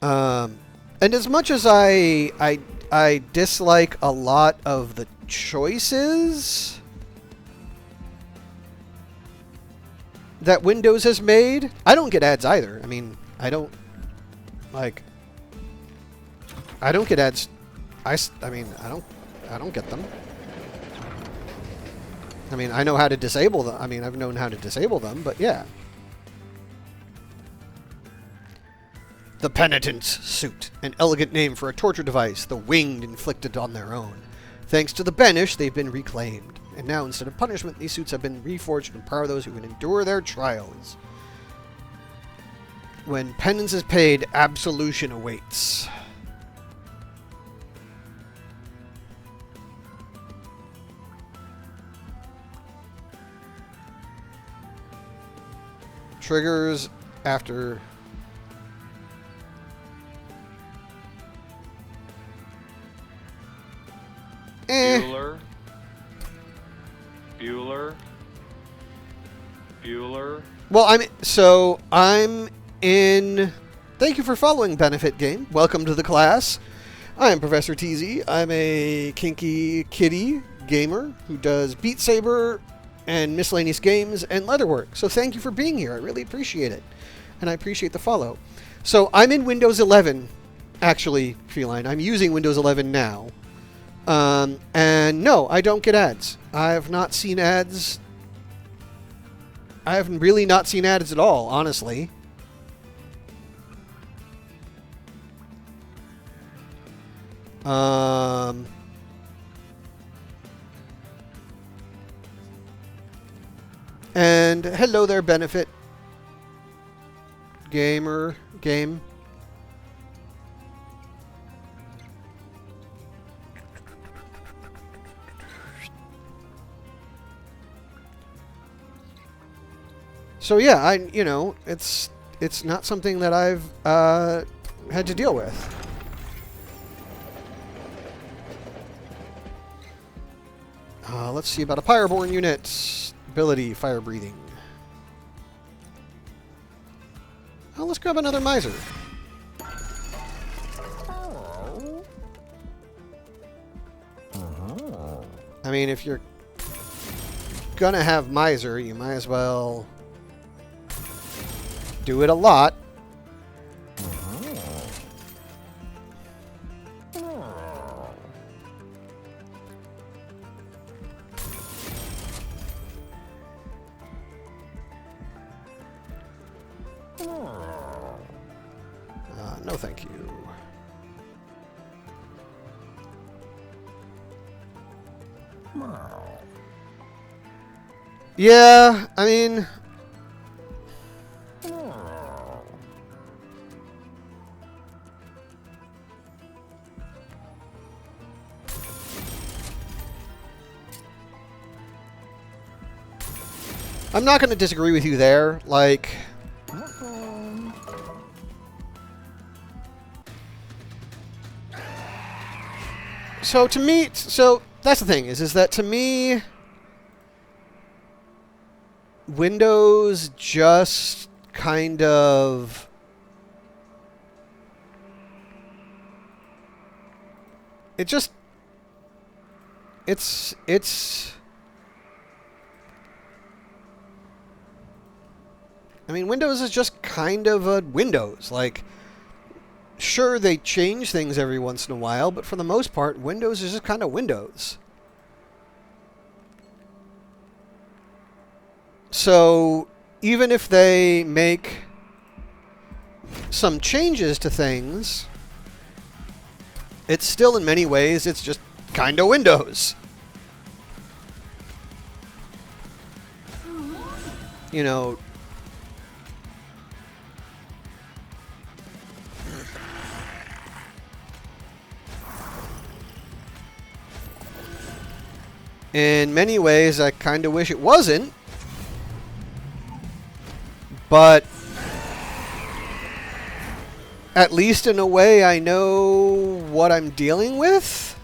And as much as I dislike a lot of the choices that Windows has made, I don't get ads either. I mean, I don't get ads. I mean, I don't get them. I mean, I know how to disable them. I mean, I've known how to disable them, but yeah. The Penitent's Suit, an elegant name for a torture device the winged inflicted on their own. Thanks to the Banish, they've been reclaimed. And now, instead of punishment, these suits have been reforged to empower those who can endure their trials. When penance is paid, absolution awaits. Triggers after... Bueller. Well, I'm in... Thank you for following Benefit Game. Welcome to the class. I am Professor TZ. I'm a kinky kitty gamer who does Beat Saber and miscellaneous games and leatherwork. So thank you for being here. I really appreciate it. And I appreciate the follow. So I'm in Windows 11, actually, Feline. I'm using Windows 11 now. And no, I don't get ads. I have not seen ads. I have really not seen ads at all, honestly. And hello there, Benefit Gamer Game. So yeah, it's not something that I've had to deal with. Let's see about a Pyreborn unit. Ability, fire breathing. Let's grab another Miser. I mean, if you're gonna have Miser, you might as well do it a lot. No, thank you. Yeah, I mean... I'm not going to disagree with you there. Like... So to me... So that's the thing, is that to me... Windows just kind of... It just... It's... I mean, Windows is just kind of a Windows. Like, sure, they change things every once in a while, but for the most part, Windows is just kind of Windows. So, even if they make some changes to things, it's still, in many ways, it's just kind of Windows. You know... In many ways, I kind of wish it wasn't. But at least in a way, I know what I'm dealing with.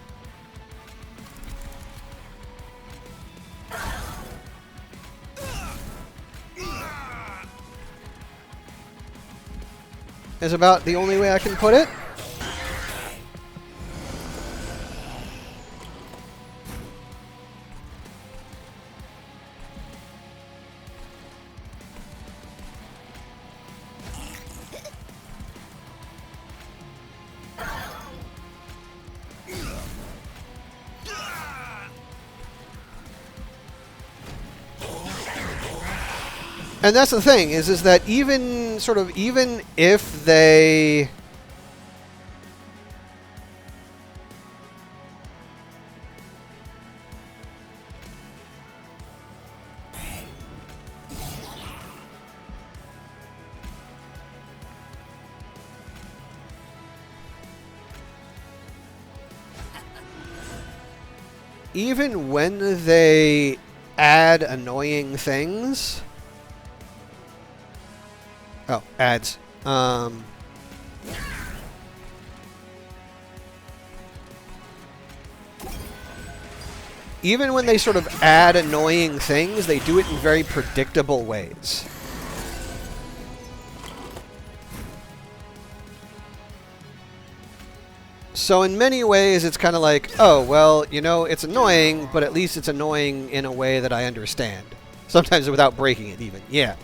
is about the only way I can put it. And that's the thing, is that even if they even when they add annoying things. Oh, ads. Even when they sort of add annoying things, they do it in very predictable ways. So in many ways, it's kind of like, oh, well, you know, it's annoying, but at least it's annoying in a way that I understand. Sometimes without breaking it even. Yeah.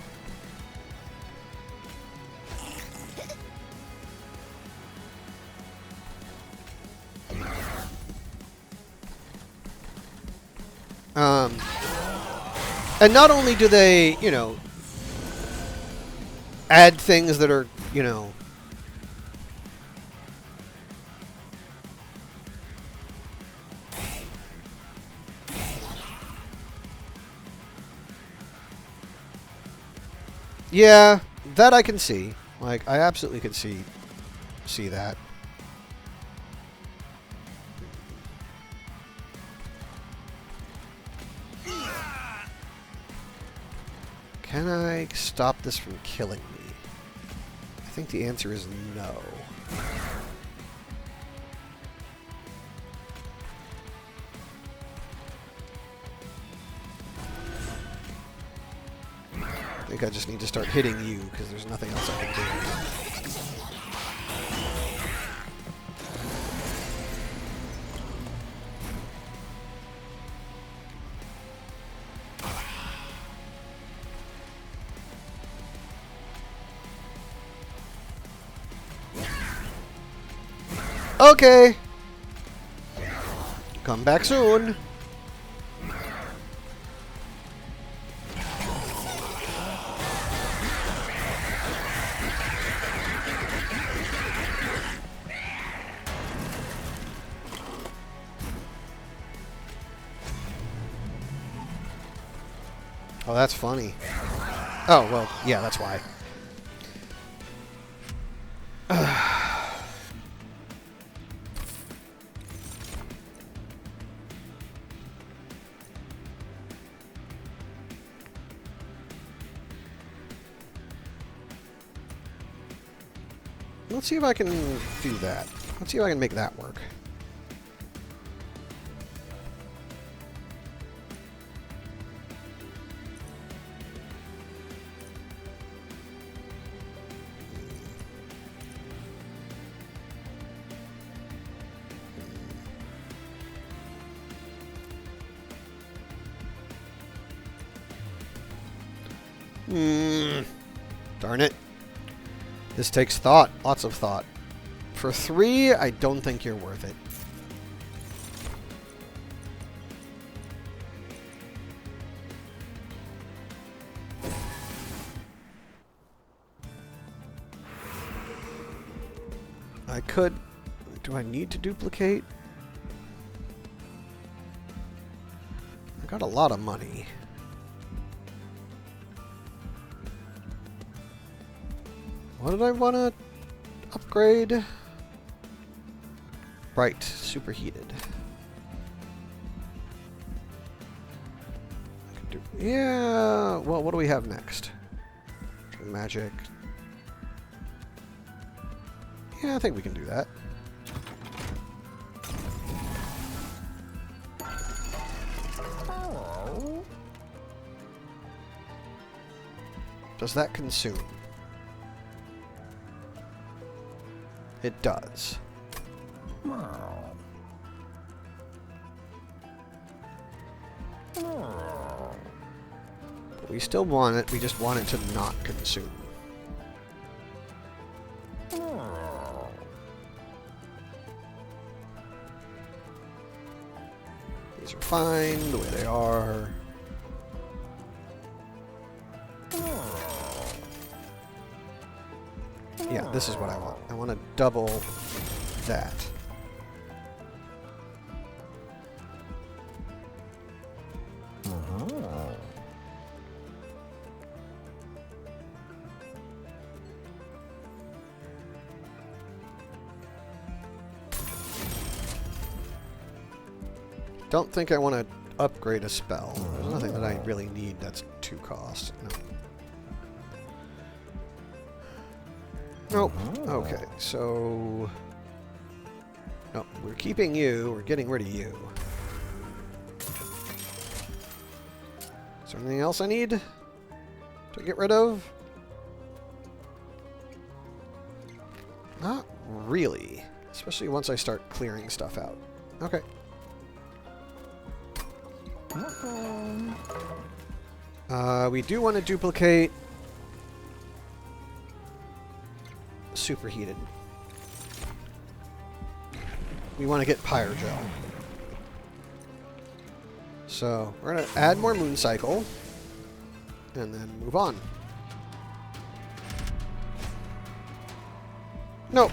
And not only do they, you know, add things that are, you know, yeah, that I can see. Like, I absolutely could see that. Can I stop this from killing me? I think the answer is no. I think I just need to start hitting you, because there's nothing else I can do. Okay. Come back soon. Oh, that's funny. Oh, well, yeah, that's why. Let's see if I can do that. Let's see if I can make that work. Darn it. This takes thought. Lots of thought. For 3, I don't think you're worth it. I could... Do I need to duplicate? I got a lot of money. What did I want to upgrade? Right, superheated. I could do, yeah, well, what do we have next? Magic. Yeah, I think we can do that. Does that consume? It does. But we still want it, we just want it to not consume. These are fine the way they are. Yeah, this is what I want. I want to double that. Don't think I want to upgrade a spell. There's nothing that I really need that's 2 cost. No. Nope. Okay, so... No, we're keeping you. We're getting rid of you. Is there anything else I need to get rid of? Not really. Especially once I start clearing stuff out. Okay. We do want to duplicate superheated. We want to get Pyrogel. So we're going to add more Moon Cycle and then move on. Nope.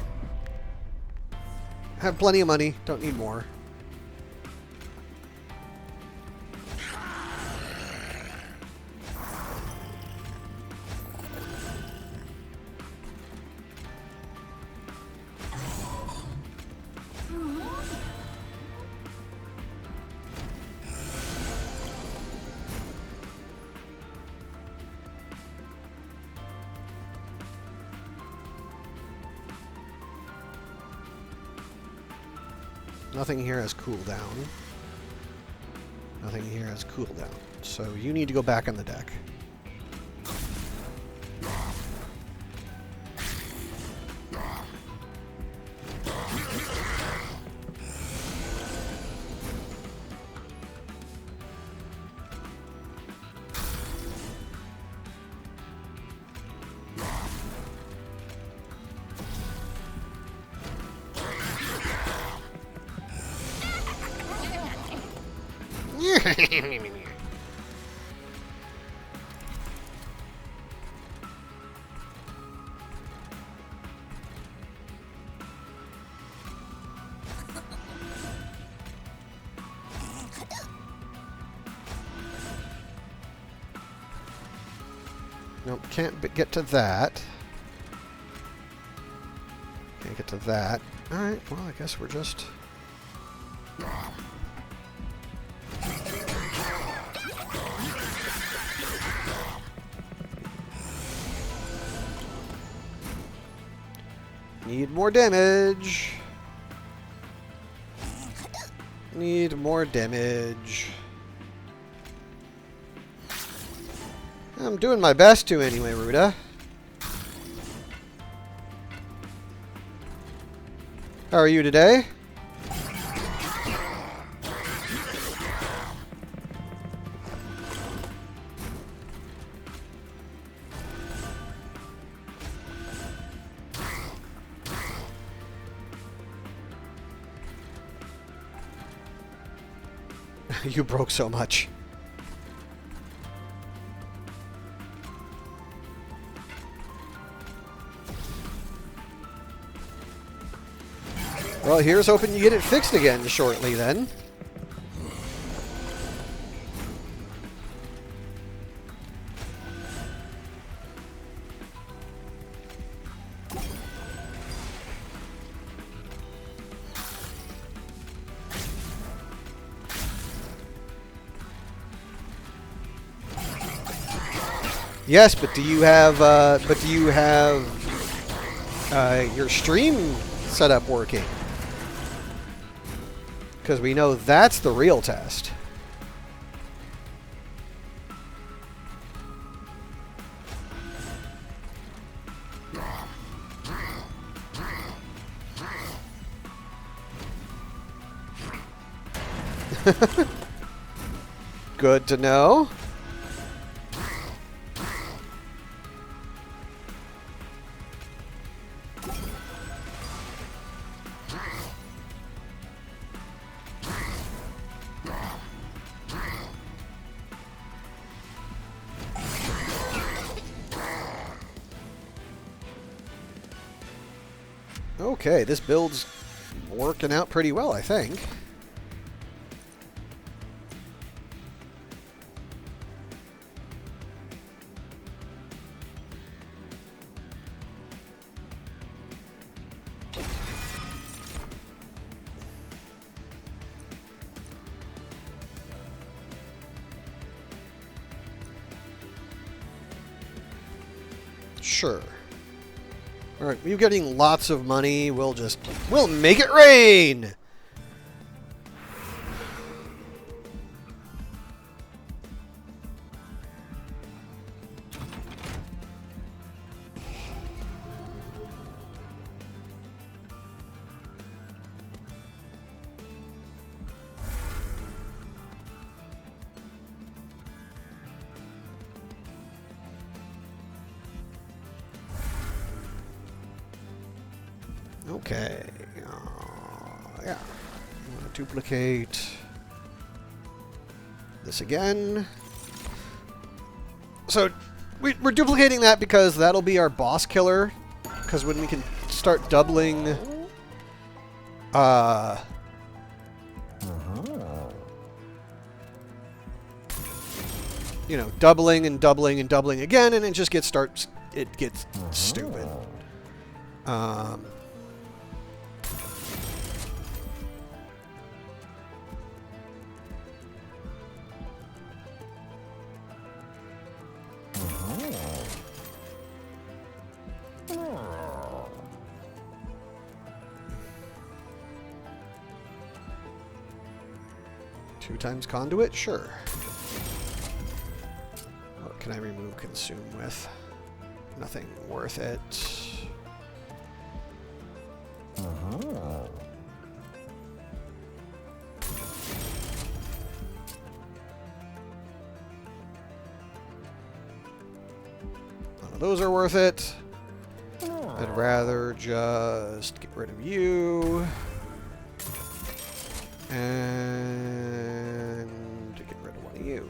Have plenty of money. Don't need more. Nothing here has cooldown. Nothing here has cooldown. So you need to go back on the deck. Nope, can't get to that. Can't get to that. Alright, well, I guess we're just... Need more damage. Need more damage. I'm doing my best to anyway, Ruda. How are you today? You broke so much. Well, here's hoping you get it fixed again shortly then. Yes, but do you have your stream setup working? Because we know that's the real test. Good to know. Okay, this build's working out pretty well, I think. Sure. Alright, we're getting lots of money. We'll make it rain! Okay. Yeah. I'm going to duplicate this again. So we're duplicating that because that'll be our boss killer. Because when we can start doubling... you know, doubling and doubling and doubling again, and it just gets stupid. Two times conduit? Sure. What can I remove consume with? Nothing worth it. None of those are worth it. I'd rather just get rid of you. And to get rid of one of you.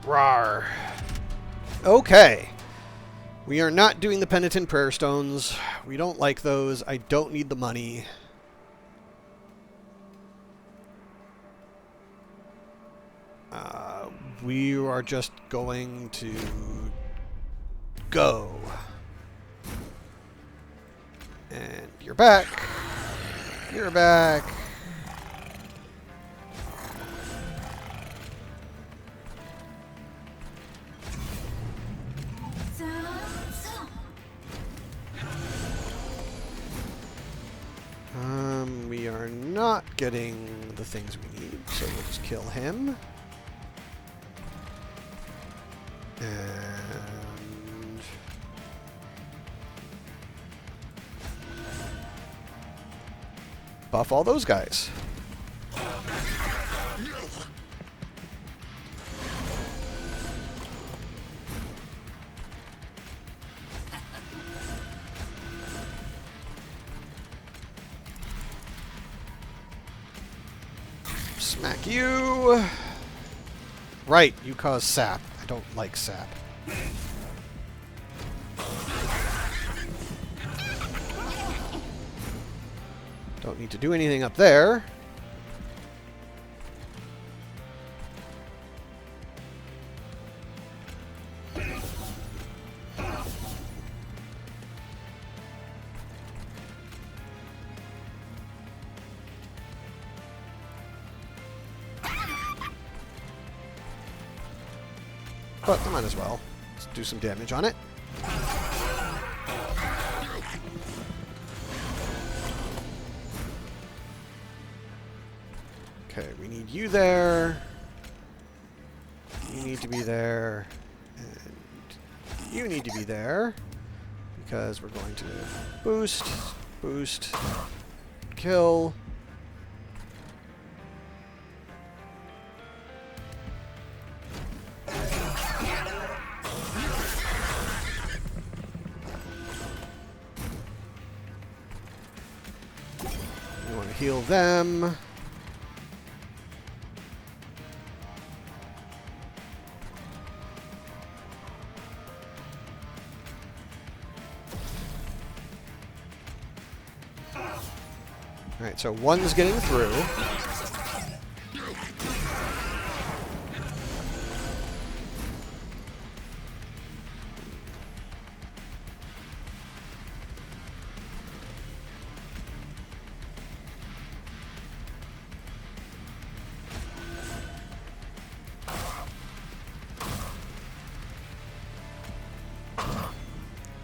Rawr. Okay. We are not doing the Penitent Prayer Stones. We don't like those. I don't need the money. We are just going to go. And you're back. You're back. We are not getting the things we need, so we'll just kill him. And buff all those guys. Smack you. Right, you cause sap. I don't like sap. Don't need to do anything up there. But I might as well. Let's do some damage on it. Okay, we need you there. You need to be there. And you need to be there. because we're going to boost, boost, kill. We want to heal them. Alright, so one's getting through.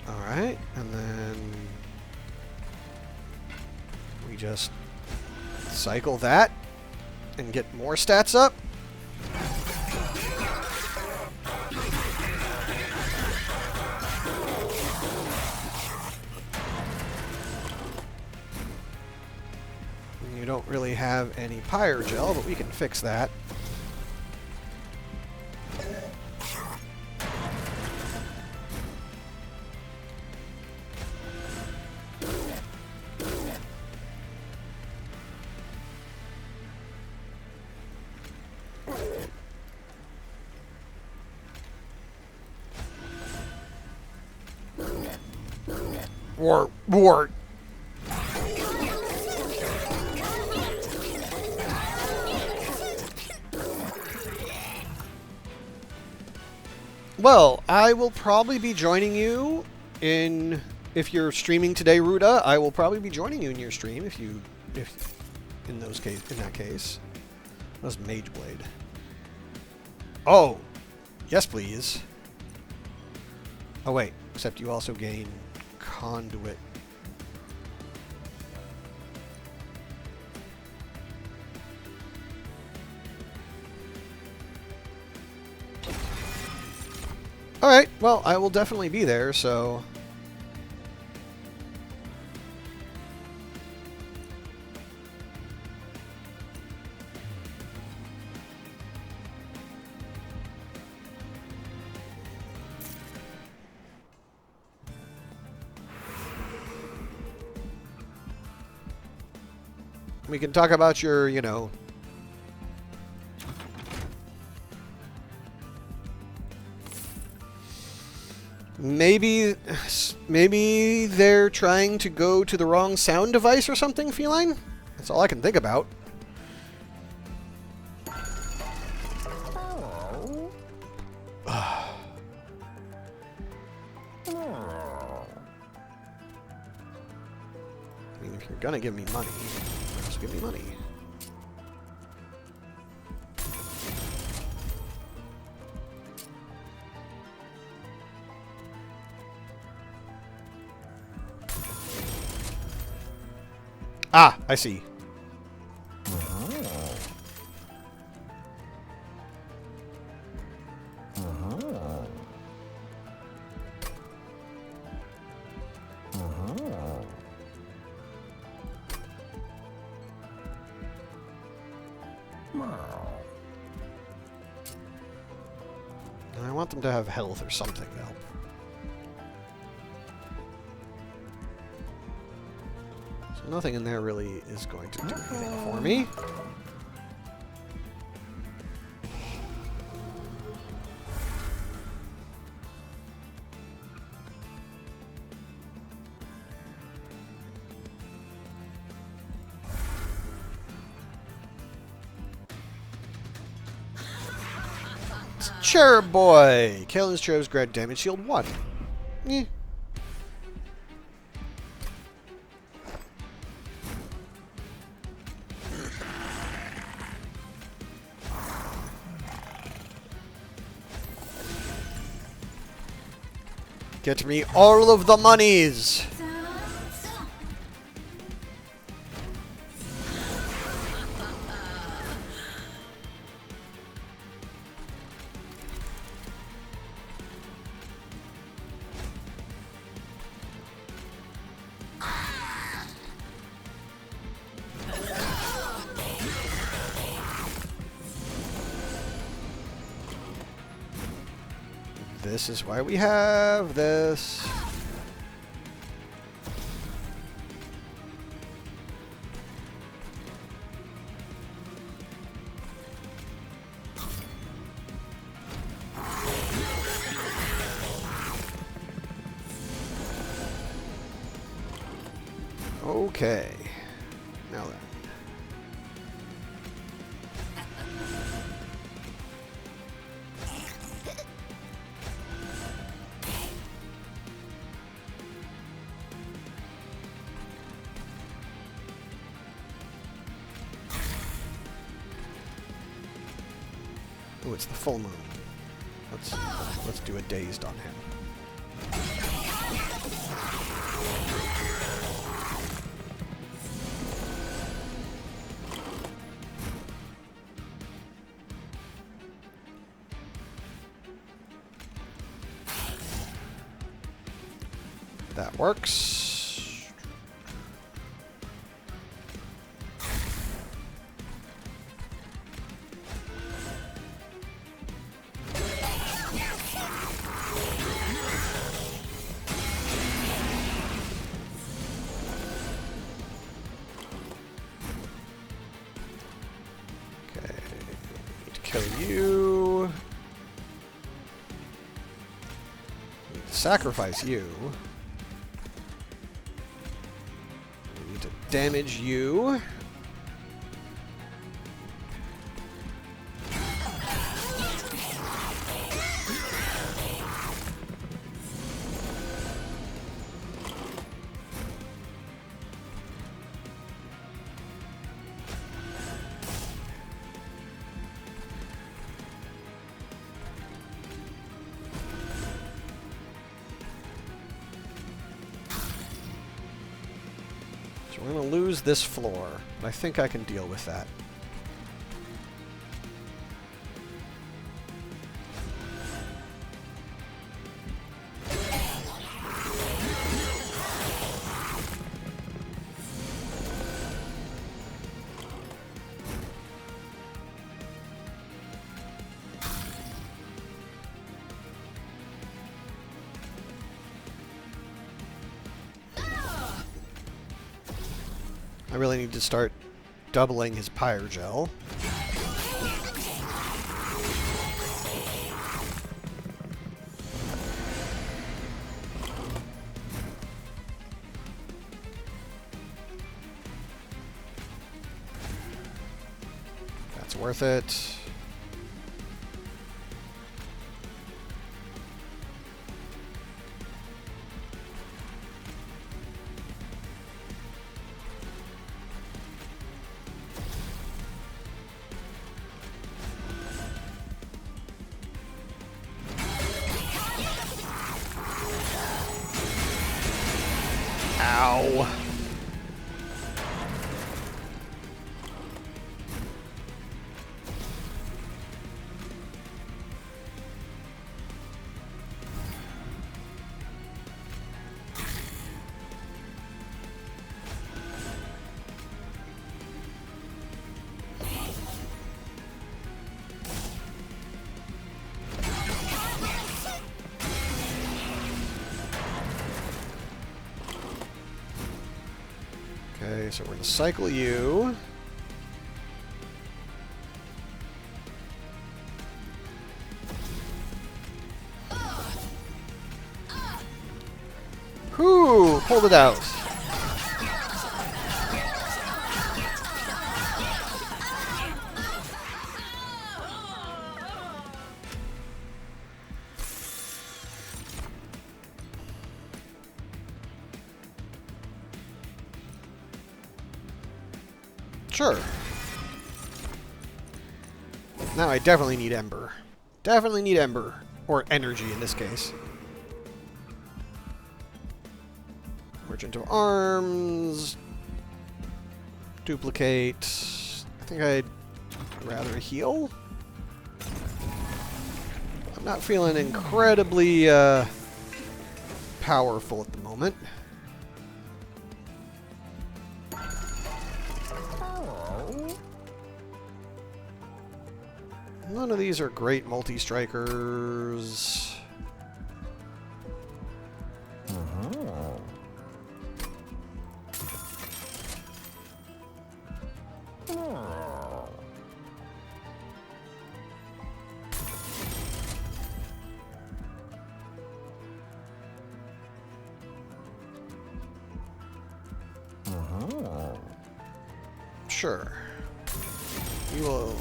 Alright, and then we just cycle that and get more stats up. You don't really have any Pyrogel, but we can fix that. Wart. Well, I will probably be joining you in, if you're streaming today, Ruda, I will probably be joining you in your stream if in that case. That was Mage Blade. Oh, yes please. Oh wait, except you also gain Conduit. Alright, well, I will definitely be there, so... we can talk about your, you know... Maybe they're trying to go to the wrong sound device or something, Feline? That's all I can think about. I mean, if you're gonna give me money, just give me money. Ah, I see. I want them to have health or something to help. So nothing in there really is going to do anything for me. Cherub Boy! Kalen's Cherubs grant damage shield 1. Eh. Get me all of the monies! This is why we have this. Okay. Now then. Oh, it's the full moon. Let's do a dazed on him. That works. Okay, need to kill you. Need to sacrifice you. Need to damage you. So we're going to lose this floor, but I think I can deal with that. I really need to start doubling his Pyrogel. That's worth it. Ow. Okay, so we're going to cycle you. Whew, pulled it out. Sure. Now I definitely need Ember. Definitely need Ember. Or energy in this case. Merchant of Arms. Duplicate. I think I'd rather heal. I'm not feeling incredibly powerful at the moment. None of these are great multi-strikers. Sure. You will.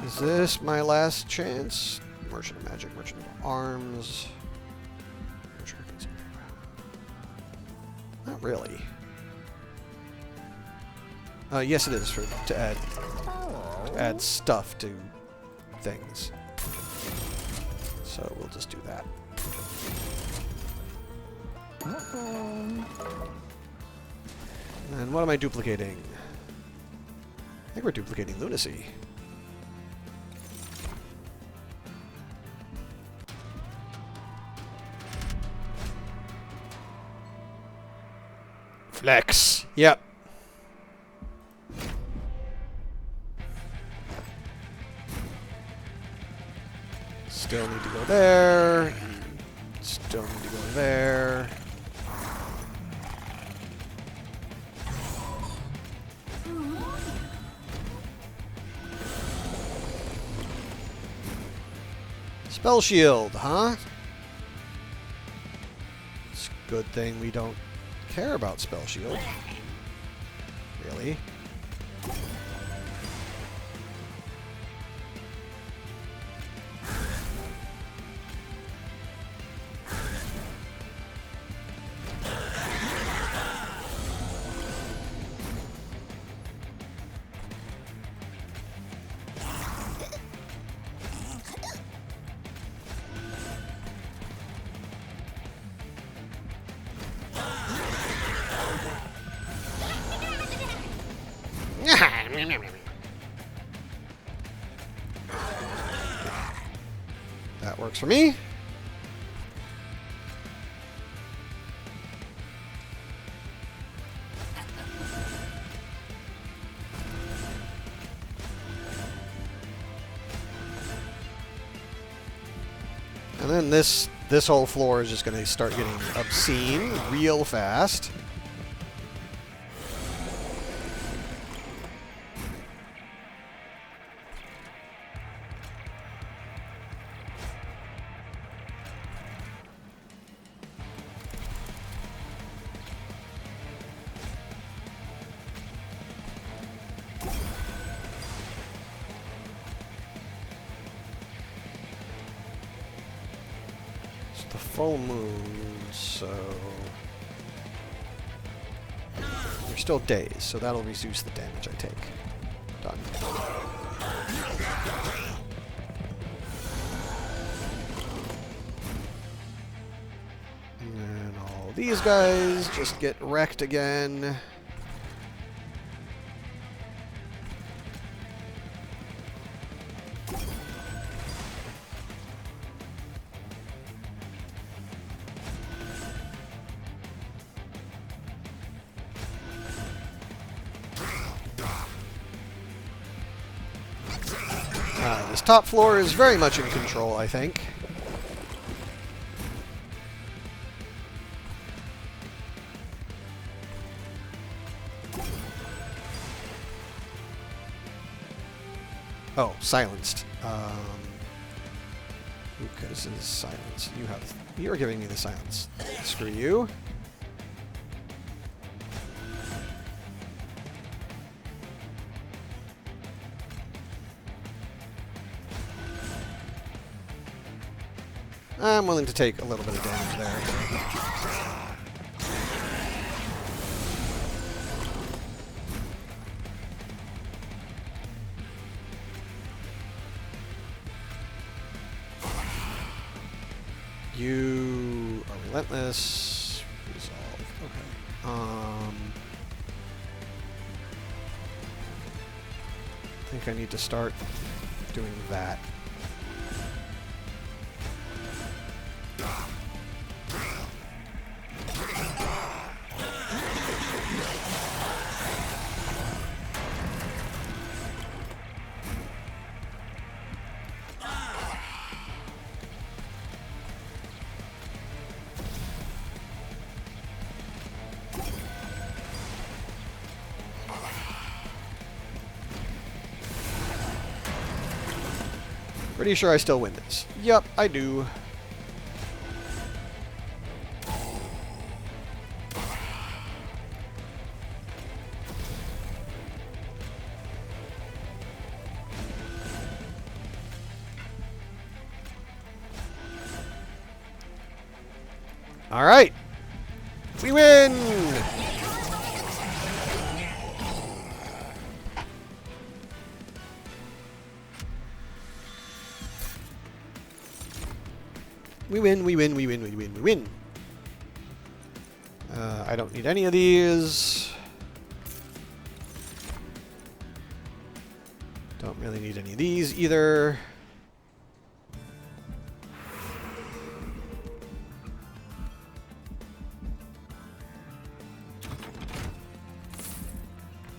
Is this my last chance? Merchant of Magic, Merchant of Arms. Not really. Yes, it is to add stuff to things. So we'll just do that. And what am I duplicating? I think we're duplicating Lunacy. Flex. Yep. Still need to go there. Still need to go there. Spell shield, huh? It's a good thing we don't care about spell shield. Really? That works for me. And then this whole floor is just going to start getting obscene real fast. The full moon, so they're still days, so that'll reduce the damage I take. Done. And all these guys just get wrecked again. This top floor is very much in control, I think. Oh, silenced. Lucas is silenced. You're giving me the silence. Screw you. I'm willing to take a little bit of damage there. You are relentless. Resolve. Okay. I think I need to start doing that. Pretty sure I still win this. Yup, I do. All right. We win! We win, we win, we win, we win, we win. I don't need any of these. Don't really need any of these either.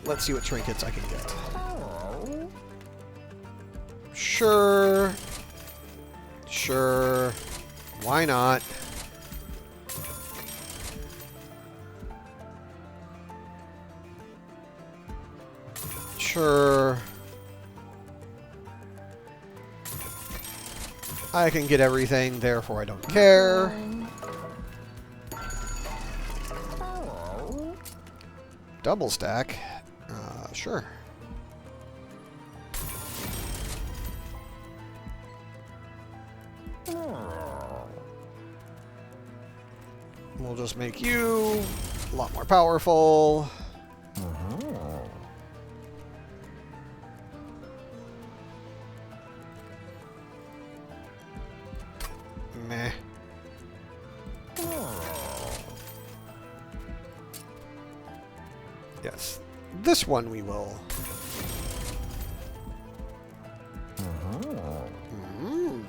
Let's see what trinkets I can get. Sure. Sure. Why not? Sure. I can get everything, therefore I don't care. Double stack? Sure. We'll just make you a lot more powerful. Meh. Yes. This one we will. Mm.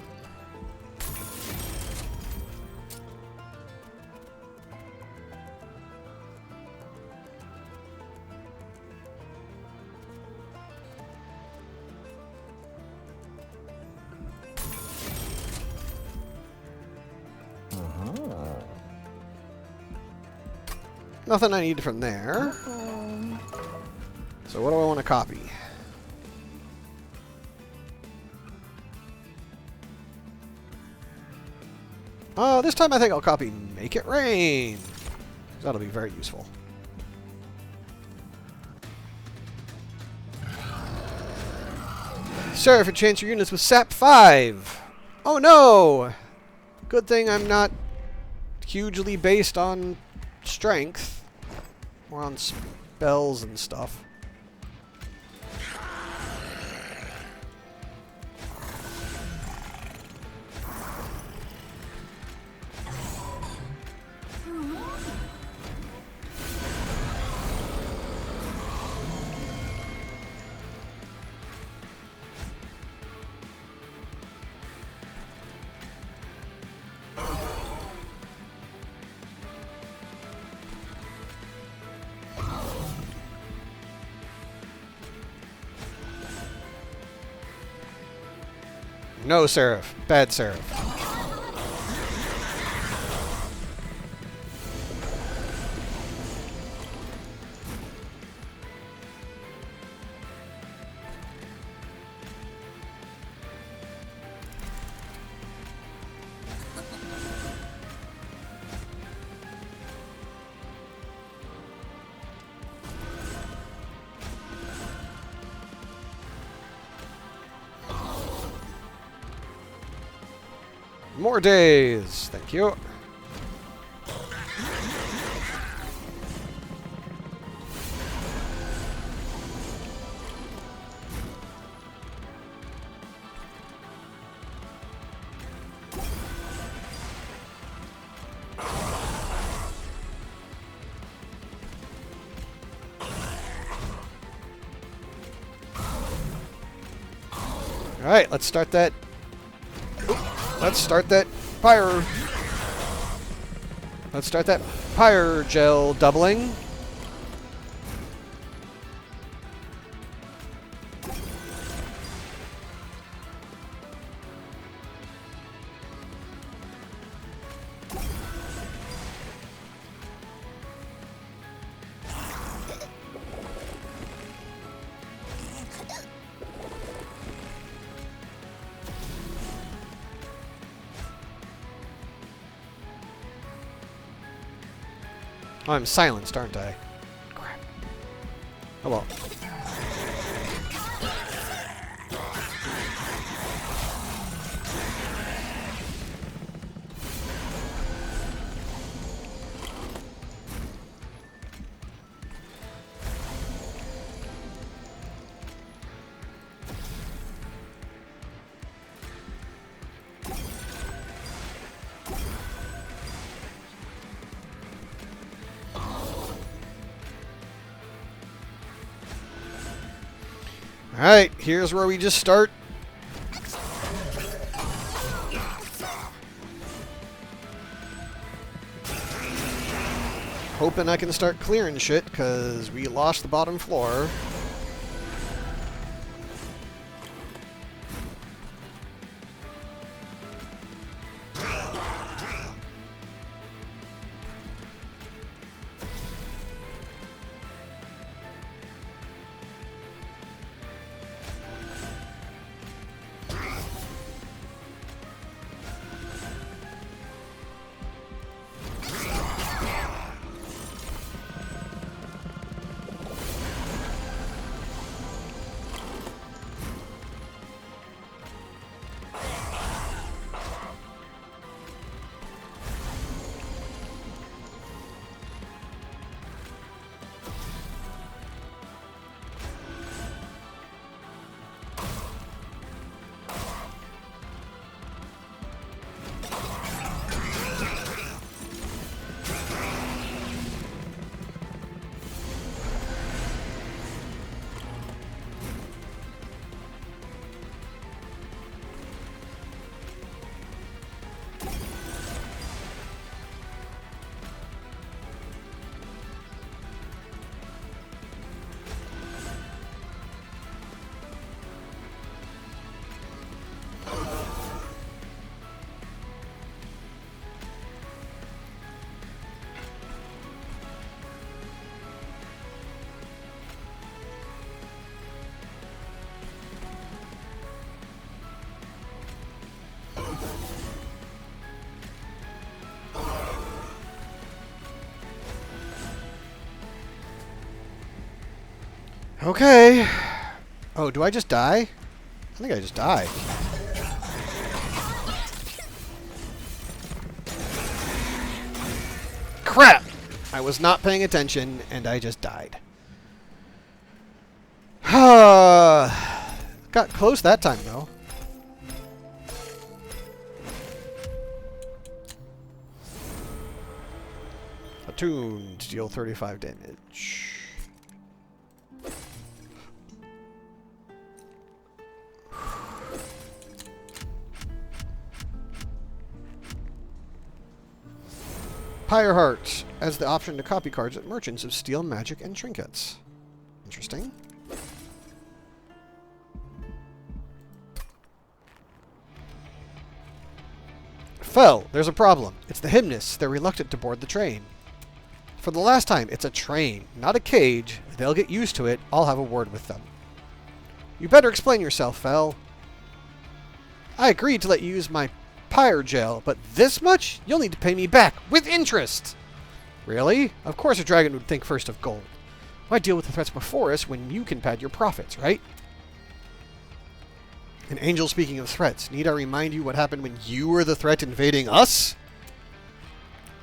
Nothing I need from there. So what do I want to copy? This time I think I'll copy Make It Rain. That'll be very useful. Seraph, enchant your units with SAP 5. Oh no! Good thing I'm not hugely based on strength. Or on spells and stuff. No, Seraph. Bad Seraph. More days. Thank you. All right, let's start that. Let's start that pyre. Let's start that pyre gel doubling. Oh, I'm silenced, aren't I? Crap. Oh well. Alright, here's where we just start. Hoping I can start clearing shit, because we lost the bottom floor. Okay. Oh, do I just die? I think I just died. Crap! I was not paying attention, and I just died. Got close that time, though. Attuned to deal 35 damage. Pyre Heart has the option to copy cards at merchants of steel, magic, and trinkets. Interesting. Fel, there's a problem. It's the Hymnists. They're reluctant to board the train. For the last time, it's a train, not a cage. They'll get used to it. I'll have a word with them. You better explain yourself, Fel. I agreed to let you use my Pyre Gel, but this much? You'll need to pay me back, with interest! Really? Of course a dragon would think first of gold. Why deal with the threats before us when you can pad your profits, right? An angel speaking of threats, need I remind you what happened when you were the threat invading us?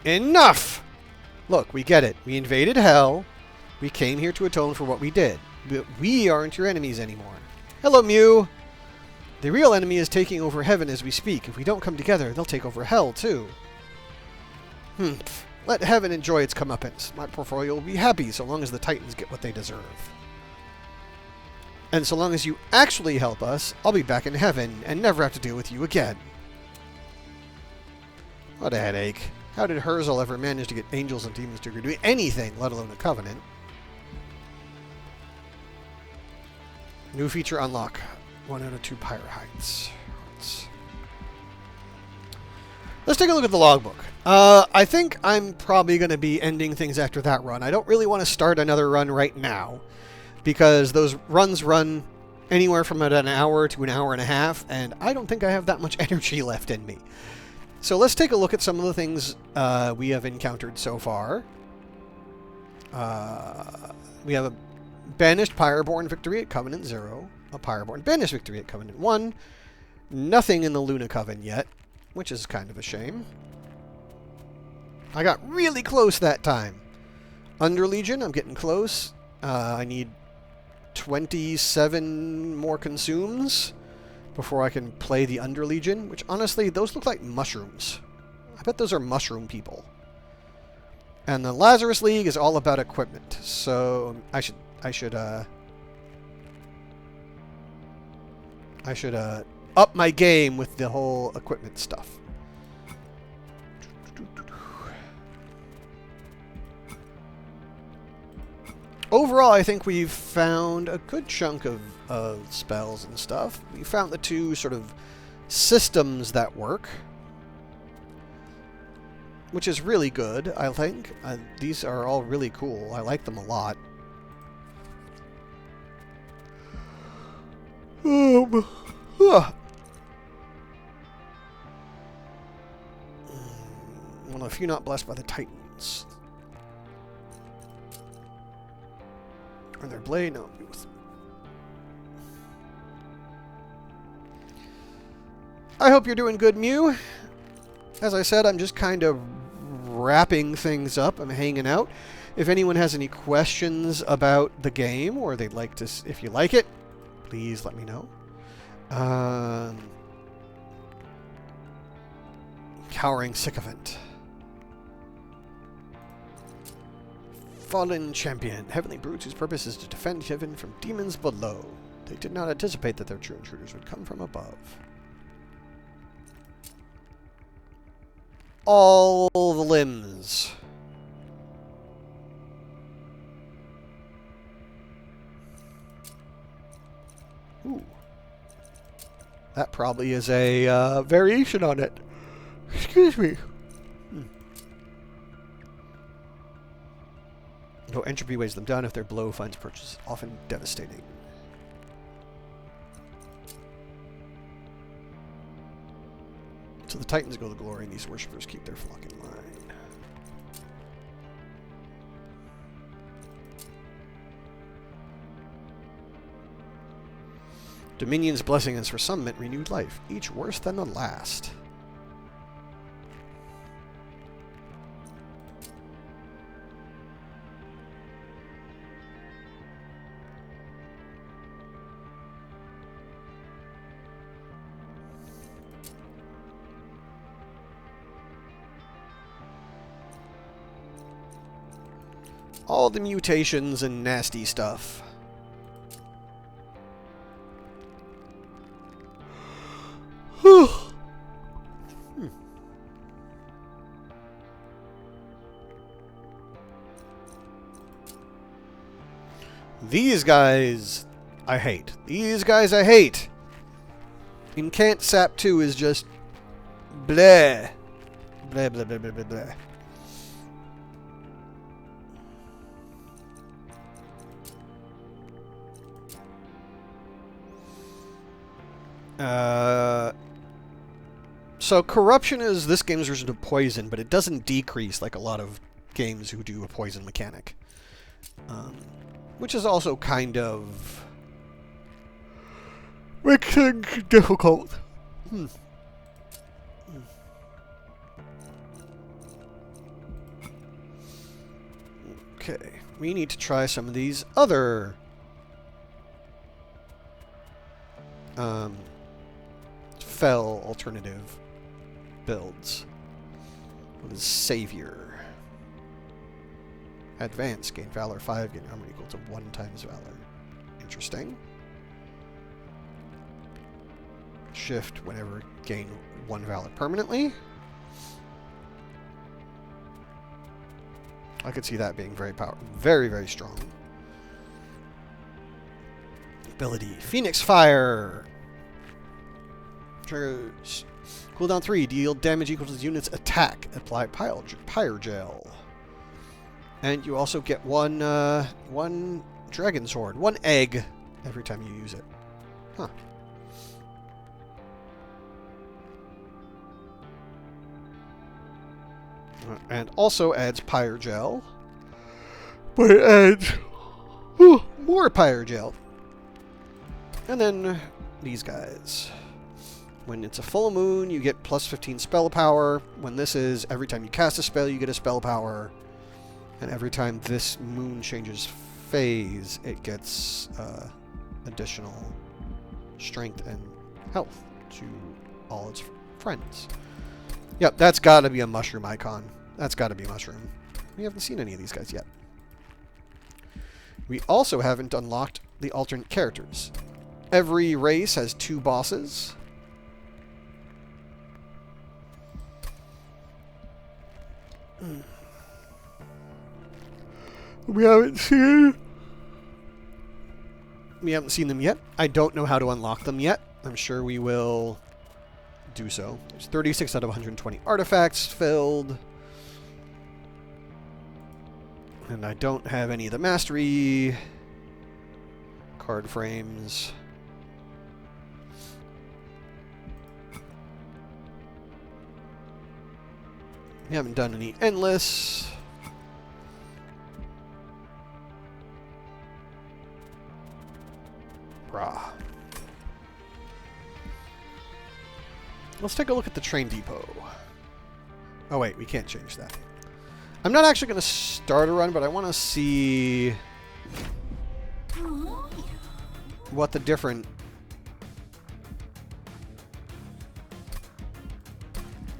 Enough! Look, we get it. We invaded hell. We came here to atone for what we did. But we aren't your enemies anymore. Hello, Mew! The real enemy is taking over heaven as we speak. If we don't come together, they'll take over hell, too. Let heaven enjoy its comeuppance. My portfolio will be happy so long as the Titans get what they deserve. And so long as you actually help us, I'll be back in heaven and never have to deal with you again. What a headache. How did Herzl ever manage to get angels and demons to agree to anything, let alone a covenant? New feature unlock. 1 out of 2 Pyre Heights. Let's take a look at the logbook. I think I'm probably going to be ending things after that run. I don't really want to start another run right now, because those runs run anywhere from about an hour to an hour and a half, and I don't think I have that much energy left in me. So let's take a look at some of the things we have encountered so far. We have a banished Pyreborn victory at Covenant 0, a Pyreborn banished victory at Covenant 1, nothing in the Luna Coven yet, which is kind of a shame. I got really close that time. Underlegion, I'm getting close. I need 27 more consumes before I can play the Underlegion, which honestly, those look like mushrooms. I bet those are mushroom people. And the Lazarus League is all about equipment, so I should up my game with the whole equipment stuff. Overall, I think we've found a good chunk of spells and stuff. We found the two sort of systems that work, which is really good, I think. These are all really cool. I like them a lot. One of the few not blessed by the Titans. Or their blade? No. I hope you're doing good, Mew. As I said, I'm just kind of wrapping things up. I'm hanging out. If anyone has any questions about the game, or they'd like to, if you like it, please let me know. Cowering Sycophant. Fallen Champion. Heavenly brutes whose purpose is to defend heaven from demons below. They did not anticipate that their true intruders would come from above. All the limbs. Ooh. That probably is a variation on it. Excuse me. No entropy weighs them down if their blow finds purchase, often devastating. So the Titans go to glory, and these worshippers keep their flock in line. Dominion's blessings for some meant renewed life, each worse than the last. All the mutations and nasty stuff. These guys I hate. These guys I hate. Incant Sap 2 is just bleh. Bleh, bleh, bleh, bleh, bleh, bleh. So corruption is this game's version of poison, but it doesn't decrease like a lot of games who do a poison mechanic. Which is also kind of makes things difficult. Okay, we need to try some of these other fell alternative builds. What is Savior? Advance, gain Valor 5, gain armor equal to 1 times Valor. Interesting. Shift whenever gain 1 Valor permanently. I could see that being very powerful. Very, very strong. Ability. Phoenix Fire. Triggers. Cooldown 3. Deal damage equal to the unit's attack. Apply Pyre-Gel. And you also get one Dragon Sword. 1 egg every time you use it. Huh. And also adds Pyre-Gel. But it adds more Pyrogel. And then these guys. When it's a full moon, you get plus 15 spell power. When this is, every time you cast a spell, you get a spell power. And every time this moon changes phase, it gets additional strength and health to all its friends. Yep, that's got to be a mushroom icon. That's got to be a mushroom. We haven't seen any of these guys yet. We also haven't unlocked the alternate characters. Every race has 2 bosses. We haven't seen them yet. I don't know how to unlock them yet. I'm sure we will do so. There's 36 out of 120 artifacts filled. And I don't have any of the mastery card frames. We haven't done any endless. Brah. Let's take a look at the train depot. Oh wait, we can't change that. I'm not actually going to start a run, but I want to see what the different...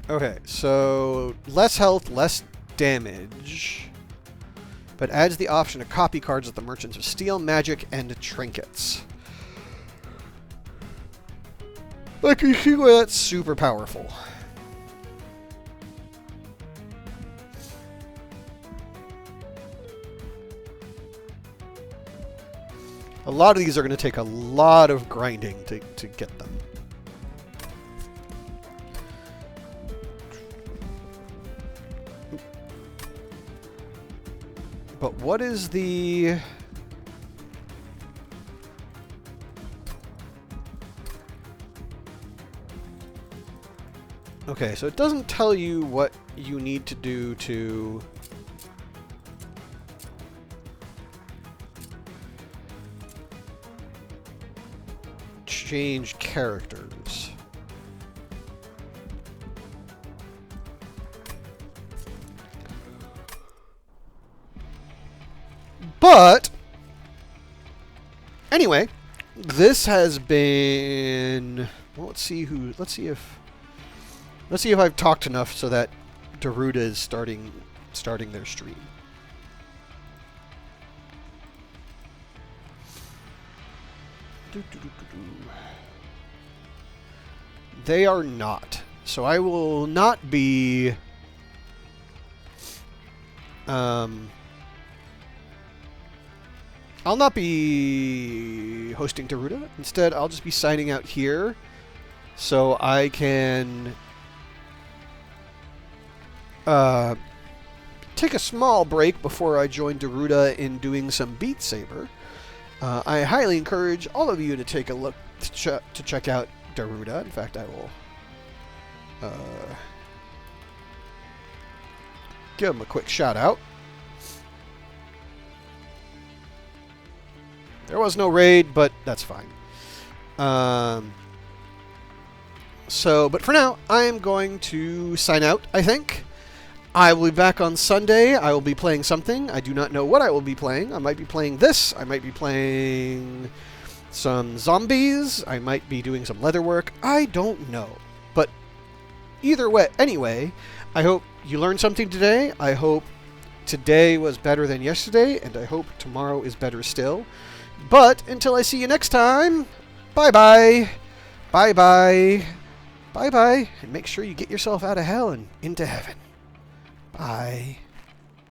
Okay, so less health, less damage, but adds the option to copy cards at the Merchants of Steel, Magic, and Trinkets. I can see why that's super powerful. A lot of these are going to take a lot of grinding to get them. But what is the... Okay, so it doesn't tell you what you need to do to... change characters. But anyway, this has been, well, let's see if I've talked enough so that Daruda is starting their stream. They are not. So I will not be I'll not be hosting Daruda. Instead, I'll just be signing out here so I can take a small break before I join Daruda in doing some Beat Saber. I highly encourage all of you to take a look to check out Daruda. In fact, I will give him a quick shout out. There was no raid, but that's fine. But for now, I am going to sign out, I think. I will be back on Sunday. I will be playing something. I do not know what I will be playing. I might be playing this. I might be playing some zombies. I might be doing some leather work. I don't know. But either way, anyway, I hope you learned something today. I hope today was better than yesterday, and I hope tomorrow is better still. But until I see you next time, bye-bye. Bye-bye. Bye-bye. And make sure you get yourself out of hell and into heaven. Bye.